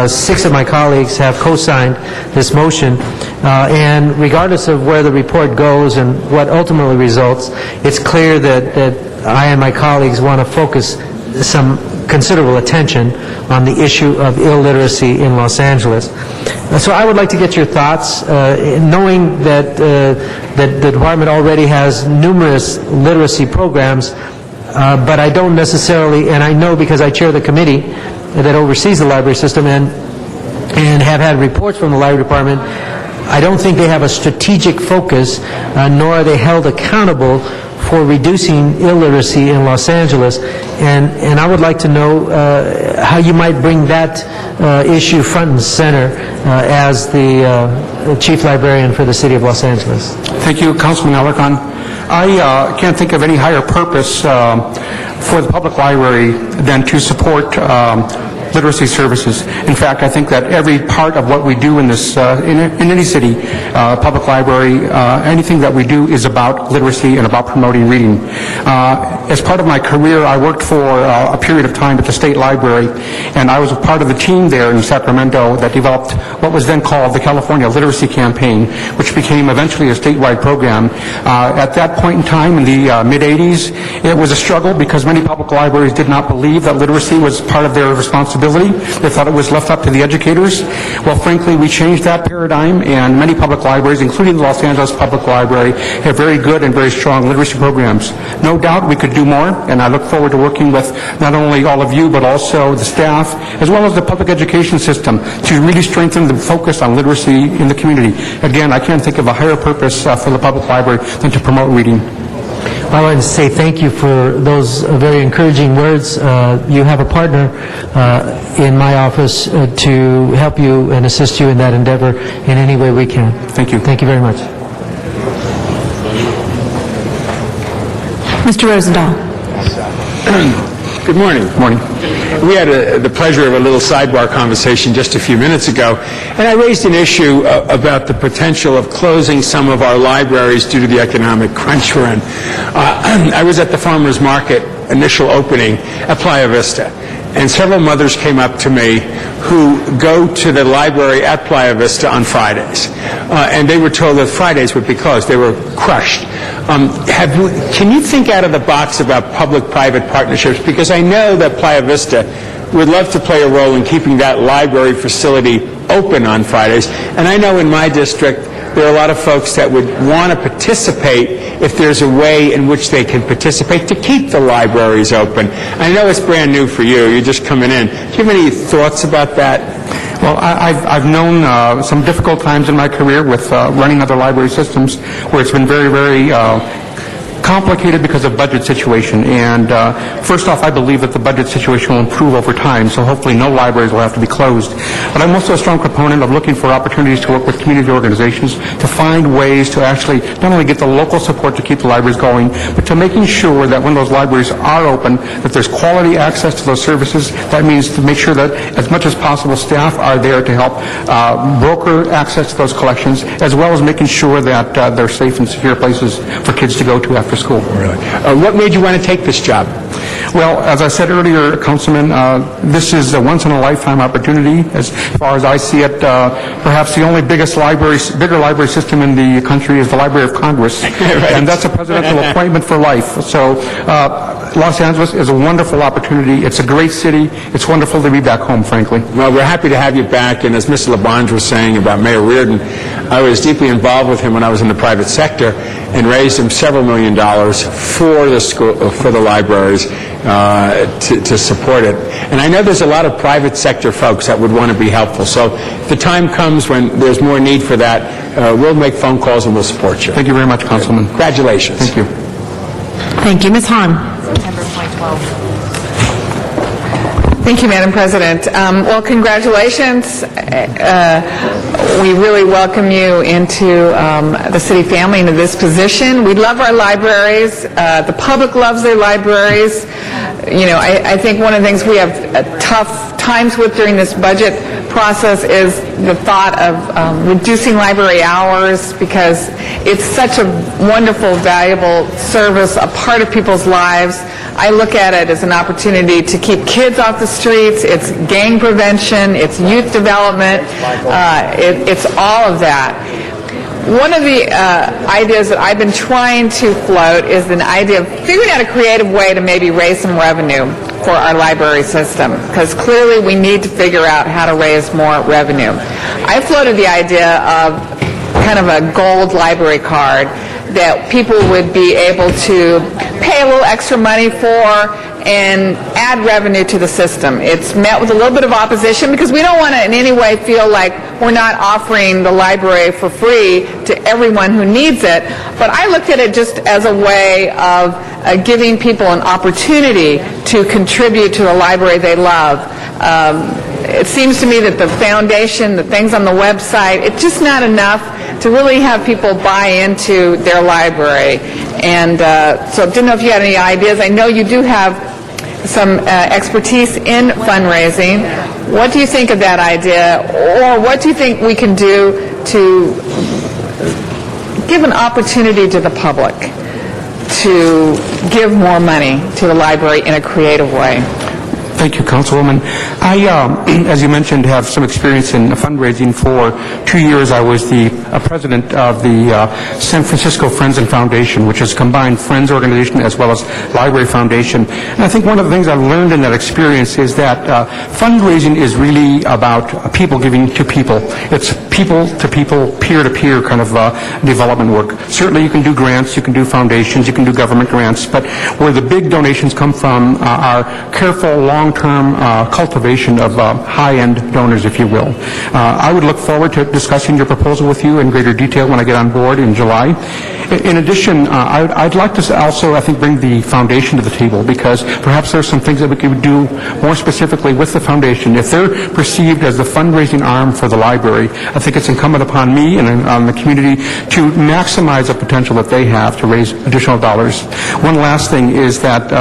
6 of my colleagues have co-signed this motion, and regardless of where the report goes and what ultimately results, it's clear that I and my colleagues want to focus some considerable attention on the issue of illiteracy in Los Angeles. So I would like to get your thoughts, knowing that the department already has numerous literacy programs, but I don't necessarily, and I know because I chair the committee that oversees the library system and have had reports from the library department, I don't think they have a strategic focus, nor are they held accountable for reducing illiteracy in Los Angeles, and I would like to know how you might bring that issue front and center as the Chief Librarian for the City of Los Angeles. Thank you, Councilman Alarcon. I can't think of any higher purpose for the public library than to support literacy services. In fact, I think that every part of what we do in this, in any city, public library, anything that we do is about literacy and about promoting reading. As part of my career, I worked for a period of time at the State Library, and I was a part of the team there in Sacramento that developed what was then called the California Literacy Campaign, which became eventually a statewide program. At that point in time, in the mid-'80s, it was a struggle because many public libraries did not believe that literacy was part of their responsibility responsibility. They thought it was left up to the educators. Well, frankly, we changed that paradigm, and many public libraries, including the Los Angeles Public Library, have very good and very strong literacy programs. No doubt we could do more, and I look forward to working with not only all of you, but also the staff, as well as the public education system, to really strengthen the focus on literacy in the community. Again, I can't think of a higher purpose for the public library than to promote reading. I wanted to say thank you for those very encouraging words. You have a partner in my office to help you and assist you in that endeavor in any way we can. Thank you. Thank you very much. Mr. Rosendahl. Good morning. Morning. We had the pleasure of a little sidebar conversation just a few minutes ago, and I raised an issue about the potential of closing some of our libraries due to the economic crunch we're in. I was at the farmers market initial opening at Playa Vista, and several mothers came up to me who go to the library at Playa Vista on Fridays, and they were told that Fridays would be closed. They were crushed. Can you think out of the box about public-private partnerships? Because I know that Playa Vista would love to play a role in keeping that library facility open on Fridays, and I know in my district there are a lot of folks that would want to participate if there's a way in which they can participate to keep the libraries open. I know it's brand new for you. You're just coming in. Do you have any thoughts about that? Well, I've known some difficult times in my career with running other library systems where it's been very, very complicated because of budget situation. And first off, I believe that the budget situation will improve over time, so hopefully no libraries will have to be closed. But I'm also a strong proponent of looking for opportunities to work with community organizations to find ways to actually not only get the local support to keep the libraries going, but to making sure that when those libraries are open, that there's quality access to those services. That means to make sure that as much as possible staff are there to help broker access to those collections, as well as making sure that they're safe and secure places for kids to go to after school. Really? What made you want to take this job? Well, as I said earlier, Councilman, this is a once-in-a-lifetime opportunity. As far as I see it, perhaps the only bigger library system in the country is the Library of Congress, right. And that's a presidential appointment for life. So Los Angeles is a wonderful opportunity. It's a great city. It's wonderful to be back home, frankly. Well, we're happy to have you back, and as Mr. LaBonge was saying about Mayor Reardon, I was deeply involved with him when I was in the private sector and raised him several $1 million for the school, for the libraries, to support it. And I know there's a lot of private sector folks that would want to be helpful. So if the time comes when there's more need for that, we'll make phone calls and we'll support you. Thank you very much, Councilman. Congratulations. Thank you. Thank you. Ms. Hahn. Thank you, Madam President. Well, congratulations. We really welcome you into the city family, into this position. We love our libraries. The public loves their libraries. You know, I think one of the things we have tough times with during this budget process is the thought of reducing library hours, because it's such a wonderful, valuable service, a part of people's lives. I look at it as an opportunity to keep kids off the streets. It's gang prevention. It's youth development. It's all of that. One of the ideas that I've been trying to float is an idea of figuring out a creative way to maybe raise some revenue for our library system, because clearly we need to figure out how to raise more revenue. I floated the idea of kind of a gold library card that people would be able to pay a little extra money for and add revenue to the system. It's met with a little bit of opposition because we don't want to in any way feel like we're not offering the library for free to everyone who needs it. But I looked at it just as a way of giving people an opportunity to contribute to the library they love. It seems to me that the foundation, the things on the website, it's just not enough to really have people buy into their library. And so I didn't know if you had any ideas. I know you do have some expertise in fundraising. What do you think of that idea? Or what do you think we can do to give an opportunity to the public to give more money to the library in a creative way? Thank you, Councilwoman. I, as you mentioned, have some experience in fundraising. For 2 years, I was the president of the San Francisco Friends and Foundation, which is a combined Friends organization as well as Library Foundation. And I think one of the things I've learned in that experience is that fundraising is really about people giving to people. It's people-to-people, peer-to-peer kind of development work. Certainly, you can do grants, you can do foundations, you can do government grants, but where the big donations come from are careful, long-term cultivation of high-end donors, if you will. I would look forward to discussing your proposal with you in greater detail when I get on board in July. In addition, I'd like to also, I think, bring the foundation to the table, because perhaps there's some things that we could do more specifically with the foundation. If they're perceived as the fundraising arm for the library, I think it's incumbent upon me and on the community to maximize the potential that they have to raise additional dollars. One last thing is that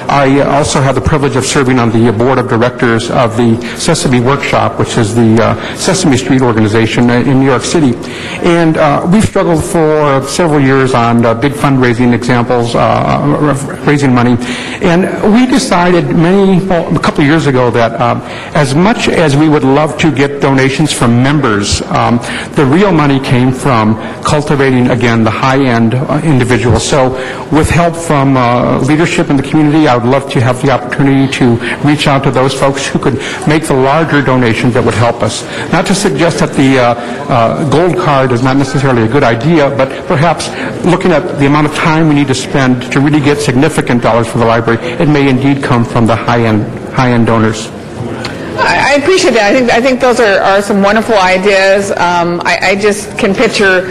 I also have the privilege of serving on the board of directors of the Sesame Workshop, which is the Sesame Street organization in New York City. And we've struggled for several years on big fundraising examples, raising money. And we decided a couple of years ago that as much as we would love to get donations from members, the real money came from cultivating, again, the high-end individuals. So with help from leadership in the community, I would love to have the opportunity to reach out to those folks who could make the larger donations that would help us. Not to suggest that the gold card is not necessarily a good idea, but perhaps looking at the amount of time we need to spend to really get significant dollars for the library, it may indeed come from the high-end donors. I appreciate that. I think those are some wonderful ideas. I just can picture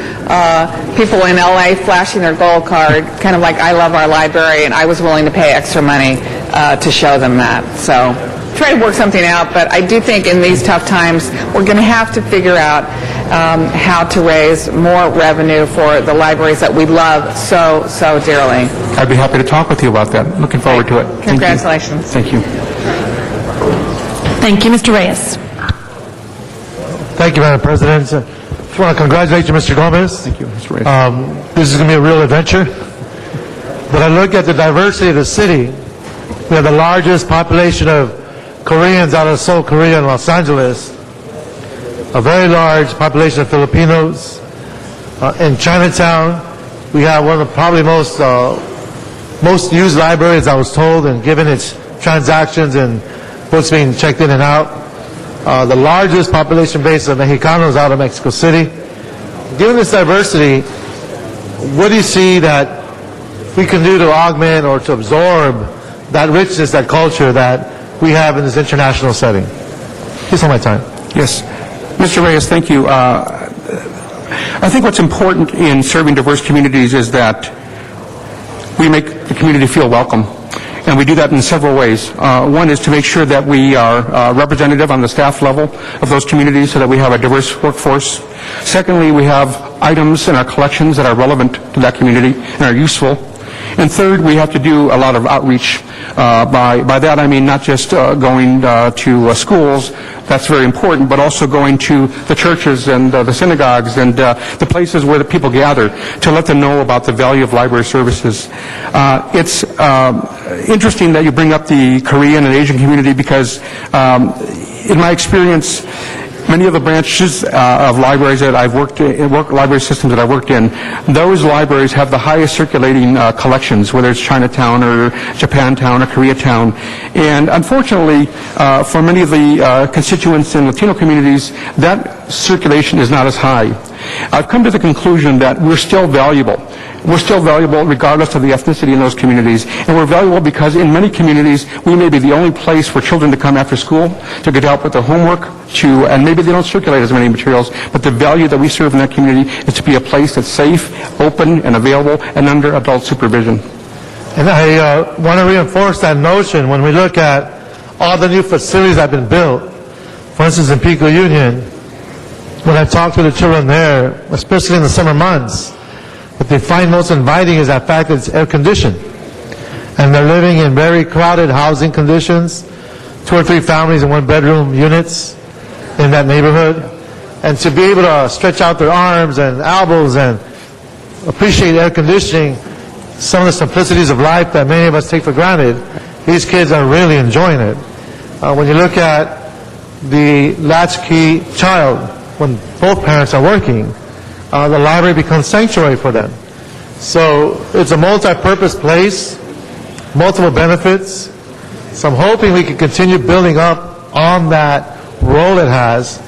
people in LA flashing their gold card, kind of like I love our library, and I was willing to pay extra money to show them that. So try to work something out, but I do think in these tough times we're going to have to figure out how to raise more revenue for the libraries that we love so dearly. I'd be happy to talk with you about that. Looking forward to it. Congratulations. Thank you. Thank you, Mr. Reyes. Thank you, Madam President. I just want to congratulate you, Mr. Gomez. Thank you, Mr. Reyes. This is going to be a real adventure. When I look at the diversity of the city, we have the largest population of Koreans out of Seoul, Korea, and Los Angeles, a very large population of Filipinos. In Chinatown, we have one of the probably most used libraries, I was told, and given its transactions and books being checked in and out. The largest population base of Mexicanos out of Mexico City. Given this diversity, what do you see that we can do to augment or to absorb that richness, that culture that we have in this international setting? Please hold my time. Yes. Mr. Reyes, thank you. I think what's important in serving diverse communities is that we make the community feel welcome. And we do that in several ways. One is to make sure that we are representative on the staff level of those communities so that we have a diverse workforce. Secondly, we have items in our collections that are relevant to that community and are useful. And third, we have to do a lot of outreach. By that I mean not just going to schools, that's very important, but also going to the churches and the synagogues and the places where the people gather to let them know about the value of library services. It's interesting that you bring up the Korean and Asian community because in my experience, many of the branches of libraries that I've worked in, library systems that I've worked in, those libraries have the highest circulating collections, whether it's Chinatown or Japantown or Koreatown. And unfortunately, for many of the constituents in Latino communities, that circulation is not as high. I've come to the conclusion that we're still valuable. We're still valuable regardless of the ethnicity in those communities. And we're valuable because in many communities, we may be the only place for children to come after school to get help with their homework, and maybe they don't circulate as many materials, but the value that we serve in that community is to be a place that's safe, open, and available, and under adult supervision. And I want to reinforce that notion when we look at all the new facilities that have been built. For instance, in Pico Union, when I talk to the children there, especially in the summer months, what they find most inviting is that fact that it's air-conditioned. And they're living in very crowded housing conditions, 2 or 3 families in one-bedroom units in that neighborhood. And to be able to stretch out their arms and elbows and appreciate air conditioning, some of the simplicities of life that many of us take for granted, these kids are really enjoying it. When you look at the latchkey child, when both parents are working, the library becomes sanctuary for them. So it's a multi-purpose place, multiple benefits. So I'm hoping we can continue building up on that role it has.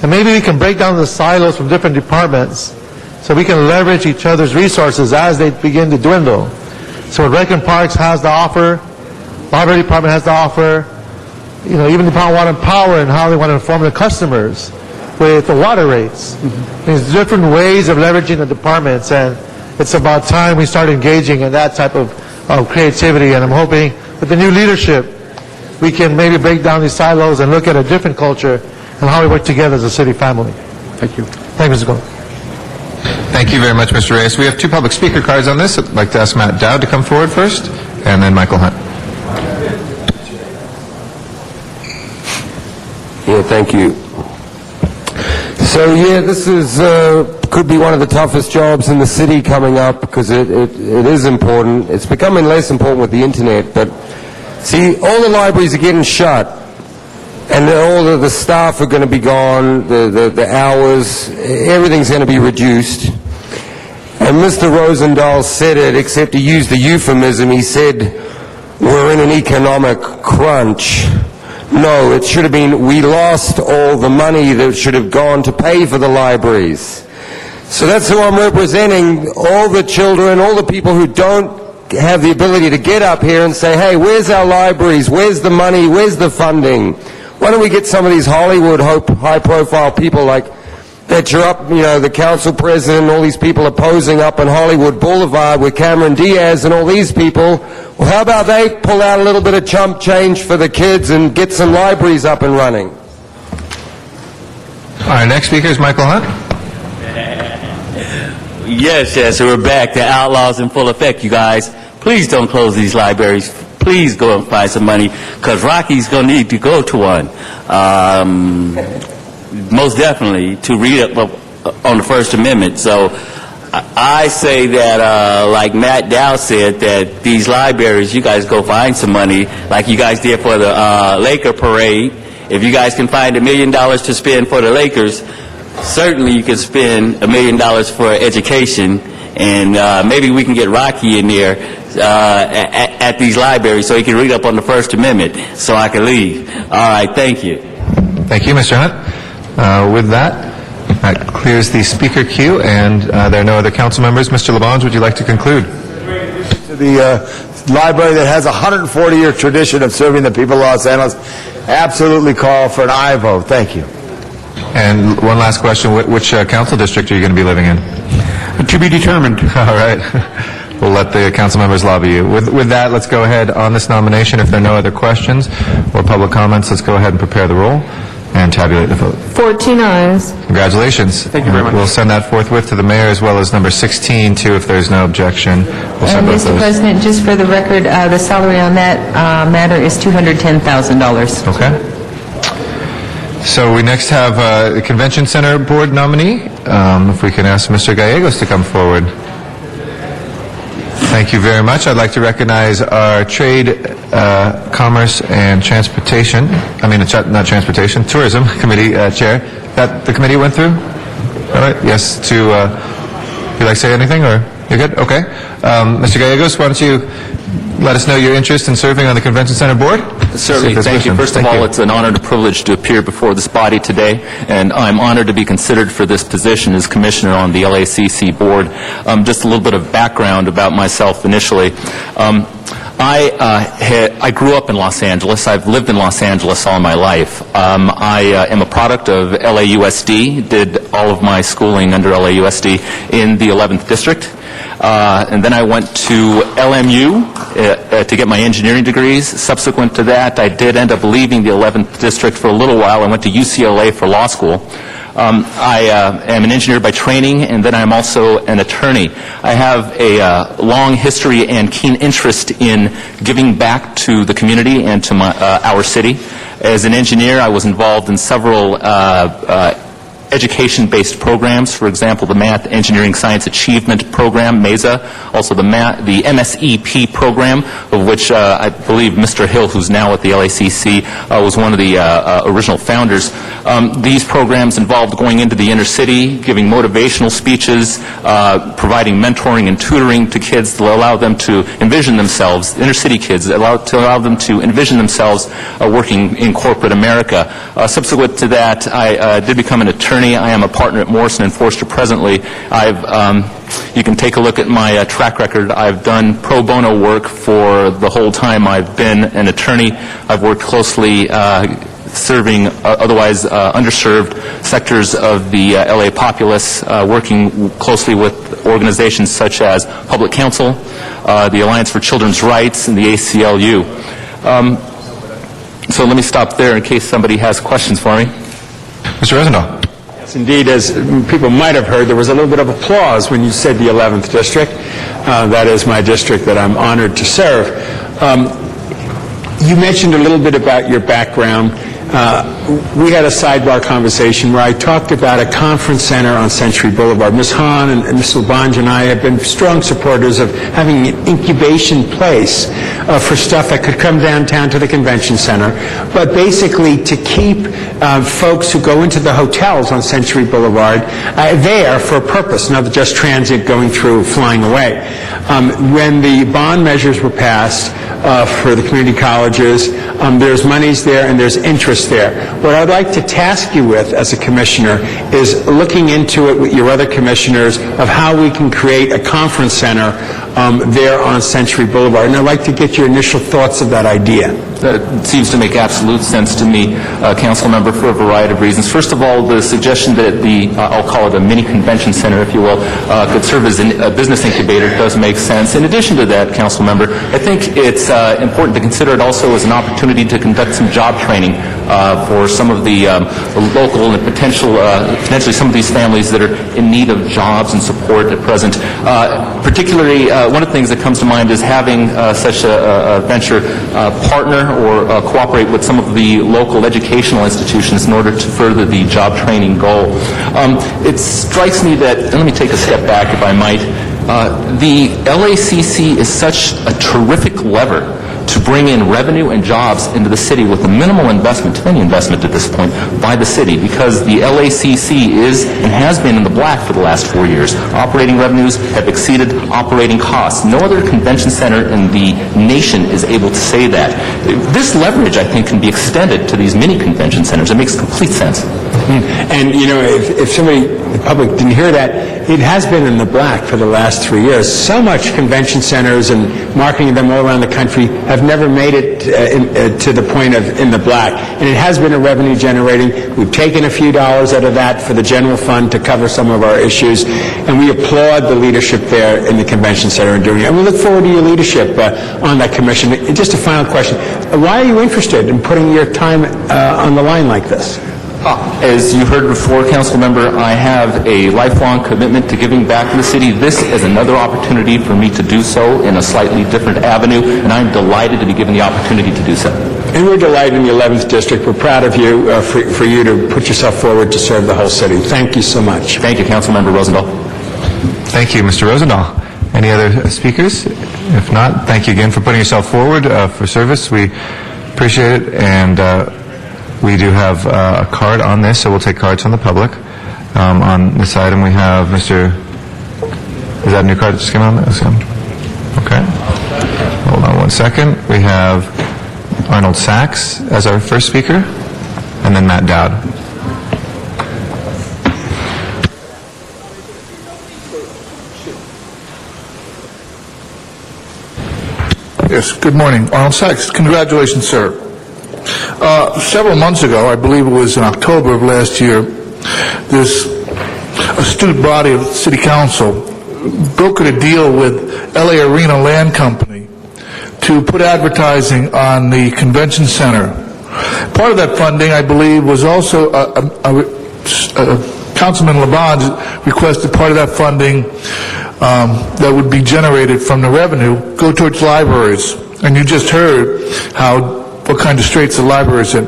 And maybe we can break down the silos from different departments so we can leverage each other's resources as they begin to dwindle. So what Rec and Parks has to offer, Library Department has to offer, even Department of Water and Power and how they want to inform their customers with the water rates. There's different ways of leveraging the departments, and it's about time we start engaging in that type of creativity. And I'm hoping with the new leadership, we can maybe break down these silos and look at a different culture and how we work together as a city family. Thank you. Thank you, Mr. Gold. Thank you very much, Mr. Reyes. We have two public speaker cards on this. I'd like to ask Matt Dowd to come forward first, and then Michael Hunt. Yeah, thank you. So, this is could be one of the toughest jobs in the city coming up because it is important. It's becoming less important with the internet, but see, all the libraries are getting shut, and all of the staff are going to be gone, the hours, everything's going to be reduced. And Mr. Rosendahl said it, except he used the euphemism. He said, we're in an economic crunch. No, it should have been, we lost all the money that should have gone to pay for the libraries. So that's who I'm representing, all the children, all the people who don't have the ability to get up here and say, hey, where's our libraries? Where's the money? Where's the funding? Why don't we get some of these Hollywood high-profile people like that you're up, the council president, all these people are posing up on Hollywood Boulevard with Cameron Diaz and all these people. Well, how about they pull out a little bit of chump change for the kids and get some libraries up and running? Our next speaker is Michael Hunt. Yes, so we're back to Outlaws in full effect, you guys. Please don't close these libraries. Please go and find some money, because Rocky's going to need to go to one. Most definitely, to read up on the First Amendment. So I say that, like Matt Dow said, that these libraries, you guys go find some money, like you guys did for the Laker parade. If you guys can find $1 million to spend for the Lakers, certainly you can spend $1 million for education, and maybe we can get Rocky in there at these libraries so he can read up on the First Amendment so I can leave. All right, thank you. Thank you, Mr. Hunt. With that clears the speaker queue, and there are no other council members. Mr. LeBons, would you like to conclude? The library that has a 140-year tradition of serving the people of Los Angeles, absolutely call for an aye vote. Thank you. And one last question. Which council district are you going to be living in? To be determined. All right. We'll let the council members lobby you. With that, let's go ahead on this nomination. If there are no other questions or public comments, let's go ahead and prepare the roll and tabulate the vote. 14 ayes. Congratulations. Thank you very much. We'll send that forthwith to the mayor, as well as number 16, too, if there's no objection. We'll send both Mr. those. President, just for the record, the salary on that matter is $210,000. Okay. So we next have the Convention Center Board nominee. If we can ask Mr. Gallegos to come forward. Thank you very much. I'd like to recognize our Trade, Commerce, and Tourism Committee Chair. That the committee went through? All right. Yes. Would you like to say anything, or you're good? Okay. Mr. Gallegos, why don't you let us know your interest in serving on the Convention Center Board? Certainly. Thank you. First of all, it's an honor and a privilege to appear before this body today, and I'm honored to be considered for this position as Commissioner on the LACC Board. Just a little bit of background about myself initially. I grew up in Los Angeles. I've lived in Los Angeles all my life. I am a product of LAUSD, did all of my schooling under LAUSD in the 11th District. And then I went to LMU to get my engineering degrees. Subsequent to that, I did end up leaving the 11th District for a little while. I went to UCLA for law school. I am an engineer by training, and then I'm also an attorney. I have a long history and keen interest in giving back to the community and to our city. As an engineer, I was involved in several education-based programs, for example, the Math, Engineering, Science Achievement Program, MESA, also the MSEP program, of which I believe Mr. Hill, who's now at the LACC, was one of the original founders. These programs involved going into the inner city, giving motivational speeches, providing mentoring and tutoring to kids to allow them to envision themselves, inner city kids, to allow them to envision themselves working in corporate America. Subsequent to that, I did become an attorney. I am a partner at Morrison & Forster presently. You can take a look at my track record. I've done pro bono work for the whole time I've been an attorney. I've worked closely serving otherwise underserved sectors of the LA populace, working closely with organizations such as Public Counsel, the Alliance for Children's Rights, and the ACLU. So let me stop there in case somebody has questions for me. Mr. Rosendahl. Yes, indeed, as people might have heard, there was a little bit of applause when you said the 11th District. That is my district that I'm honored to serve. You mentioned a little bit about your background. We had a sidebar conversation where I talked about a conference center on Century Boulevard. Ms. Hahn and Ms. Labange and I have been strong supporters of having an incubation place for stuff that could come downtown to the convention center, but basically to keep folks who go into the hotels on Century Boulevard there for a purpose, not just transit going through, flying away. When the bond measures were passed for the community colleges, there's monies there and there's interest there. What I'd like to task you with as a commissioner is looking into it with your other commissioners of how we can create a conference center there on Century Boulevard. And I'd like to get your initial thoughts of that idea. That seems to make absolute sense to me, Council Member, for a variety of reasons. First of all, the suggestion that I'll call it a mini convention center, if you will, could serve as a business incubator does make sense. In addition to that, Council Member, I think it's important to consider it also as an opportunity to conduct some job training for some of the local and potentially some of these families that are in need of jobs and support at present. Particularly, one of the things that comes to mind is having such a venture partner or cooperate with some of the local educational institutions in order to further the job training goal. It strikes me that, and let me take a step back if I might, the LACC is such a terrific lever to bring in revenue and jobs into the city with a minimal investment, if any investment at this point, by the city, because the LACC is and has been in the black for the last 4 years. Operating revenues have exceeded operating costs. No other convention center in the nation is able to say that. This leverage, I think, can be extended to these mini convention centers. It makes complete sense. And, you know, if somebody, the public didn't hear that, it has been in the black for the last 3 years. So much convention centers and marketing them all around the country have never made it to the point of in the black. And it has been a revenue generating. We've taken a few dollars out of that for the general fund to cover some of our issues. And we applaud the leadership there in the convention center in doing it. And we look forward to your leadership on that commission. Just a final question. Why are you interested in putting your time on the line like this? As you heard before, Council Member, I have a lifelong commitment to giving back to the city. This is another opportunity for me to do so in a slightly different avenue, and I'm delighted to be given the opportunity to do so. And we're delighted in the 11th District. We're proud of you, for you to put yourself forward to serve the whole city. Thank you so much. Thank you, Council Member Rosendahl. Thank you, Mr. Rosendahl. Any other speakers? If not, thank you again for putting yourself forward for service. We appreciate it, and we do have a card on this, so we'll take cards from the public. On this item, we have Mr. Is that a new card that just came on? Okay. Hold on one second. We have Arnold Sachs as our first speaker, and then Matt Dowd. Yes, good morning. Arnold Sachs. Congratulations, sir. Several months ago, I believe it was in October of last year, this astute body of City Council brokered a deal with LA Arena Land Company to put advertising on the convention center. Part of that funding, I believe, was also Councilman Labange requested part of that funding that would be generated from the revenue go towards libraries. And you just heard what kind of straits the library is in.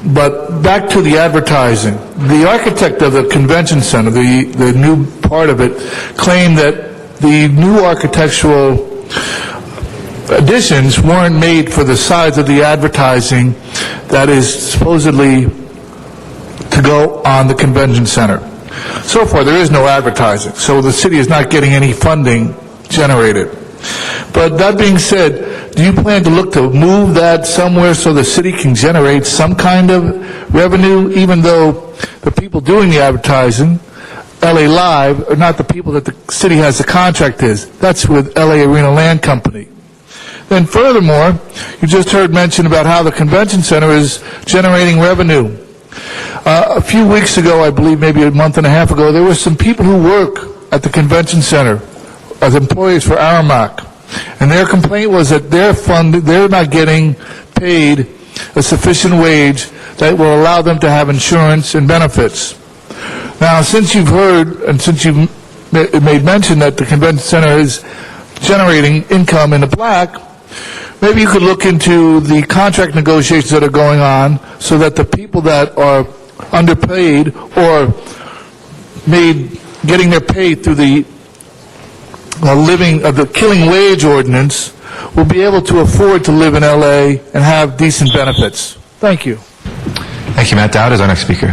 But back to the advertising. The architect of the convention center, the new part of it, claimed that the new architectural additions weren't made for the size of the advertising that is supposedly to go on the convention center. So far, there is no advertising, so the city is not getting any funding generated. But that being said, do you plan to look to move that somewhere so the city can generate some kind of revenue, even though the people doing the advertising, LA Live, are not the people that the city has the contract is? That's with LA Arena Land Company. Then furthermore, you just heard mention about how the convention center is generating revenue. A few weeks ago, I believe maybe a month and a half ago, there were some people who work at the convention center as employees for Aramark, and their complaint was that they're not getting paid a sufficient wage that will allow them to have insurance and benefits. Now, since you've heard and since you've made mention that the convention center is generating income in the black, maybe you could look into the contract negotiations that are going on so that the people that are underpaid or getting their pay through the the killing wage ordinance will be able to afford to live in LA and have decent benefits. Thank you. Thank you. Matt Dowd is our next speaker.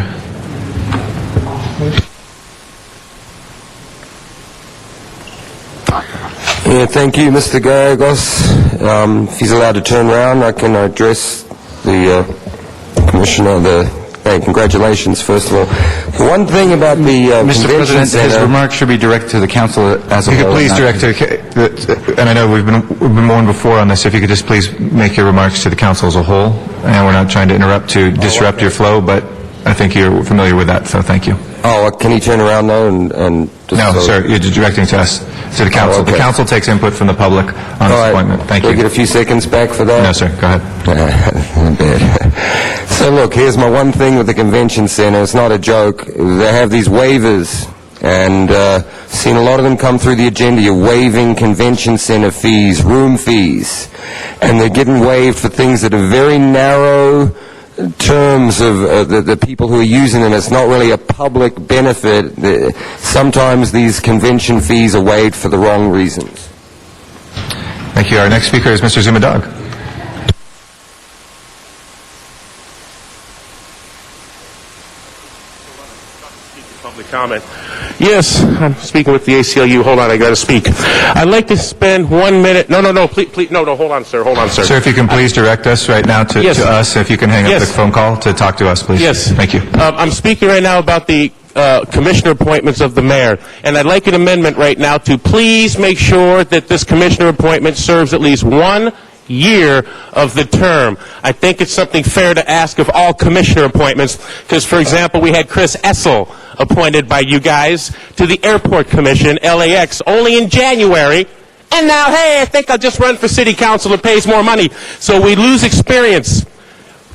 Yeah, thank you, Mr. Gallegos. If he's allowed to turn around, I can address the Commissioner. Congratulations, first of all. The one thing about the Mr. President, his remarks should be directed to the council as a whole. If you could please direct and I know we've been warned before on this, if you could just please make your remarks to the council as a whole, and we're not trying to disrupt your flow, but I think you're familiar with that, so thank you. Oh, can he turn around now and just... No, sir, you're directing to us, to the council. Okay. The council takes input from the public on this appointment. Thank you. Can we get a few seconds back for that? No, sir, go ahead. So look, here's my one thing with the convention center. It's not a joke. They have these waivers, and seen a lot of them come through the agenda. You're waiving convention center fees, room fees, and they're getting waived for things that are very narrow terms of the people who are using them. It's not really a public benefit. Sometimes these convention fees are waived for the wrong reasons. Thank you. Our next speaker is Mr. Zumadog. Public comment. Yes, I'm speaking with the ACLU. Hold on, I got to speak. I'd like to spend 1 minute. No, please, no, hold on, sir. Sir, if you can please direct us right now to us, if you can hang up the phone call to talk to us, please. Yes. Thank you. I'm speaking right now about the commissioner appointments of the mayor, and I'd like an amendment right now to please make sure that this commissioner appointment serves at least 1 year of the term. I think it's something fair to ask of all commissioner appointments, because, for example, we had Chris Essel appointed by you guys to the Airport Commission, LAX, only in January, and now, hey, I think I'll just run for city council. It pays more money. So we lose experience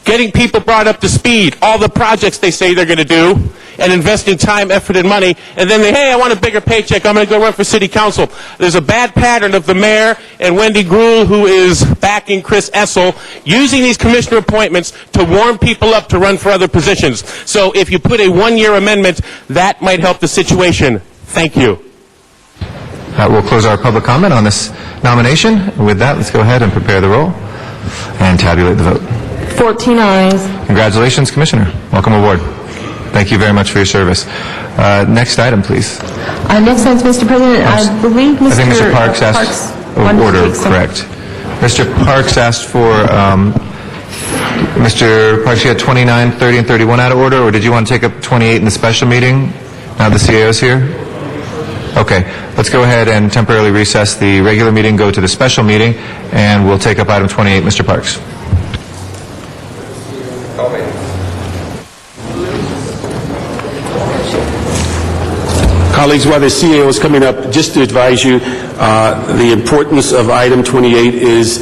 getting people brought up to speed, all the projects they say they're going to do, and investing time, effort, and money, and then hey, I want a bigger paycheck, I'm going to go run for city council. There's a bad pattern of the mayor and Wendy Gruhl, who is backing Chris Essel, using these commissioner appointments to warm people up to run for other positions. So if you put a 1-year amendment, that might help the situation. Thank you. We'll close our public comment on this nomination. With that, let's go ahead and prepare the roll and tabulate the vote. 14 ayes. Congratulations, Commissioner. Welcome aboard. Thank you very much for your service. Next item, please. Next item, Mr. President, I believe I think Mr. Parks Parks asked wanted to order, take some- correct. Mr. Parks asked for, Mr. Parks, you had 29, 30, and 31 out of order, or did you want to take up 28 in the special meeting? Now the CAO's here? Okay, let's go ahead and temporarily recess the regular meeting, go to the special meeting, and we'll take up item 28, Mr. Parks. Colleagues, while the CAO is coming up, just to advise you, the importance of item 28 is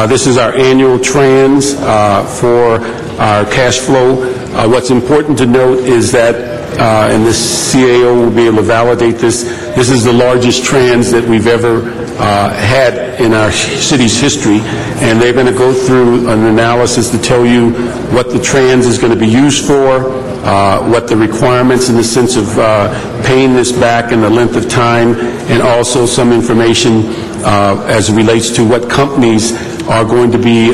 this is our annual trans for our cash flow. What's important to note is that and this CAO will be able to validate this. This is the largest trans that we've ever had in our city's history, and they're going to go through an analysis to tell you what the trans is going to be used for, what the requirements in the sense of paying this back and the length of time, and also some information as it relates to what companies are going to be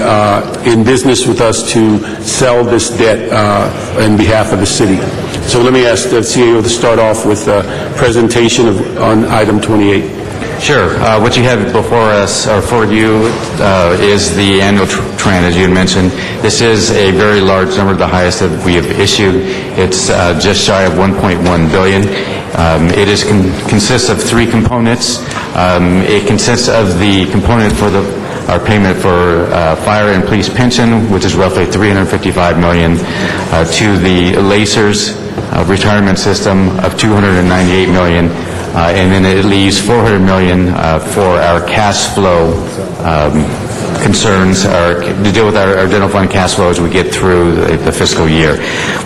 in business with us to sell this debt on behalf of the city. So let me ask the CAO to start off with a presentation on item 28. Sure. What you have before us, or for you, is the annual trend, as you had mentioned. This is a very large number, the highest that we have issued. It's just shy of $1.1 billion. It consists of three components. It consists of the component for our payment for fire and police pension, which is roughly $355 million, to the LACERS retirement system of $298 million, and then it leaves $400 million for our cash flow concerns, to deal with our general fund cash flow as we get through the fiscal year.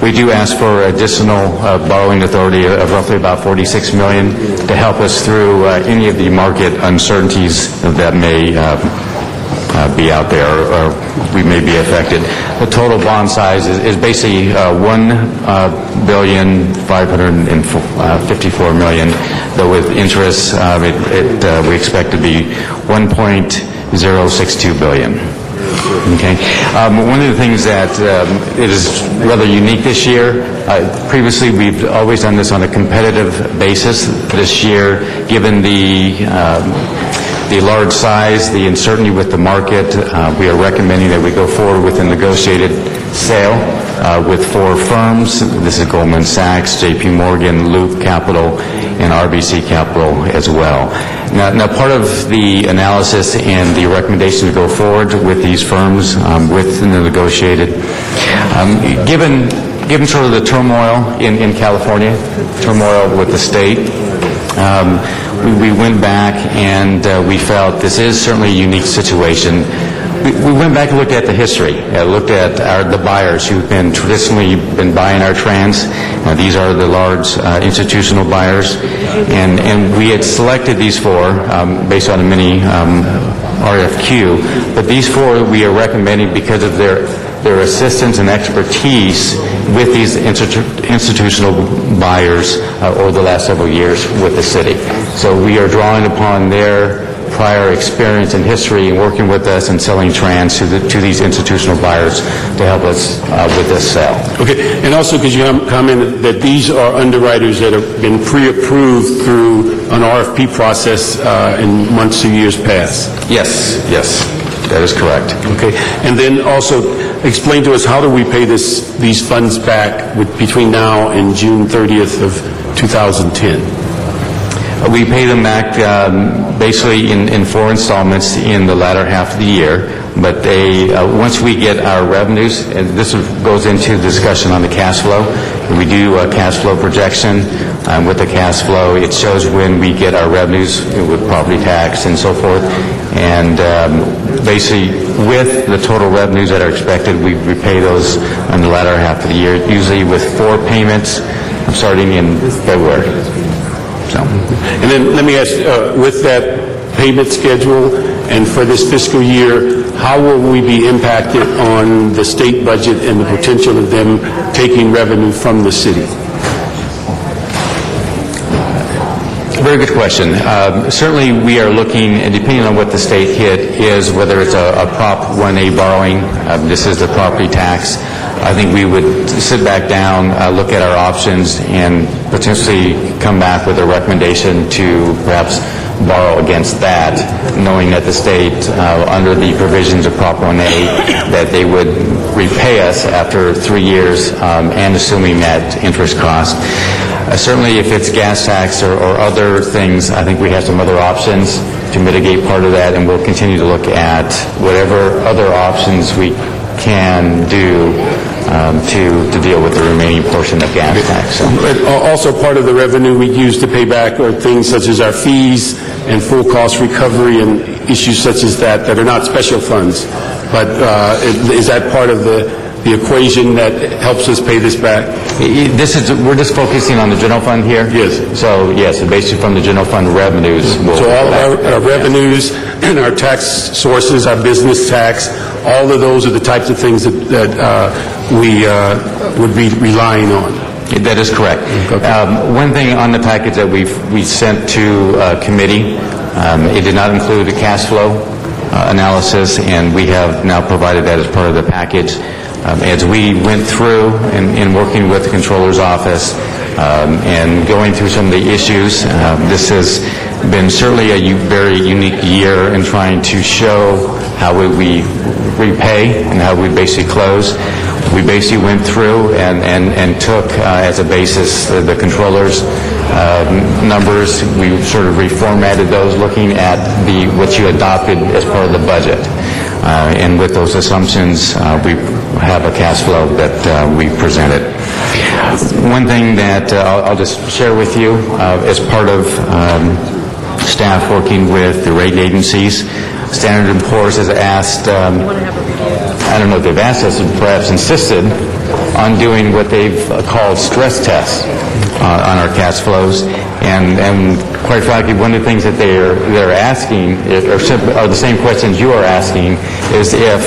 We do ask for additional borrowing authority of roughly about $46 million to help us through any of the market uncertainties that may be out there, or we may be affected. The total bond size is basically $1,554 million, though with interest, we expect to be $1.062 billion. Okay. One of the things that it is rather unique this year, previously we've always done this on a competitive basis. This year, given the large size, the uncertainty with the market, we are recommending that we go forward with a negotiated sale with four firms. This is Goldman Sachs, JP Morgan, Loop Capital, and RBC Capital as well. Now part of the analysis and the recommendation to go forward with these firms with the negotiated, given sort of the turmoil in California, turmoil with the state, we went back and we felt this is certainly a unique situation. We went back and looked at the history, looked at the buyers who've traditionally been buying our trans. These are the large institutional buyers, and we had selected these four based on a mini RFQ, but these four we are recommending because of their assistance and expertise with these institutional buyers over the last several years with the city. So we are drawing upon their prior experience and history in working with us and selling trans to these institutional buyers to help us with this sale. Okay, and also could you comment that these are underwriters that have been pre-approved through an RFP process in months or years past? Yes, that is correct. Okay, and then also explain to us, how do we pay these funds back between now and June 30th of 2010? We pay them back basically in four installments in the latter half of the year, but once we get our revenues, and this goes into discussion on the cash flow, we do a cash flow projection. With the cash flow, it shows when we get our revenues with property tax and so forth, and basically with the total revenues that are expected, we repay those in the latter half of the year, usually with four payments starting in February. So. And then let me ask, with that payment schedule and for this fiscal year, how will we be impacted on the state budget and the potential of them taking revenue from the city? Very good question. Certainly we are looking, and depending on what the state hit is, whether it's a Prop 1A borrowing, this is the property tax, I think we would sit back down, look at our options, and potentially come back with a recommendation to perhaps borrow against that, knowing that the state, under the provisions of Prop 1A, that they would repay us after 3 years and assuming that interest cost. Certainly if it's gas tax or other things, I think we have some other options to mitigate part of that, and we'll continue to look at whatever other options we can do to deal with the remaining portion of gas tax. Also, part of the revenue we use to pay back are things such as our fees and full cost recovery and issues such as that are not special funds. But is that part of the the equation that helps us pay this back? We're just focusing on the general fund here? Yes. So, yes, basically from the general fund revenues. So all our revenues and our tax sources, our business tax, all of those are the types of things that we would be relying on. That is correct. One thing on the package that we sent to committee, it did not include a cash flow analysis, and we have now provided that as part of the package. As we went through in working with the Controller's Office and going through some of the issues, this has been certainly a very unique year in trying to show how we repay and how we basically close. We basically went through and took as a basis the Controller's numbers. We sort of reformatted those looking at what you adopted as part of the budget. And with those assumptions, we have a cash flow that we presented. One thing that I'll just share with you as part of staff working with the rating agencies, Standard & Poor's has asked, I don't know if they've asked us, and perhaps insisted on doing what they've called stress tests on our cash flows. And quite frankly, one of the things that they're asking are the same questions you are asking, is if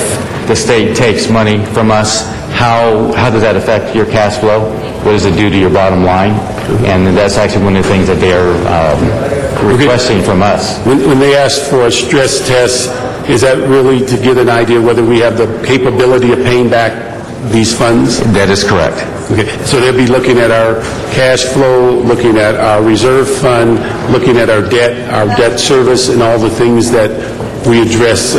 the state takes money from us, how does that affect your cash flow? What does it do to your bottom line? And that's actually one of the things that they're requesting from us. When they ask for a stress test, is that really to get an idea whether we have the capability of paying back these funds? That is correct. Okay, so they'll be looking at our cash flow, looking at our reserve fund, looking at our debt service, and all the things that we address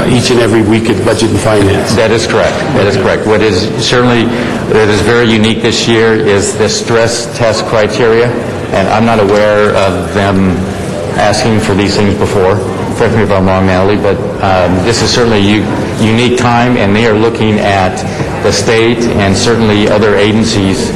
each and every week at Budget and Finance. That is correct. That is correct. What is certainly that is very unique this year is the stress test criteria, and I'm not aware of them asking for these things before. Correct me if I'm wrong, Natalie, but this is certainly a unique time, and they are looking at the state and certainly other agencies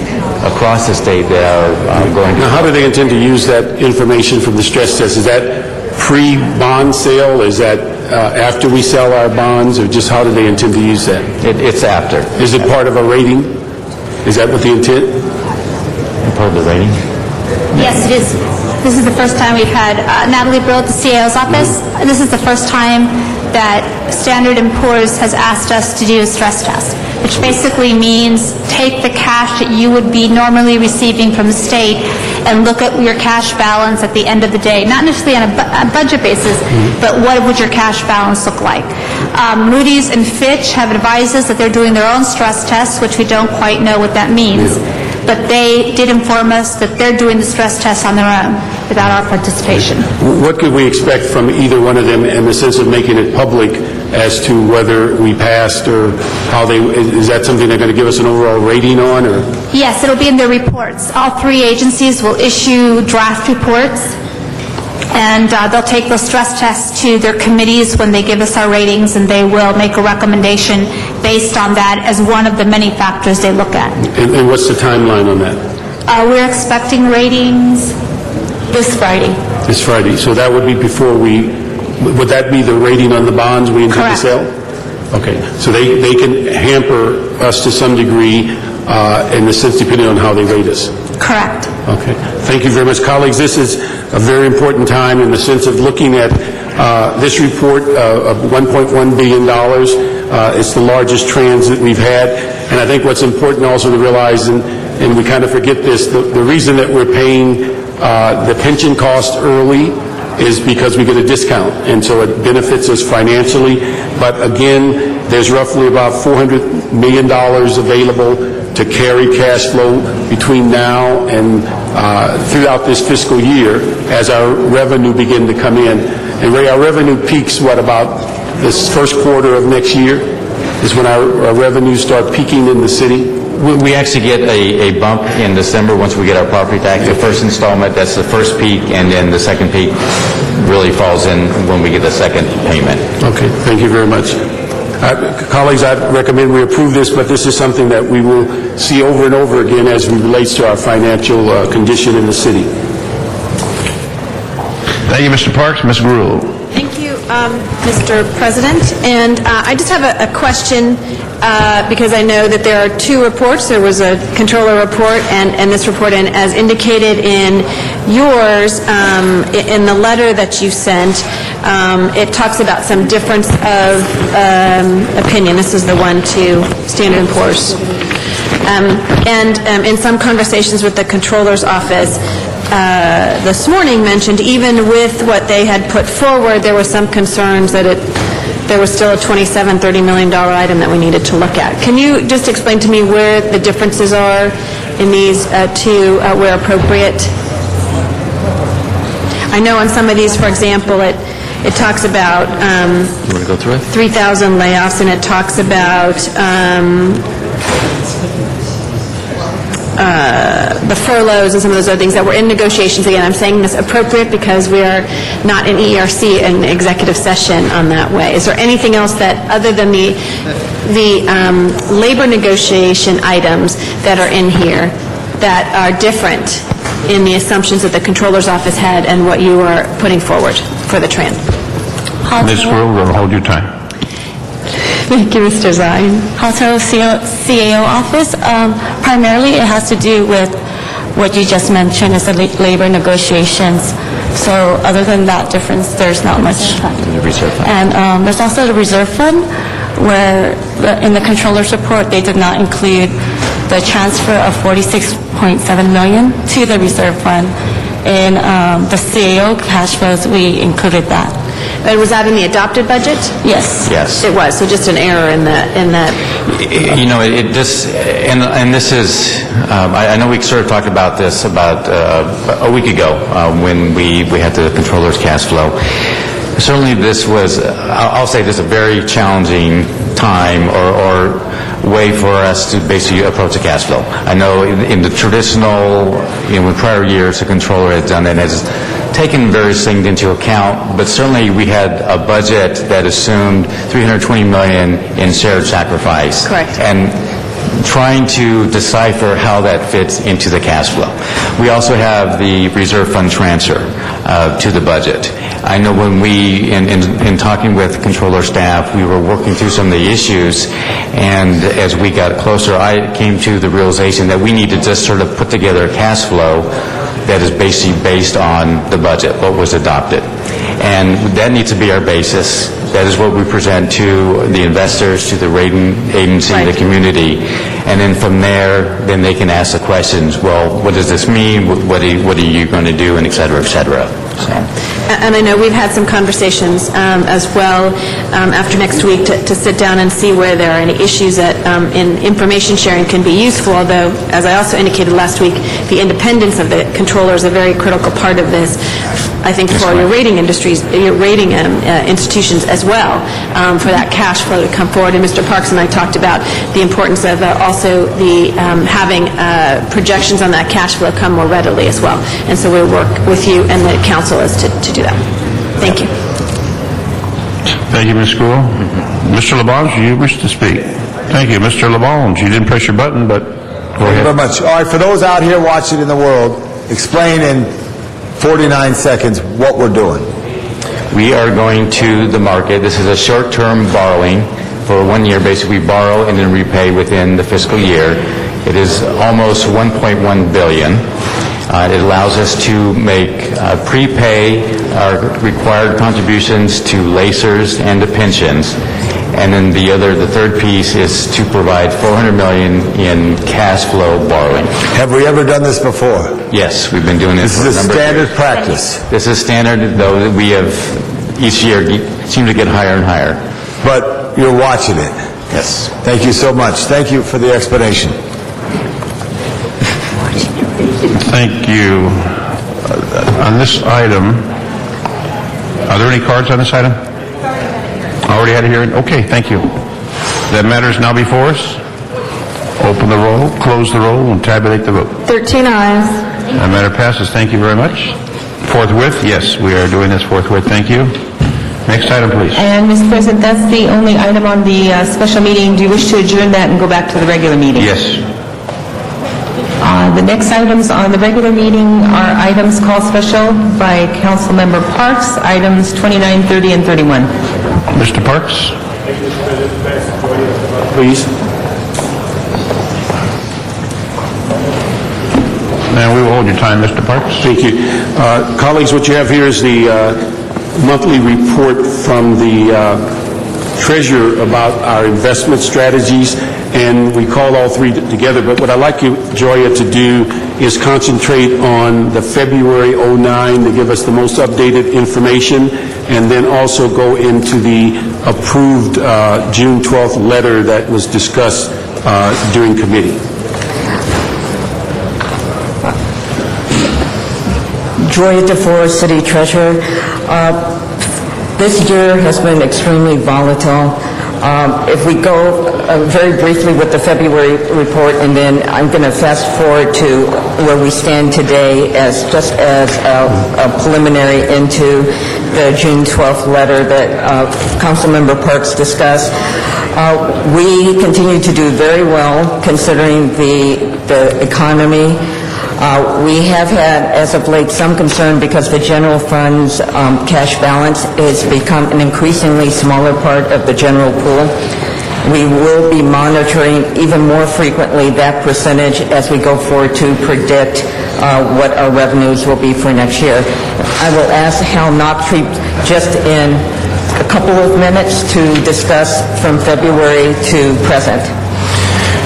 across the state that are going to... Now, how do they intend to use that information from the stress test? Is that pre-bond sale? Is that after we sell our bonds, or just how do they intend to use that? It's after. Is it part of a rating? Is that what the intent? Part of the rating? Yes, it is. This is the first time we've had Natalie Brill at the CAO's office. This is the first time that Standard & Poor's has asked us to do a stress test, which basically means take the cash that you would be normally receiving from the state and look at your cash balance at the end of the day, not necessarily on a budget basis, but what would your cash balance look like. Moody's and Fitch have advised us that they're doing their own stress tests, which we don't quite know what that means. But they did inform us that they're doing the stress tests on their own without our participation. What could we expect from either one of them in the sense of making it public as to whether we passed, or how is that something they're going to give us an overall rating on? Or? Yes, it'll be in their reports. All three agencies will issue draft reports, and they'll take those stress tests to their committees when they give us our ratings, and they will make a recommendation based on that as one of the many factors they look at. And what's the timeline on that? We're expecting ratings this Friday. This Friday. So that would be before would that be the rating on the bonds we intend to sell? Okay. So they can hamper us to some degree in the sense depending on how they rate us. Correct. Okay. Thank you very much, colleagues. This is a very important time in the sense of looking at this report of $1.1 billion. It's the largest transit we've had. And I think what's important also to realize, and we kind of forget this, the reason that we're paying the pension cost early is because we get a discount, and so it benefits us financially. But again, there's roughly about $400 million available to carry cash flow between now and throughout this fiscal year as our revenue begin to come in. And Ray, our revenue peaks, about this first quarter of next year is when our revenues start peaking in the city? We actually get a bump in December once we get our property tax. The first installment, that's the first peak, and then the second peak really falls in when we get the second payment. Okay, thank you very much. Colleagues, I recommend we approve this, but this is something that we will see over and over again as it relates to our financial condition in the city. Thank you, Mr. Parks. Ms. Gruhl. Thank you. Mr. President. And I just have a question, because I know that there are two reports. There was a controller report and this report, and as indicated in yours, in the letter that you sent, it talks about some difference of opinion. This is the one to Standard & Poor's. And in some conversations with the Controller's Office this morning mentioned, even with what they had put forward, there were some concerns that there was still a $27, $30 million item that we needed to look at. Can you just explain to me where the differences are in these two, where appropriate? I know on some of these, for example, it talks about You want to go through it? 3,000 layoffs, and it talks about the furloughs and some of those other things that were in negotiations. Again, I'm saying this appropriate because we are not in ERC and executive session on that way. Is there anything else that, other than the labor negotiation items that are in here, that are different in the assumptions that the Controller's Office had and what you are putting forward for the trend? Ms. Squirrel, we're going to hold your time. Thank you, Mr. Zine. Hotel CAO office, primarily it has to do with what you just mentioned is the labor negotiations. So other than that difference, there's not much. The reserve fund. And there's also the reserve fund, where in the controller's report, they did not include the transfer of $46.7 million to the reserve fund. In the CAO cash flows, we included that. And was that in the adopted budget? Yes. Yes. It was, so just an error in that. You know, it just, and this is, I know we sort of talked about this about a week ago when we had the controller's cash flow. Certainly this was, I'll say this, a very challenging time or way for us to basically approach the cash flow. I know in the traditional, in prior years, the controller has done that and has taken various things into account, but certainly we had a budget that assumed $320 million in shared sacrifice. Correct. And trying to decipher how that fits into the cash flow. We also have the reserve fund transfer to the budget. I know when we, in talking with controller staff, we were working through some of the issues, and as we got closer, I came to the realization that we need to just sort of put together a cash flow that is basically based on the budget, what was adopted. And that needs to be our basis. That is what we present to the investors, to the rating agency, the community. And then from there, then they can ask the questions, well, what does this mean? What are you going to do? And et cetera, et cetera. So. And I know we've had some conversations as well after next week to sit down and see where there are any issues that in information sharing can be useful, although, as I also indicated last week, the independence of the controller is a very critical part of this, I think, for your rating industries, your rating institutions as well, for that cash flow to come forward. And Mr. Parks and I talked about the importance of also the having projections on that cash flow come more readily as well. And so we'll work with you and the council as to do that. Thank you. Thank you, Ms. Squirrel. Mr. LaBonge, do you wish to speak? Thank you, Mr. LaBonge. You didn't press your button, but go Thank you ahead. very much. All right, for those out here watching in the world, explain in 49 seconds what we're doing. We are going to the market. This is a short-term borrowing. For 1 year, basically, we borrow and then repay within the fiscal year. It is almost $1.1 billion. It allows us to prepay our required contributions to LACERS and to pensions. And then the third piece is to provide $400 million in cash flow borrowing. Have we ever done this before? Yes, we've been doing this. This is a standard practice. This is standard, though we have each year seem to get higher and higher. But you're watching it. Yes. Thank you so much. Thank you for the explanation. Thank you. On this item, are there any cards on this item? Already had a hearing? Okay, thank you. That matter is now before us. Open the roll, close the roll, and tabulate the vote. 13 ayes. That matter passes. Thank you very much. Forthwith? Yes, we are doing this forthwith. Thank you. Next item, please. And, Mr. President, that's the only item on the special meeting. Do you wish to adjourn that and go back to the regular meeting? Yes. The next items on the regular meeting are items called special by Councilmember Parks, items 29, 30, and 31. Mr. Parks? Please. And we will hold your time, Mr. Parks. Thank you. Colleagues, what you have here is the monthly report from the treasurer about our investment strategies, and we call all three together. But what I'd like you, Joya, to do is concentrate on the February 09 to give us the most updated information, and then also go into the approved June 12th letter that was discussed during committee. Joya DeForest, City Treasurer. This year has been extremely volatile. If we go very briefly with the February report, and then I'm going to fast forward to where we stand today as just as a preliminary into the June 12th letter that Councilmember Parks discussed. We continue to do very well considering the economy. We have had, as of late, some concern because the general fund's cash balance has become an increasingly smaller part of the general pool. We will be monitoring even more frequently that percentage as we go forward to predict what our revenues will be for next year. I will ask Hal Knoptree just in a couple of minutes to discuss from February to present.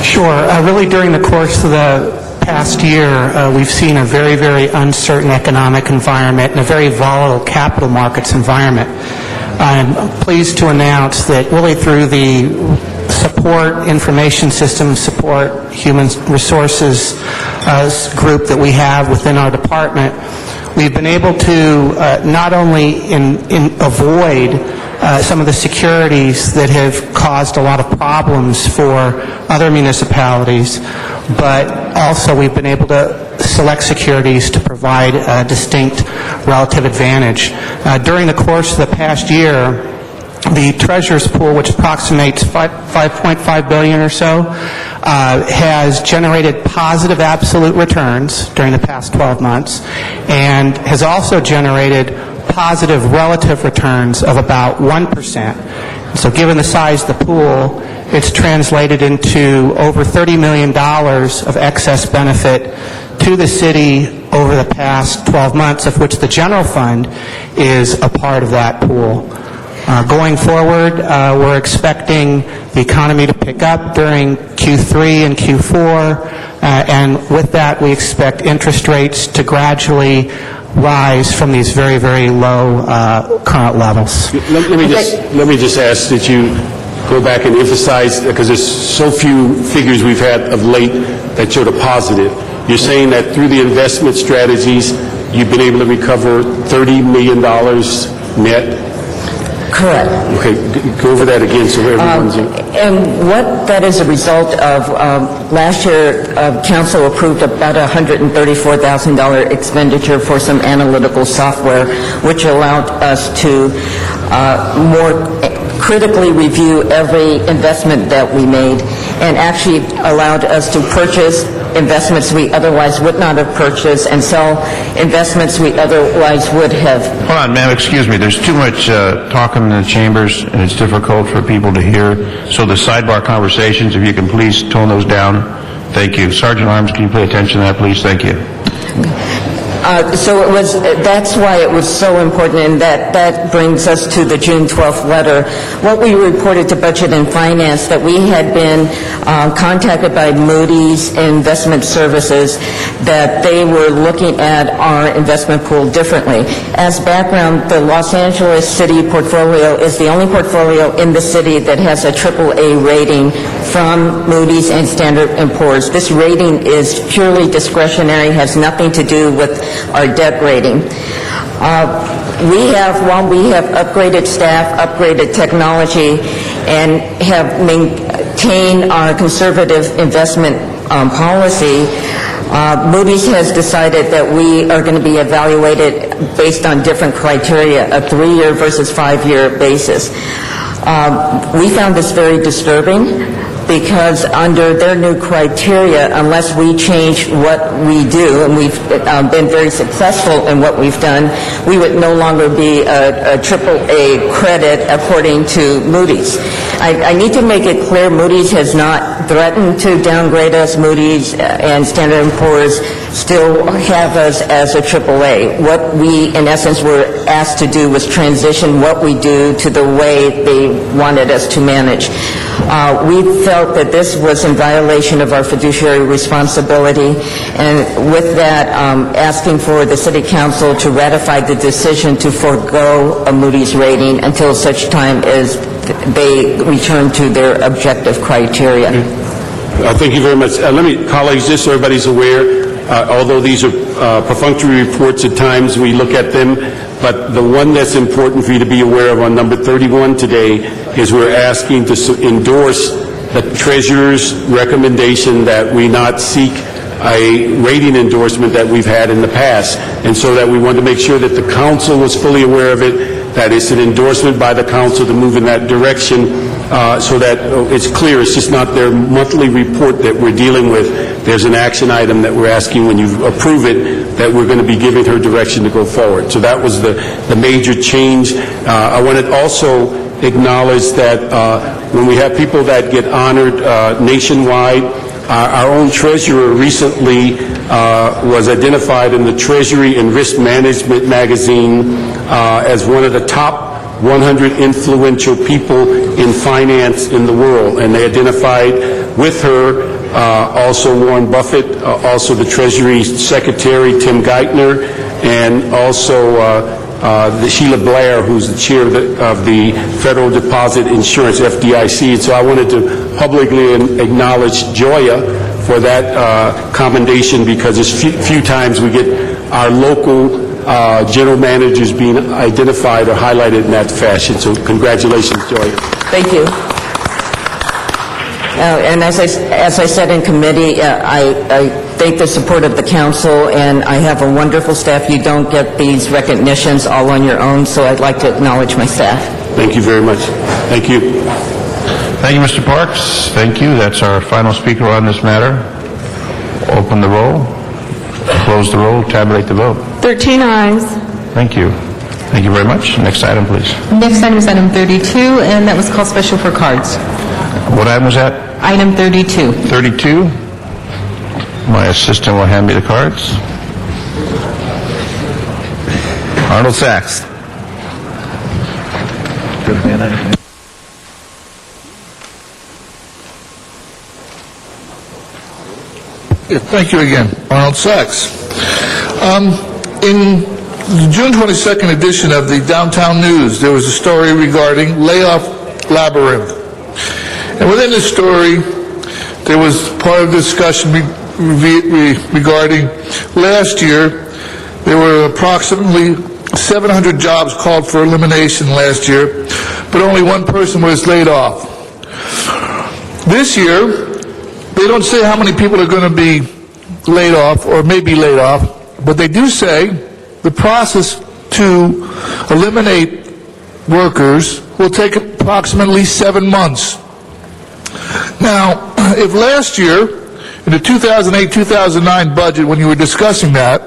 Sure. Really, during the course of the past year, we've seen a very, very uncertain economic environment and a very volatile capital markets environment. I'm pleased to announce that really through the support, information system support, human resources group that we have within our department, we've been able to not only avoid some of the securities that have caused a lot of problems for other municipalities, but also we've been able to select securities to provide a distinct relative advantage. During the course of the past year, the treasurer's pool, which approximates $5.5 billion or so, has generated positive absolute returns during the past 12 months and has also generated positive relative returns of about 1%. So given the size of the pool, it's translated into over $30 million of excess benefit to the city over the past 12 months, of which the general fund is a part of that pool. Going forward, we're expecting the economy to pick up during Q3 and Q4, and with that we expect interest rates to gradually rise from these very, very low current levels. Let me just ask that you go back and emphasize, because there's so few figures we've had of late that showed a positive. You're saying that through the investment strategies, you've been able to recover $30 million net? Correct. Okay, go over that again so everyone's in. And what that is a result of, last year, council approved about a $134,000 expenditure for some analytical software, which allowed us to more critically review every investment that we made, and actually allowed us to purchase investments we otherwise would not have purchased and sell investments we otherwise would have. Hold on, ma'am, excuse me. There's too much talking in the chambers, and it's difficult for people to hear. So the sidebar conversations, if you can please tone those down. Thank you. Sergeant Arms, can you pay attention to that, please? Thank you. So that's why it was so important, and that brings us to the June 12th letter. What we reported to Budget and Finance, that we had been contacted by Moody's Investment Services, that they were looking at our investment pool differently. As background, the Los Angeles City portfolio is the only portfolio in the city that has a AAA rating from Moody's and Standard & Poor's. This rating is purely discretionary, has nothing to do with our debt rating. While we have upgraded staff, upgraded technology, and have maintained our conservative investment policy, Moody's has decided that we are going to be evaluated based on different criteria, a 3-year versus 5-year basis. We found this very disturbing. because under their new criteria, unless we change what we do, and we've been very successful in what we've done, we would no longer be a AAA credit according to Moody's. I need to make it clear, Moody's has not threatened to downgrade us. Moody's and Standard & Poor's still have us as a AAA. What we, in essence, were asked to do was transition what we do to the way they wanted us to manage. We felt that this was in violation of our fiduciary responsibility, and with that, asking for the City Council to ratify the decision to forego a Moody's rating until such time as they return to their objective criteria. Thank you very much. Colleagues, just so everybody's aware, although these are perfunctory reports, at times we look at them, but the one that's important for you to be aware of on number 31 today is we're asking to endorse the Treasurer's recommendation that we not seek a rating endorsement that we've had in the past, and so that we want to make sure that the council was fully aware of it, that it's an endorsement by the council to move in that direction, so that it's clear, it's just not their monthly report that we're dealing with. There's an action item that we're asking when you approve it, that we're going to be giving her direction to go forward. So that was the major change. I want to also acknowledge that when we have people that get honored nationwide, our own treasurer recently was identified in the Treasury and Risk Management magazine as one of the top 100 influential people in finance in the world. And they identified with her also Warren Buffett, also the Treasury Secretary Tim Geithner, and also Sheila Blair, who's the chair of the Federal Deposit Insurance, FDIC. And so I wanted to publicly acknowledge Joya for that commendation, because it's few times we get our local general managers being identified or highlighted in that fashion. So congratulations, Joya. Thank you. And as I said in committee, I thank the support of the council, and I have a wonderful staff. You don't get these recognitions all on your own, so I'd like to acknowledge my staff. Thank you very much. Thank you. Thank you, Mr. Parks. Thank you. That's our final speaker on this matter. Open the roll, close the roll, tabulate the vote. 13 ayes. Thank you. Thank you very much. Next item, please. Next item is item 32, and that was called special for cards. What item was that? Item 32. 32. My assistant will hand me the cards. Arnold Sachs. Good man. Thank you again. Arnold Sachs. In the June 22nd edition of the Downtown News, there was a story regarding layoff labyrinth. And within the story, there was part of the discussion regarding last year, there were approximately 700 jobs called for elimination last year, but only one person was laid off. This year, they don't say how many people are going to be laid off or may be laid off, but they do say the process to eliminate workers will take approximately 7 months. Now, if last year, in the 2008-2009 budget, when you were discussing that,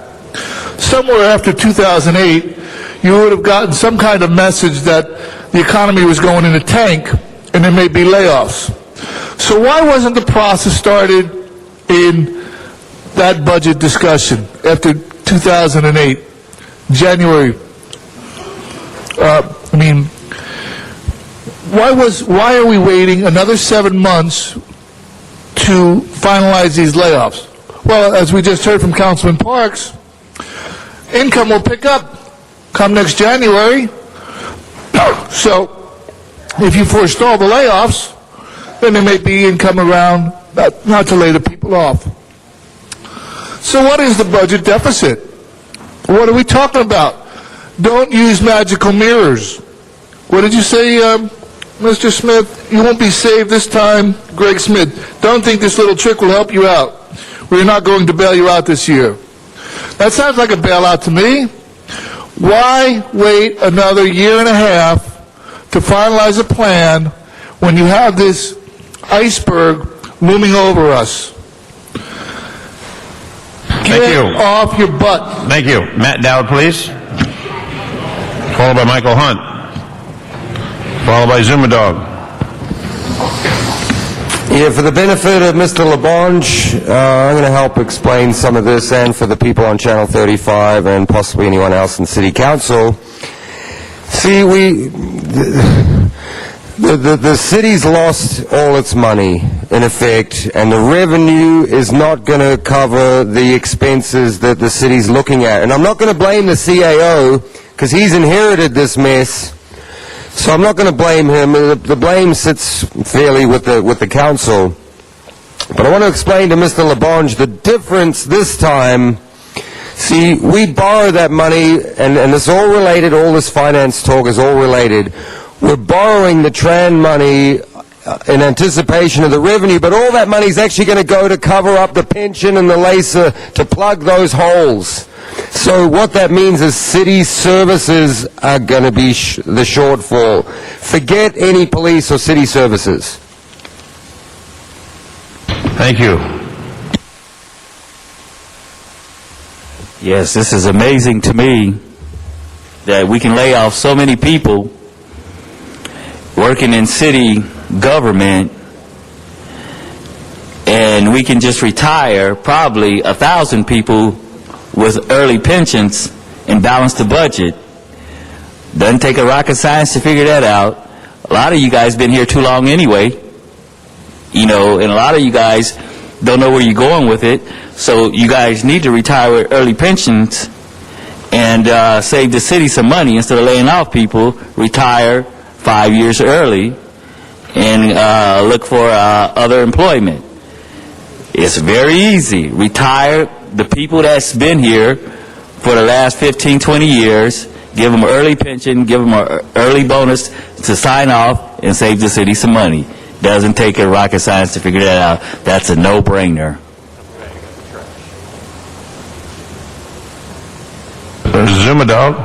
somewhere after 2008, you would have gotten some kind of message that the economy was going in a tank and there may be layoffs. So why wasn't the process started in that budget discussion after 2008, January? Why are we waiting another 7 months to finalize these layoffs? Well, as we just heard from Councilman Parks, income will pick up come next January. So if you forestall the layoffs, then there may be income around not to lay the people off. So what is the budget deficit? What are we talking about? Don't use magical mirrors. What did you say, Mr. Smith? You won't be saved this time, Greg Smith. Don't think this little trick will help you out. We're not going to bail you out this year. That sounds like a bailout to me. Why wait another year and a half to finalize a plan when you have this iceberg looming over us. Thank you. Get off your butt. Thank you. Matt Dowd, please. Followed by Michael Hunt. Followed by Zuma Dog. Yeah, for the benefit of Mr. LaBonge, I'm going to help explain some of this, and for the people on Channel 35 and possibly anyone else in City Council. See, the city's lost all its money, in effect, and the revenue is not going to cover the expenses that the city's looking at. And I'm not going to blame the CAO, because he's inherited this mess. So I'm not going to blame him. The blame sits fairly with the council. But I want to explain to Mr. LaBonge the difference this time. See, we borrow that money, and it's all related, all this finance talk is all related. We're borrowing the Tran money in anticipation of the revenue, but all that money is actually going to go to cover up the pension and the LACER to plug those holes. So what that means is city services are going to be the shortfall. Forget any police or city services. Thank you. Yes, this is amazing to me that we can lay off so many people working in city government, and we can just retire probably 1,000 people with early pensions and balance the budget. Doesn't take a rocket science to figure that out. A lot of you guys been here too long anyway, you know, and a lot of you guys don't know where you're going with it. So you guys need to retire with early pensions and save the city some money instead of laying off people. Retire 5 years early and look for other employment. It's very easy. Retire the people that's been here for the last 15, 20 years, give them an early pension, give them an early bonus to sign off and save the city some money. Doesn't take a rocket science to figure that out. That's a no-brainer. Zuma Dog.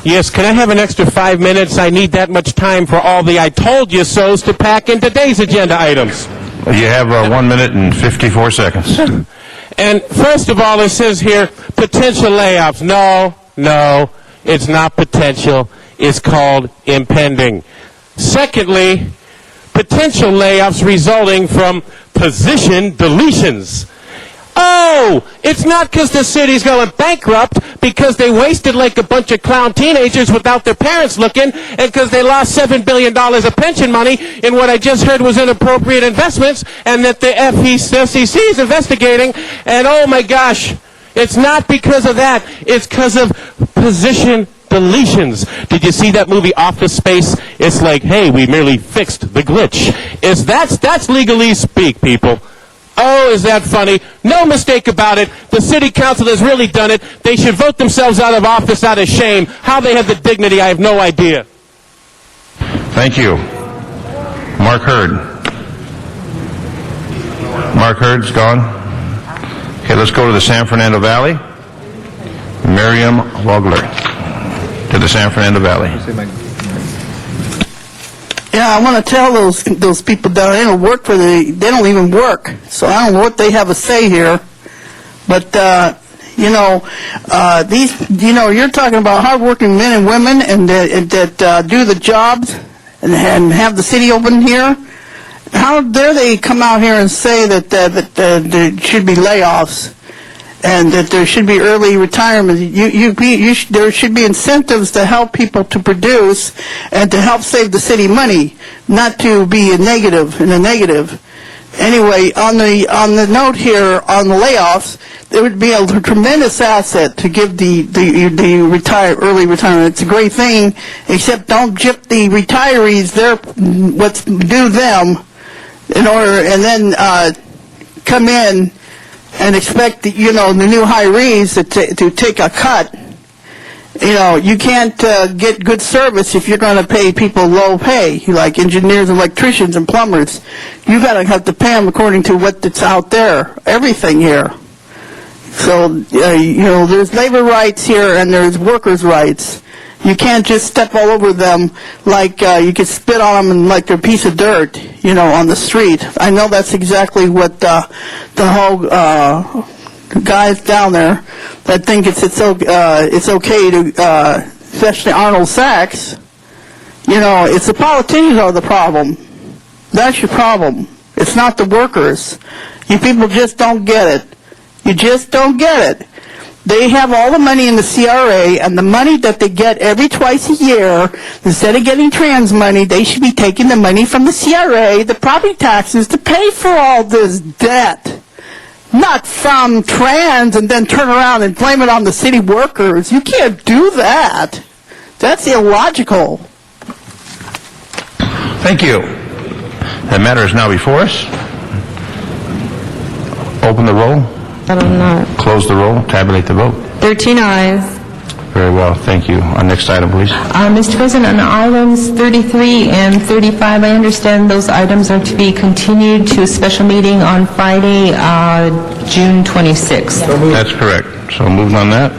Yes, can I have an extra 5 minutes? I need that much time for all the I told you so's to pack in today's agenda items. You have 1 minute and 54 seconds. And first of all, it says here, potential layoffs. No, it's not potential. It's called impending. Secondly, potential layoffs resulting from position deletions. Oh, it's not because the city's going bankrupt, because they wasted like a bunch of clown teenagers without their parents looking, and because they lost $7 billion of pension money in what I just heard was inappropriate investments, and that the FCC is investigating, and oh my gosh, it's not because of that, it's because of position deletions. Did you see that movie Office Space? It's like, hey, we merely fixed the glitch. That's legalese speak, people. Oh, is that funny? No mistake about it. The city council has really done it. They should vote themselves out of office out of shame. How they have the dignity, I have no idea. Thank you. Mark Hurd. Mark Hurd's gone. Okay, let's go to the San Fernando Valley. Miriam Vogler to the San Fernando Valley. Yeah, I want to tell those people down there don't work they don't even work. So I don't know what they have a say here. But you're talking about hardworking men and women and that do the jobs and have the city open here. How dare they come out here and say that there should be layoffs and that there should be early retirement? There should be incentives to help people to produce and to help save the city money, not to be in the negative. Anyway, on the note here on the layoffs, it would be a tremendous asset to give the early retirement. It's a great thing, except don't gyp the retirees what's due them and then come in and expect the new hirees to take a cut. You can't get good service if you're going to pay people low pay, like engineers, electricians, and plumbers. You got to have to pay them according to what's out there, everything here. So, there's labor rights here and there's workers' rights. You can't just step all over them like you could spit on them and like they're a piece of dirt, on the street. I know that's exactly what the whole guys down there that think it's okay to, especially Arnold Sachs. It's the politicians are the problem. That's your problem. It's not the workers. You people just don't get it. You just don't get it. They have all the money in the CRA, and the money that they get twice a year, instead of getting trans money, they should be taking the money from the CRA, the property taxes, to pay for all this debt. Not from trans and then turn around and blame it on the city workers. You can't do that. That's illogical. Thank you. That matter is now before us. Open the roll. Close the roll. Tabulate the vote. 13 ayes. Very well. Thank you. Our next item, please. Mr. President, on items 33 and 35, I understand those items are to be continued to a special meeting on Friday, June 26th. That's correct. So moving on that.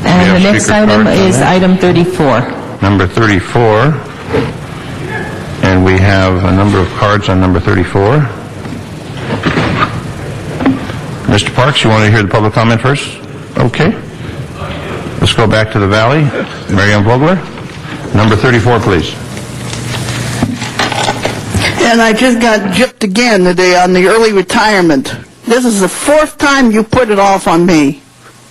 And the next item is item 34. Number 34. And we have a number of cards on number 34. Mr. Parks, you want to hear the public comment first? Okay. Let's go back to the Valley. Mary Ann Vogler, number 34, please. And I just got gypped again today on the early retirement. This is the fourth time you put it off on me,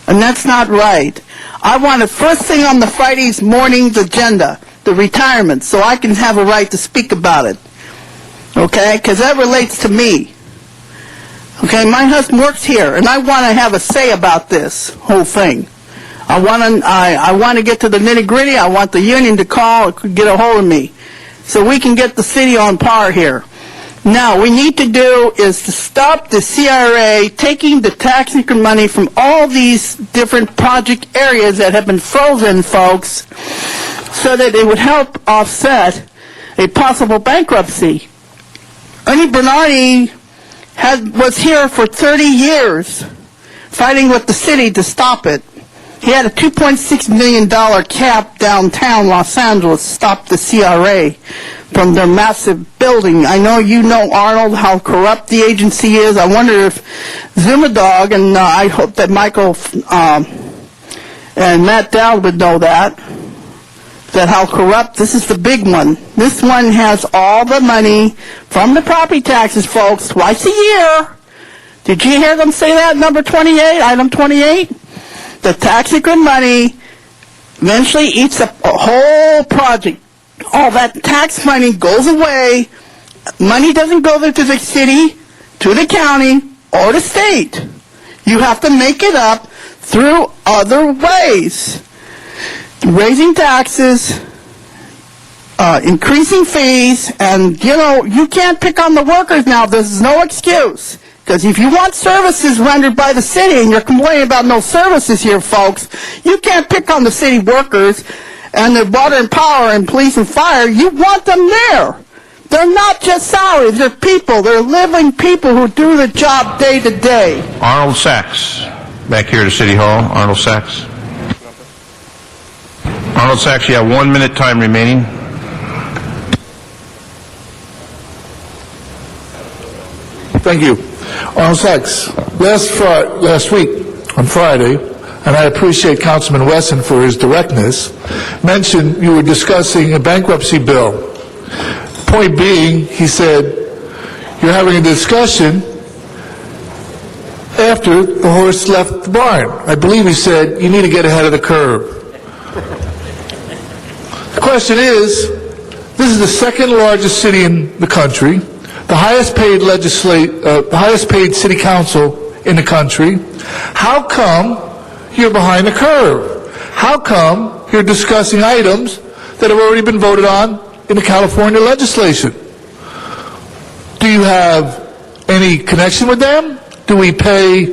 and that's not right. I want it first thing on the Friday's morning's agenda, the retirement, so I can have a right to speak about it. Okay? Because that relates to me. Okay, my husband works here, and I want to have a say about this whole thing. I want to get to the nitty-gritty. I want the union to call, get a hold of me, so we can get the city on par here. Now, what we need to do is to stop the CRA taking the tax increment money from all these different project areas that have been frozen, folks, so that it would help offset a possible bankruptcy. Ernie Bernardi was here for 30 years fighting with the city to stop it. He had a $2.6 million cap downtown Los Angeles to stop the CRA from their massive building. I know you know, Arnold, how corrupt the agency is. I wonder if Zumadog, and I hope that Michael and Matt Dowd would know that how corrupt, this is the big one. This one has all the money from the property taxes, folks, twice a year. Did you hear them say that, number 28, item 28? The tax increment money eventually eats up a whole project. All that tax money goes away. Money doesn't go there to the city, to the county, or the state. You have to make it up through other ways. Raising taxes, increasing fees, and, you can't pick on the workers now. There's no excuse. Because if you want services rendered by the city, and you're complaining about no services here, folks, you can't pick on the city workers and the water and power and police and fire. You want them there. They're not just salaries. They're people. They're living people who do the job day to day. Arnold Sachs, back here to City Hall. Arnold Sachs. Arnold Sachs, you have 1 minute time remaining. Thank you. Arnold Sachs, last week on Friday, and I appreciate Councilman Wesson for his directness, mentioned you were discussing a bankruptcy bill. Point being, he said, you're having a discussion after the horse left the barn. I believe he said, you need to get ahead of the curve. The question is, this is the second largest city in the country, the highest paid city council in the country. How come you're behind the curve? How come you're discussing items that have already been voted on in the California legislation? Do you have any connection with them? Do we pay,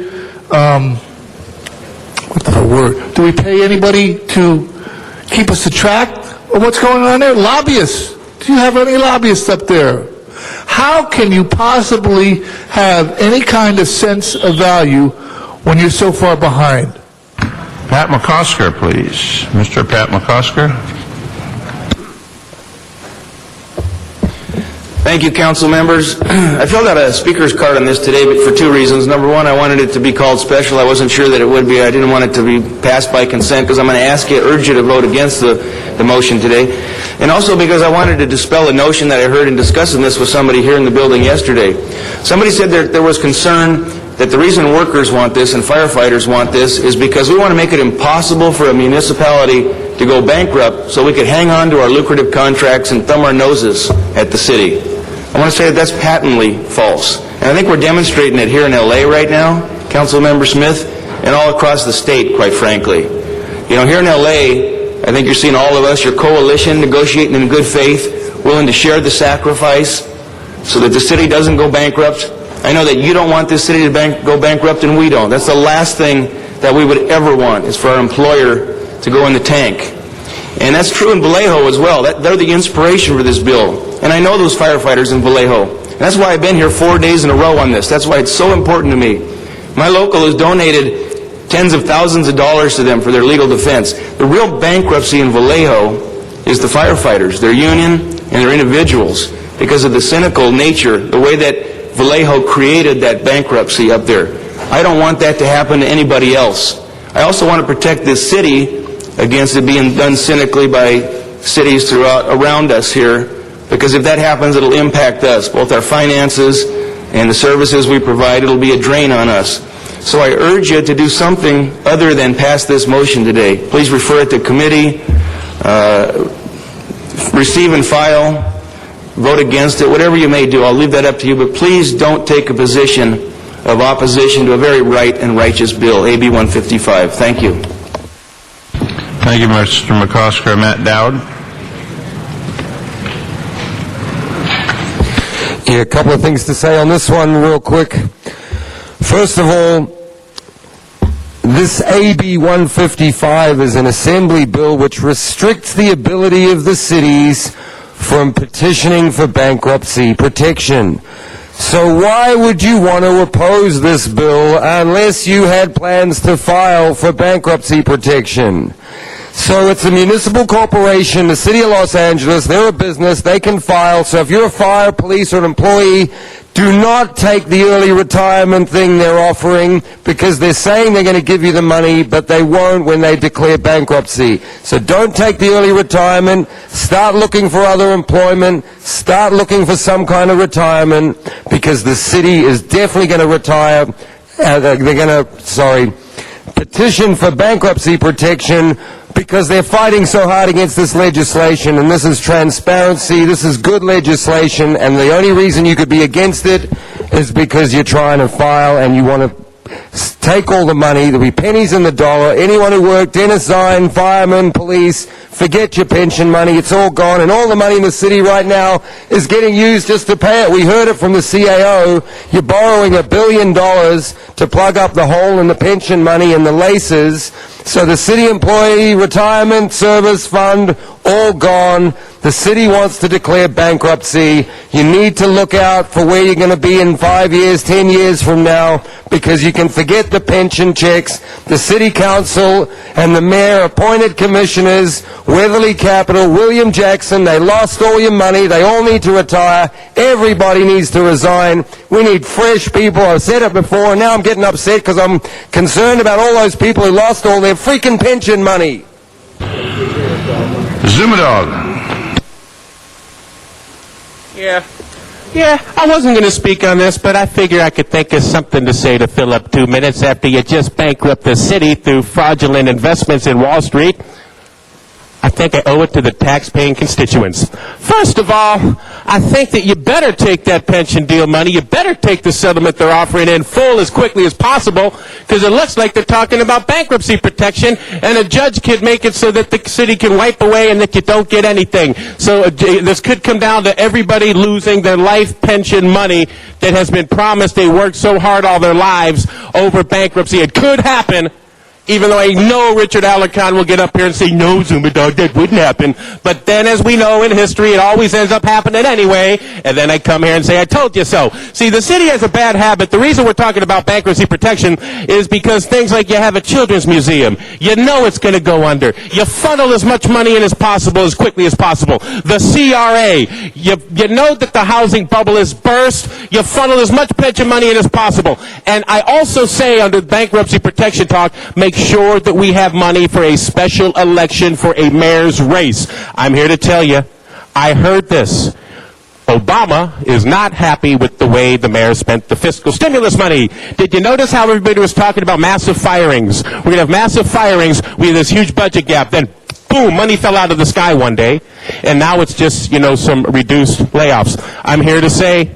do we pay anybody to keep us to track of what's going on there? Lobbyists. Do you have any lobbyists up there? How can you possibly have any kind of sense of value when you're so far behind? Pat McCosker, please. Mr. Pat McCosker. Thank you, council members. I filled out a speaker's card on this today, but for two reasons. Number one, I wanted it to be called special. I wasn't sure that it would be. I didn't want it to be passed by consent because I'm going to urge you to vote against the motion today. And also because I wanted to dispel a notion that I heard in discussing this with somebody here in the building yesterday. Somebody said there was concern that the reason workers want this and firefighters want this is because we want to make it impossible for a municipality to go bankrupt so we could hang on to our lucrative contracts and thumb our noses at the city. I want to say that that's patently false. And I think we're demonstrating it here in L.A. right now, Councilmember Smith, and all across the state, quite frankly. You know, here in L.A., I think you're seeing all of us, your coalition, negotiating in good faith, willing to share the sacrifice so that the city doesn't go bankrupt. I know that you don't want this city to go bankrupt, and we don't. That's the last thing that we would ever want, is for our employer to go in the tank. And that's true in Vallejo as well. They're the inspiration for this bill. And I know those firefighters in Vallejo. And that's why I've been here 4 days in a row on this. That's why it's so important to me. My local has donated tens of thousands of dollars to them for their legal defense. The real bankruptcy in Vallejo is the firefighters, their union, and their individuals, because of the cynical nature, the way that Vallejo created that bankruptcy up there. I don't want that to happen to anybody else. I also want to protect this city against it being done cynically by cities around us here, because if that happens, it'll impact us, both our finances and the services we provide. It'll be a drain on us. So I urge you to do something other than pass this motion today. Please refer it to committee, receive and file, vote against it, whatever you may do. I'll leave that up to you, but please don't take a position of opposition to a very right and righteous bill, AB 155. Thank you. Thank you, Mr. McCosker. Matt Dowd. Yeah, a couple of things to say on this one real quick. First of all, this AB 155 is an assembly bill which restricts the ability of the cities from petitioning for bankruptcy protection. So why would you want to oppose this bill unless you had plans to file for bankruptcy protection? So it's a municipal corporation, the City of Los Angeles, they're a business, they can file. So if you're a fire, police, or an employee, do not take the early retirement thing they're offering, because they're saying they're going to give you the money, but they won't when they declare bankruptcy. So don't take the early retirement. Start looking for other employment. Start looking for some kind of retirement, because the city is definitely going to retire. They're going to, petition for bankruptcy protection, because they're fighting so hard against this legislation, and this is transparency, this is good legislation, and the only reason you could be against it is because you're trying to file and you want to take all the money. There'll be pennies in the dollar. Anyone who worked, Dennis Zine, firemen, police, forget your pension money. It's all gone, and all the money in the city right now is getting used just to pay it. We heard it from the CAO. You're borrowing $1 billion to plug up the hole in the pension money and the laces. So the city employee retirement service fund, all gone. The city wants to declare bankruptcy. You need to look out for where you're going to be in 5 years, 10 years from now, because you can forget the pension checks. The city council and the mayor appointed commissioners, Weatherly Capital, William Jackson. They lost all your money. They all need to retire. Everybody needs to resign. We need fresh people. I've said it before, and now I'm getting upset because I'm concerned about all those people who lost all their freaking pension money. Zumadog. Yeah, I wasn't going to speak on this, but I figure I could think of something to say to fill up 2 minutes after you just bankrupt the city through fraudulent investments in Wall Street. I think I owe it to the tax-paying constituents. First of all, I think that you better take that pension deal money, you better take the settlement they're offering in full as quickly as possible, because it looks like they're talking about bankruptcy protection, and a judge could make it so that the city can wipe away and that you don't get anything. So this could come down to everybody losing their life pension money that has been promised. They worked so hard all their lives over bankruptcy. It could happen. even though I know Richard Alarcon will get up here and say, no, Zuma Dog, that wouldn't happen. But then, as we know in history, it always ends up happening anyway, and then I come here and say, I told you so. See, the city has a bad habit. The reason we're talking about bankruptcy protection is because things like you have a children's museum, you know it's going to go under. You funnel as much money in as possible, as quickly as possible. The CRA, you know that the housing bubble is burst, you funnel as much pension money in as possible. And I also say under bankruptcy protection talk, make sure that we have money for a special election for a mayor's race. I'm here to tell you, I heard this. Obama is not happy with the way the mayor spent the fiscal stimulus money. Did you notice how everybody was talking about massive firings? We're going to have massive firings. We have this huge budget gap. Then, boom, money fell out of the sky one day. And now it's just, some reduced layoffs. I'm here to say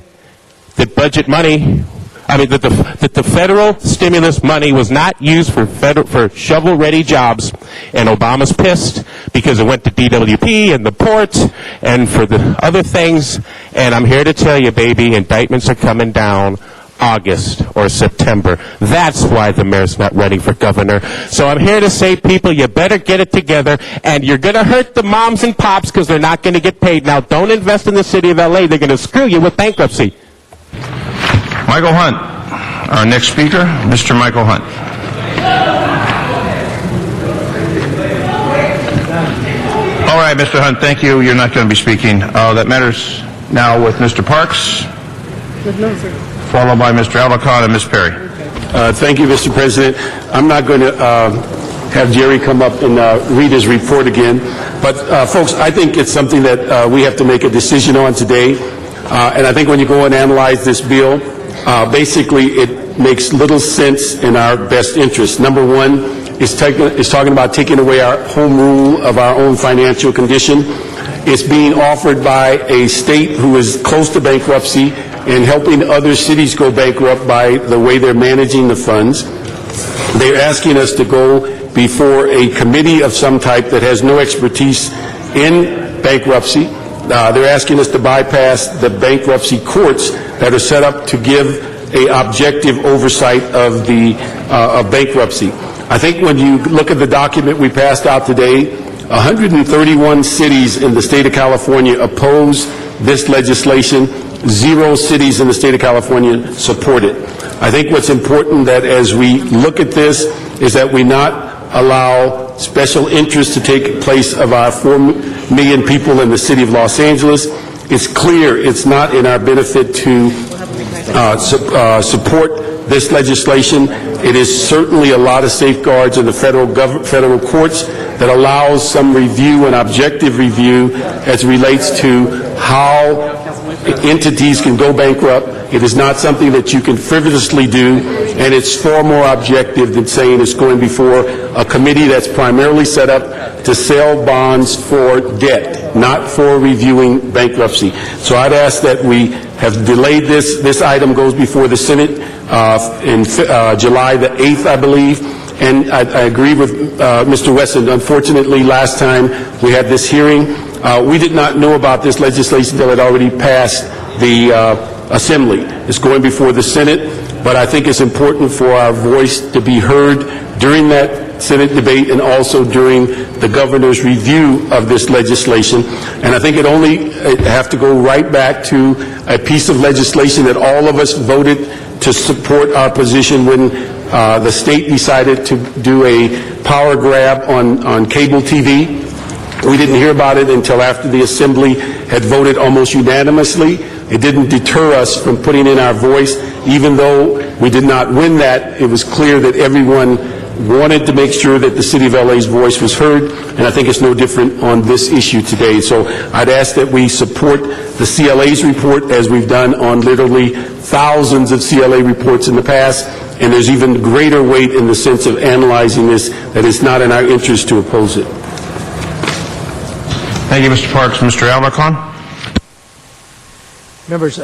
that budget money, that the federal stimulus money was not used for shovel-ready jobs, and Obama's pissed because it went to DWP and the port and for the other things. And I'm here to tell you, baby, indictments are coming down August or September. That's why the mayor's not running for governor. So I'm here to say, people, you better get it together, and you're going to hurt the moms and pops because they're not going to get paid. Now, don't invest in the city of L.A. They're going to screw you with bankruptcy. Michael Hunt, our next speaker, Mr. Michael Hunt. All right, Mr. Hunt, thank you. You're not going to be speaking. That matters now with Mr. Parks, followed by Mr. Alarcon and Ms. Perry. Thank you, Mr. President. I'm not going to have Jerry come up and read his report again. But, folks, I think it's something that we have to make a decision on today. And I think when you go and analyze this bill, basically it makes little sense in our best interest. Number one is talking about taking away our home rule of our own financial condition. It's being offered by a state who is close to bankruptcy and helping other cities go bankrupt by the way they're managing the funds. They're asking us to go before a committee of some type that has no expertise in bankruptcy. They're asking us to bypass the bankruptcy courts that are set up to give an objective oversight of bankruptcy. I think when you look at the document we passed out today, 131 cities in the state of California oppose this legislation. 0 cities in the state of California support it. I think what's important that as we look at this is that we not allow special interests to take place of our 4 million people in the city of Los Angeles. It's clear it's not in our benefit to support this legislation. It is certainly a lot of safeguards in the federal courts that allows some review and objective review as it relates to how entities can go bankrupt. It is not something that you can frivolously do, and it's far more objective than saying it's going before a committee that's primarily set up to sell bonds for debt, not for reviewing bankruptcy. So I'd ask that we have delayed this. This item goes before the Senate in July the 8th, I believe. And I agree with Mr. Wesson. Unfortunately, last time we had this hearing, we did not know about this legislation until it already passed the Assembly. It's going before the Senate, but I think it's important for our voice to be heard during that Senate debate and also during the governor's review of this legislation. And I think it have to go right back to a piece of legislation that all of us voted to support our position when the state decided to do a power grab on cable TV. We didn't hear about it until after the Assembly had voted almost unanimously. It didn't deter us from putting in our voice. Even though we did not win that, it was clear that everyone wanted to make sure that the City of LA's voice was heard, and I think it's no different on this issue today. So I'd ask that we support the CLA's report as we've done on literally thousands of CLA reports in the past, and there's even greater weight in the sense of analyzing this, that it's not in our interest to oppose it. Thank you, Mr. Parks. Mr. Alarcon? Members,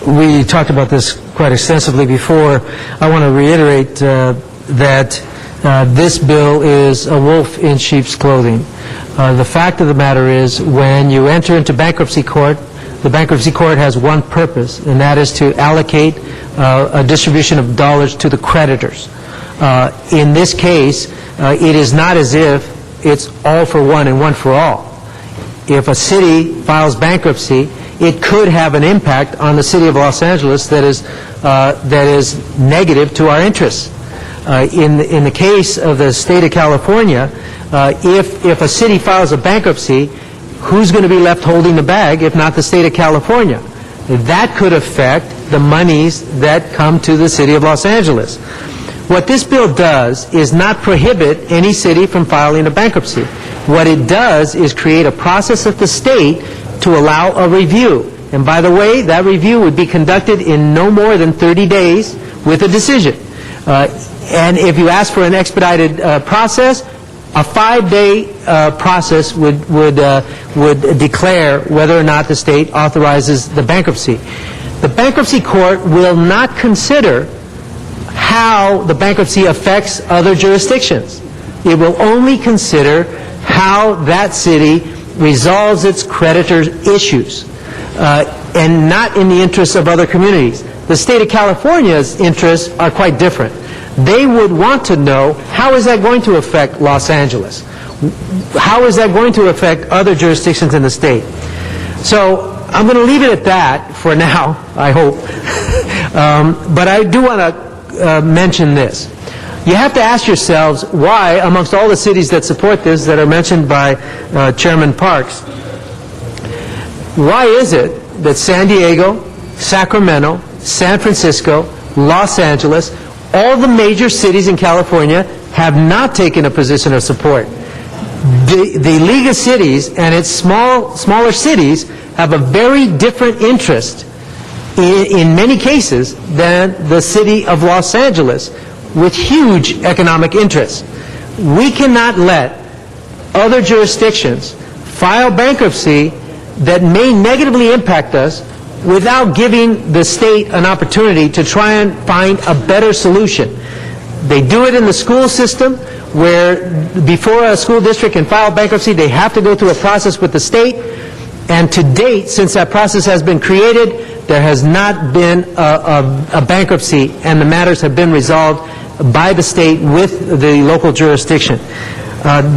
we talked about this quite extensively before. I want to reiterate that this bill is a wolf in sheep's clothing. The fact of the matter is, when you enter into bankruptcy court, the bankruptcy court has one purpose, and that is to allocate a distribution of dollars to the creditors. In this case, it is not as if it's all for one and one for all. If a city files bankruptcy, it could have an impact on the city of Los Angeles that is negative to our interests. In the case of the state of California, if a city files a bankruptcy, who's going to be left holding the bag if not the state of California? That could affect the monies that come to the city of Los Angeles. What this bill does is not prohibit any city from filing a bankruptcy. What it does is create a process at the state to allow a review. And by the way, that review would be conducted in no more than 30 days with a decision. And if you ask for an expedited process, a 5-day process would declare whether or not the state authorizes the bankruptcy. The bankruptcy court will not consider how the bankruptcy affects other jurisdictions. It will only consider how that city resolves its creditors' issues, and not in the interests of other communities. The state of California's interests are quite different. They would want to know, how is that going to affect Los Angeles? How is that going to affect other jurisdictions in the state? So I'm going to leave it at that for now, I hope. But I do want to mention this. You have to ask yourselves why, amongst all the cities that support this, that are mentioned by Chairman Parks, why is it that San Diego, Sacramento, San Francisco, Los Angeles, all the major cities in California have not taken a position of support? The League of Cities and its smaller cities have a very different interest in many cases than the city of Los Angeles, with huge economic interests. We cannot let other jurisdictions file bankruptcy that may negatively impact us without giving the state an opportunity to try and find a better solution. They do it in the school system, where before a school district can file bankruptcy, they have to go through a process with the state. And to date, since that process has been created, there has not been a bankruptcy, and the matters have been resolved by the state with the local jurisdiction.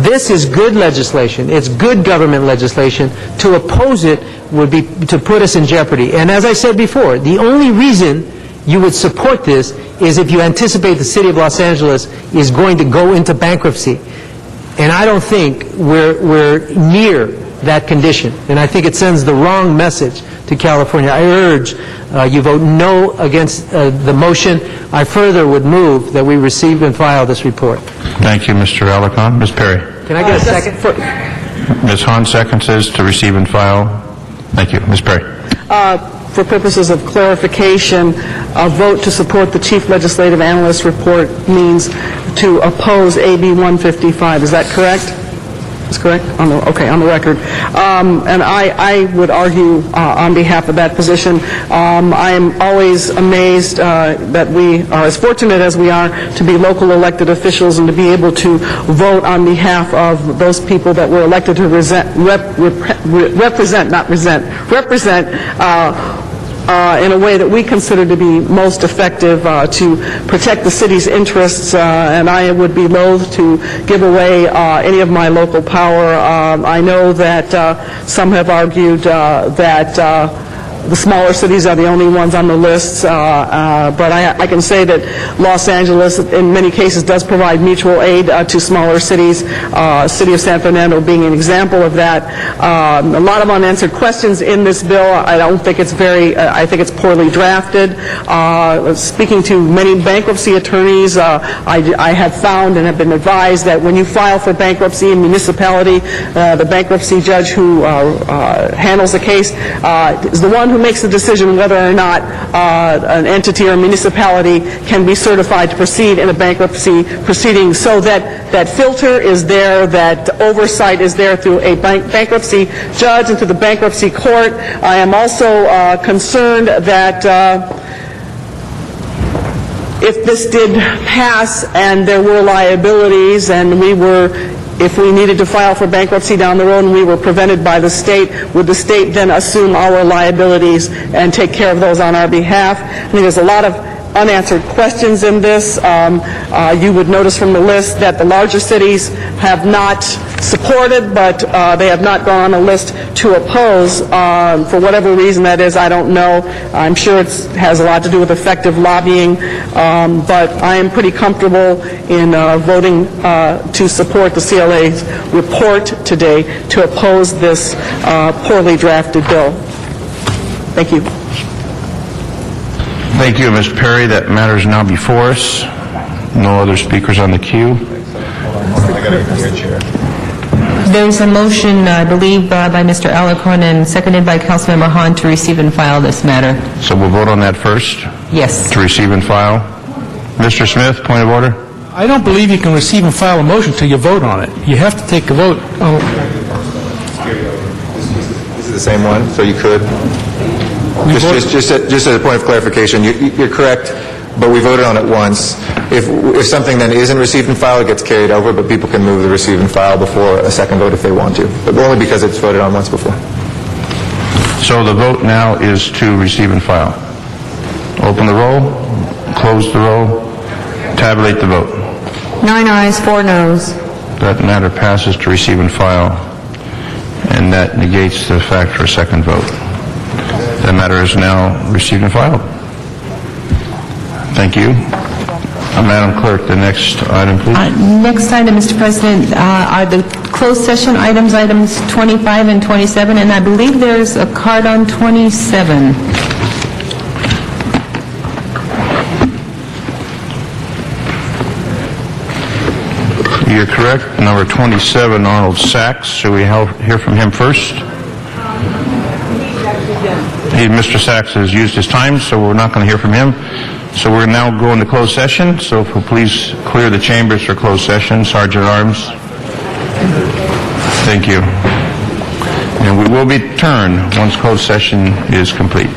This is good legislation. It's good government legislation. To oppose it would be to put us in jeopardy. And as I said before, the only reason you would support this is if you anticipate the city of Los Angeles is going to go into bankruptcy. And I don't think we're near that condition. And I think it sends the wrong message to California. I urge you vote no against the motion. I further would move that we receive and file this report. Thank you, Mr. Alarcon. Ms. Perry. Can I get a second? Ms. Hahn seconds to receive and file. Thank you. Ms. Perry. For purposes of clarification, a vote to support the Chief Legislative Analyst report means to oppose AB 155. Is that correct? That's correct? On the record. And I would argue on behalf of that position. I am always amazed that we are as fortunate as we are to be local elected officials and to be able to vote on behalf of those people that were elected to represent in a way that we consider to be most effective to protect the city's interests, and I would be loath to give away any of my local power. I know that some have argued that the smaller cities are the only ones on the lists, but I can say that Los Angeles, in many cases, does provide mutual aid to smaller cities, City of San Fernando being an example of that. A lot of unanswered questions in this bill. I don't think it's I think it's poorly drafted. Speaking to many bankruptcy attorneys, I have found and have been advised that when you file for bankruptcy in municipality, the bankruptcy judge who handles the case is the one who makes the decision whether or not an entity or municipality can be certified to proceed in a bankruptcy proceeding, so that filter is there, that oversight is there through a bankruptcy judge and through the bankruptcy court. I am also concerned that if this did pass and there were liabilities and if we needed to file for bankruptcy down the road and we were prevented by the state, would the state then assume our liabilities and take care of those on our behalf? I mean, there's a lot of unanswered questions in this. You would notice from the list that the larger cities have not supported, but they have not gone on a list to oppose. For whatever reason that is, I don't know. I'm sure it has a lot to do with effective lobbying, but I am pretty comfortable in voting to support the CLA's report today to oppose this poorly drafted bill. Thank you. Thank you, Ms. Perry. That matter is now before us. No other speakers on the queue. There's a motion, I believe, by Mr. Alarcon and seconded by Councilmember Hahn to receive and file this matter. So we'll vote on that first? Yes. To receive and file. Mr. Smith, point of order? I don't believe you can receive and file a motion until you vote on it. You have to take a vote. This is the same one, so you could. Just as a point of clarification, you're correct, but we voted on it once. If something then isn't received and filed, it gets carried over, but people can move the receive and file before a second vote if they want to, but only because it's voted on once before. So the vote now is to receive and file. Open the roll, close the roll, tabulate the vote. 9 ayes, 4 noes. That matter passes to receive and file, and that negates the fact for a second vote. The matter is now received and filed. Thank you. Madam Clerk, the next item, please. Next item, Mr. President, are the closed session items, items 25 and 27, and I believe there's a card on 27. You're correct. Number 27, Arnold Sachs. Should we hear from him first? Mr. Sachs has used his time, so we're not going to hear from him. So we're now going to closed session. So if we'll please clear the chambers for closed session. Sergeant at Arms. Thank you. And we will return once closed session is complete.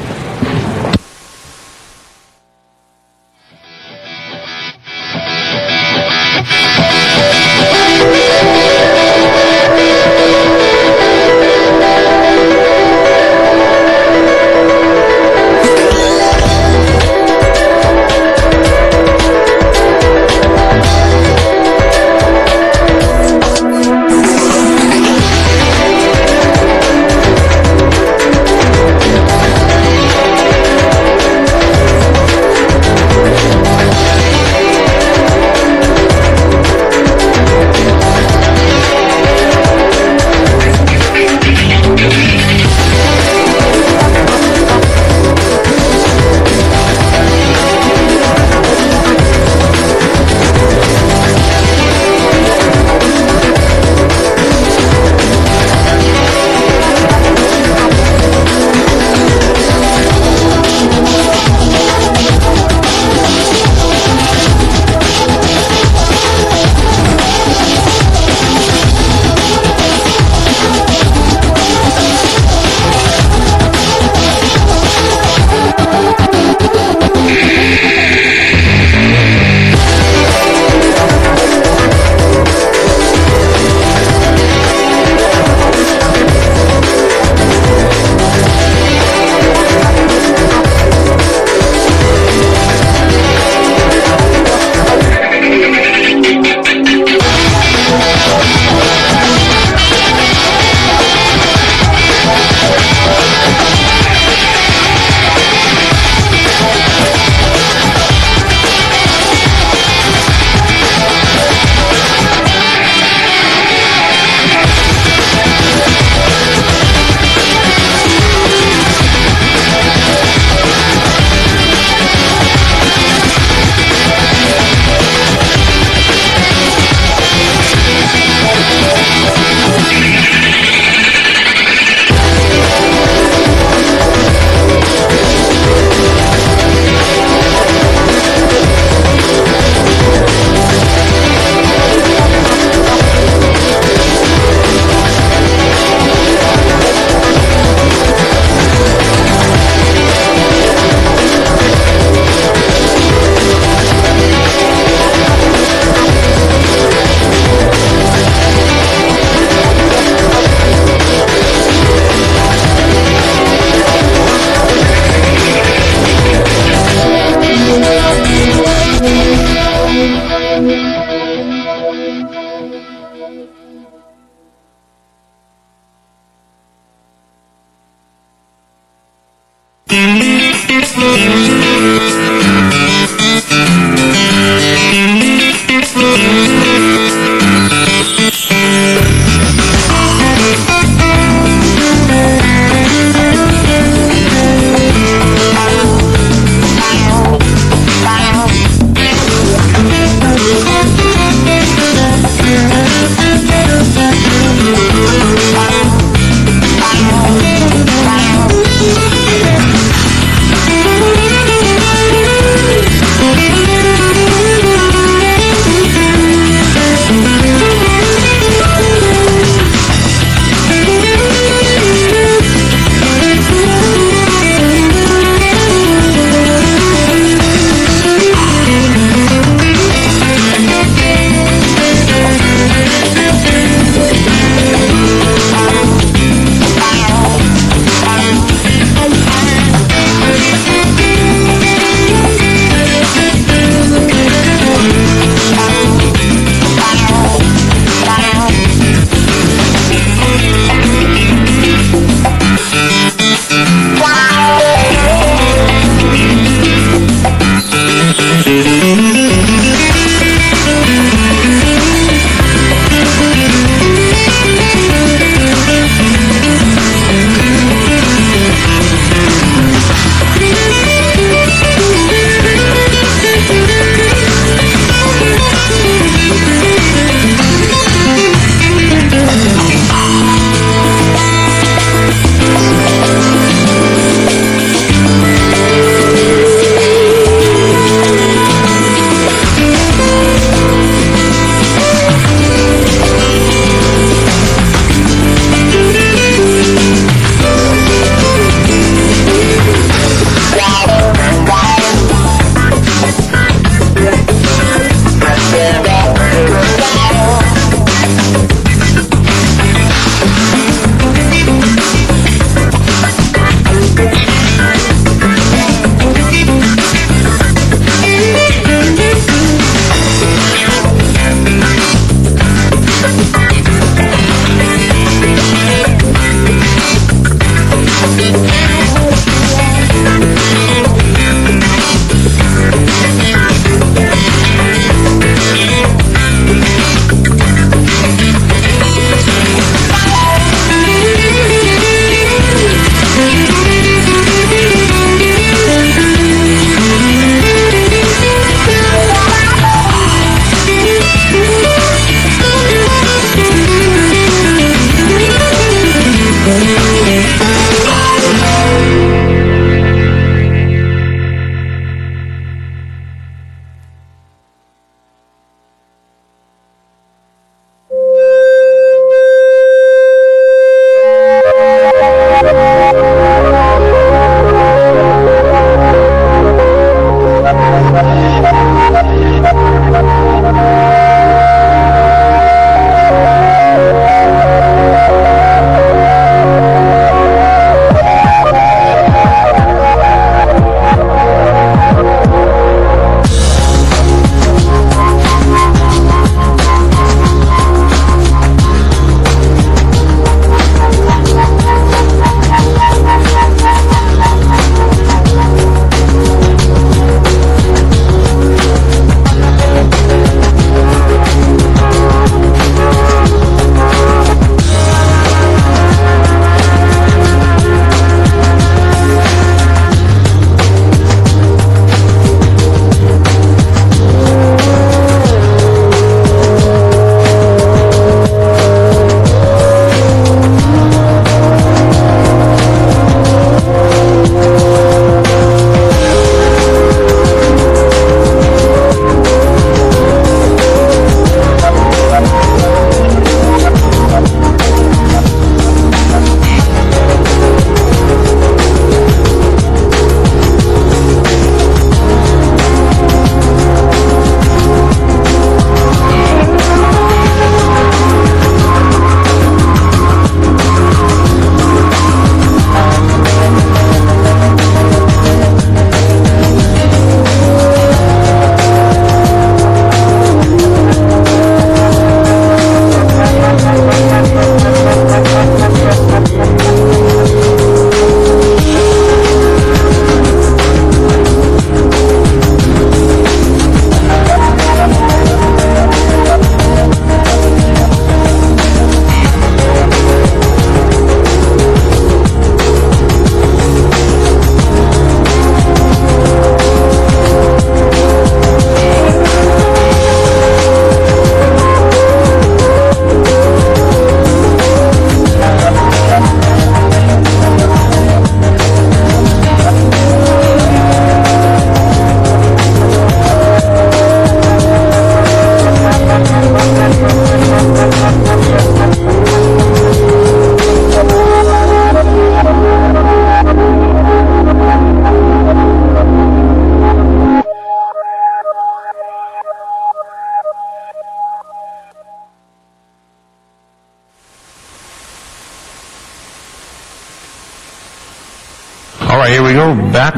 yield back.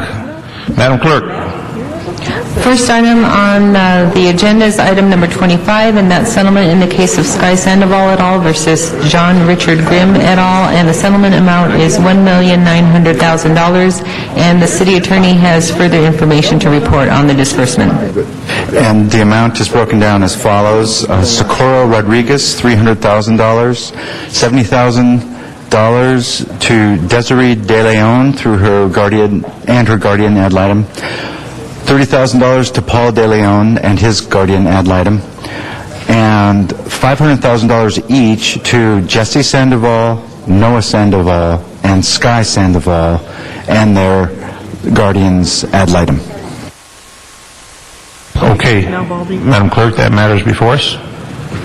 Madam Clerk. First item on the agenda is item number 25, and that's settlement in the case of Sky Sandoval et al. Versus John Richard Grimm et al., and the settlement amount is $1,900,000, and the city attorney has further information to report on the disbursement. And the amount is broken down as follows. Socorro Rodriguez, $300,000, $70,000 to Desiree De Leon through her guardian ad litem, $30,000 to Paul De Leon and his guardian ad litem, and $500,000 each to Jesse Sandoval, Noah Sandoval, and Sky Sandoval and their guardians ad litem. Okay. Madam Clerk, that matter is before us.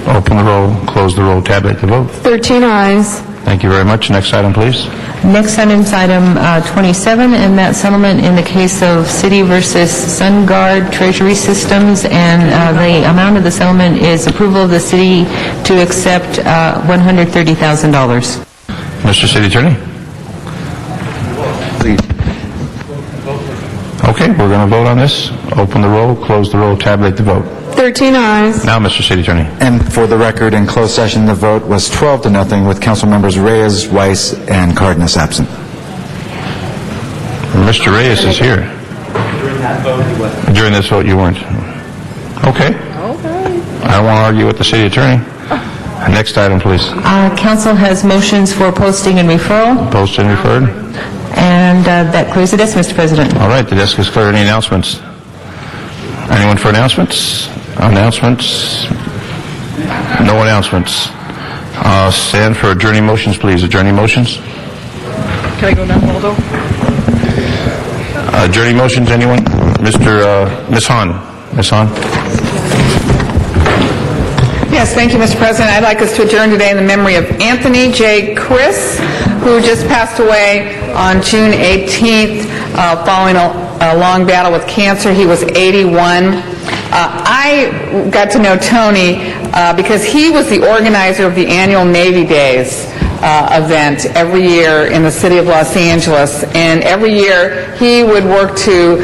Open the roll, close the roll, tabulate the vote. 13 ayes. Thank you very much. Next item, please. Next item is item 27, and that settlement in the case of City versus SunGuard Treasury Systems, and the amount of the settlement is approval of the city to accept $130,000. Mr. City Attorney? Okay, we're going to vote on this. Open the roll, close the roll, tabulate the vote. 13 ayes. Now, Mr. City Attorney. And for the record, in closed session, the vote was 12-0 with council members Reyes, Weiss, and Cardenas absent. Mr. Reyes is here. During this vote, you weren't. Okay. I don't want to argue with the City Attorney. Next item, please. Council has motions for posting and referral, Posted and referred. and that clears the desk, Mr. President. All right, the desk is clear. Any announcements? Anyone for announcements? Announcements? No announcements. Stand for adjourning motions, please. Adjourning motions? Can I go down, Waldo? Adjourning motions, anyone? Ms. Hahn. Ms. Hahn? Yes, thank you, Mr. President. I'd like us to adjourn today in the memory of Anthony J. Chris, who just passed away on June 18th following a long battle with cancer. He was 81. I got to know Tony because he was the organizer of the annual Navy Days event every year in the city of Los Angeles. And every year he would work to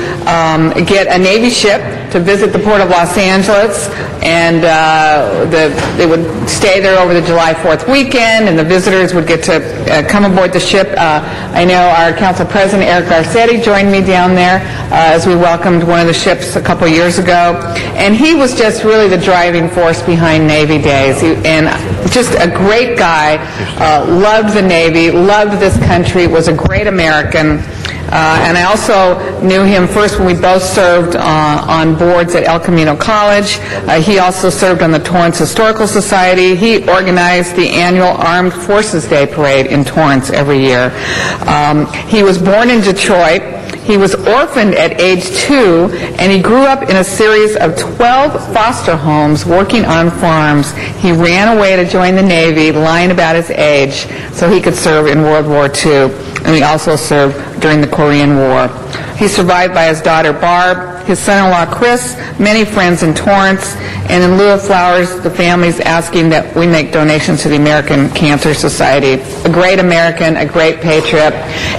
get a Navy ship to visit the Port of Los Angeles, and they would stay there over the July 4th weekend, and the visitors would get to come aboard the ship. I know our council president, Eric Garcetti, joined me down there as we welcomed one of the ships a couple years ago, and he was just really the driving force behind Navy Days, and just a great guy, loved the Navy, loved this country, was a great American. And I also knew him first when we both served on boards at El Camino College. He also served on the Torrance Historical Society. He organized the annual Armed Forces Day Parade in Torrance every year. He was born in Detroit. He was orphaned at age 2, and he grew up in a series of 12 foster homes working on farms. He ran away to join the Navy, lying about his age, so he could serve in World War II, and he also served during the Korean War. He's survived by his daughter Barb, his son-in-law Chris, many friends in Torrance, and in lieu of flowers, the family's asking that we make donations to the American Cancer Society. A great American, a great patriot,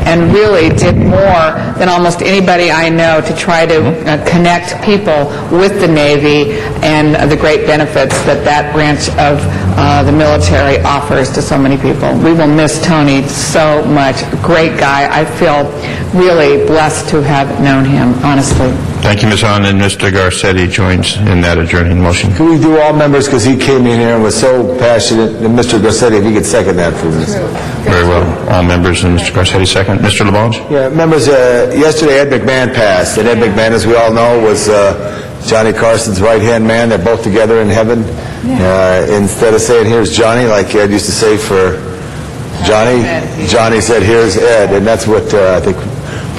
and really did more than almost anybody I know to try to connect people with the Navy and the great benefits that that branch of the military offers to so many people. We will miss Tony so much. Great guy. I feel really blessed to have known him, honestly. Thank you, Ms. Hahn, and Mr. Garcetti joins in that adjourning motion. Can we do all members, because he came in here and was so passionate, and Mr. Garcetti, if you could second that for us. Very well. All members and Mr. Garcetti second. Mr. LaBonge? Yeah, members, yesterday Ed McMahon passed, and Ed McMahon, as we all know, was Johnny Carson's right-hand man. They're both together in heaven. Instead of saying, here's Johnny, like Ed used to say for Johnny, Johnny said, here's Ed, and that's what I think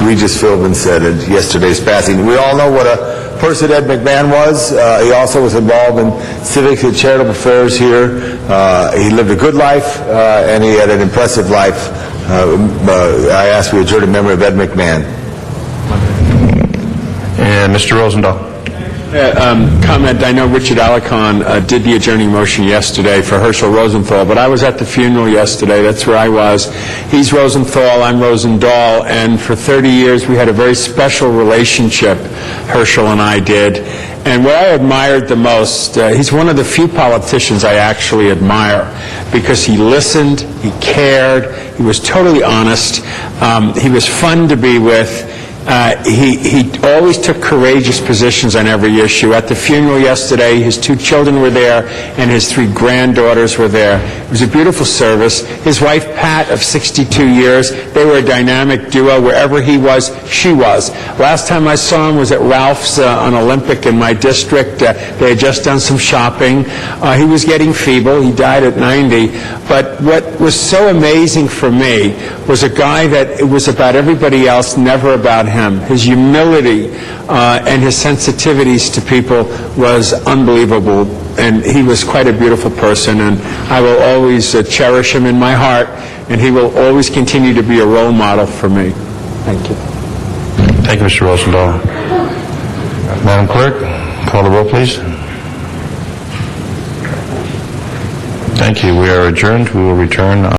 Regis Philbin said at yesterday's passing. We all know what a person Ed McMahon was. He also was involved in civic and charitable affairs here. He lived a good life, and he had an impressive life. I ask we adjourn in memory of Ed McMahon. And Mr. Rosendahl? Comment. I know Richard Alarcon did the adjourning motion yesterday for Herschel Rosenthal, but I was at the funeral yesterday. That's where I was. He's Rosenthal, I'm Rosendahl, and for 30 years we had a very special relationship, Herschel and I did. And what I admired the most, he's one of the few politicians I actually admire because he listened, he cared, he was totally honest, he was fun to be with. He always took courageous positions on every issue. At the funeral yesterday, his 2 children were there, and his 3 granddaughters were there. It was a beautiful service. His wife, Pat, of 62 years, they were a dynamic duo. Wherever he was, she was. Last time I saw him was at Ralph's on Olympic in my district. They had just done some shopping. He was getting feeble. He died at 90. But what was so amazing for me was a guy that it was about everybody else, never about him. His humility and his sensitivities to people was unbelievable, and he was quite a beautiful person, and I will always cherish him in my heart, and he will always continue to be a role model for me. Thank you. Thank you, Mr. Rosendahl. Madam Clerk, call the roll, please. Thank you. We are adjourned. We will return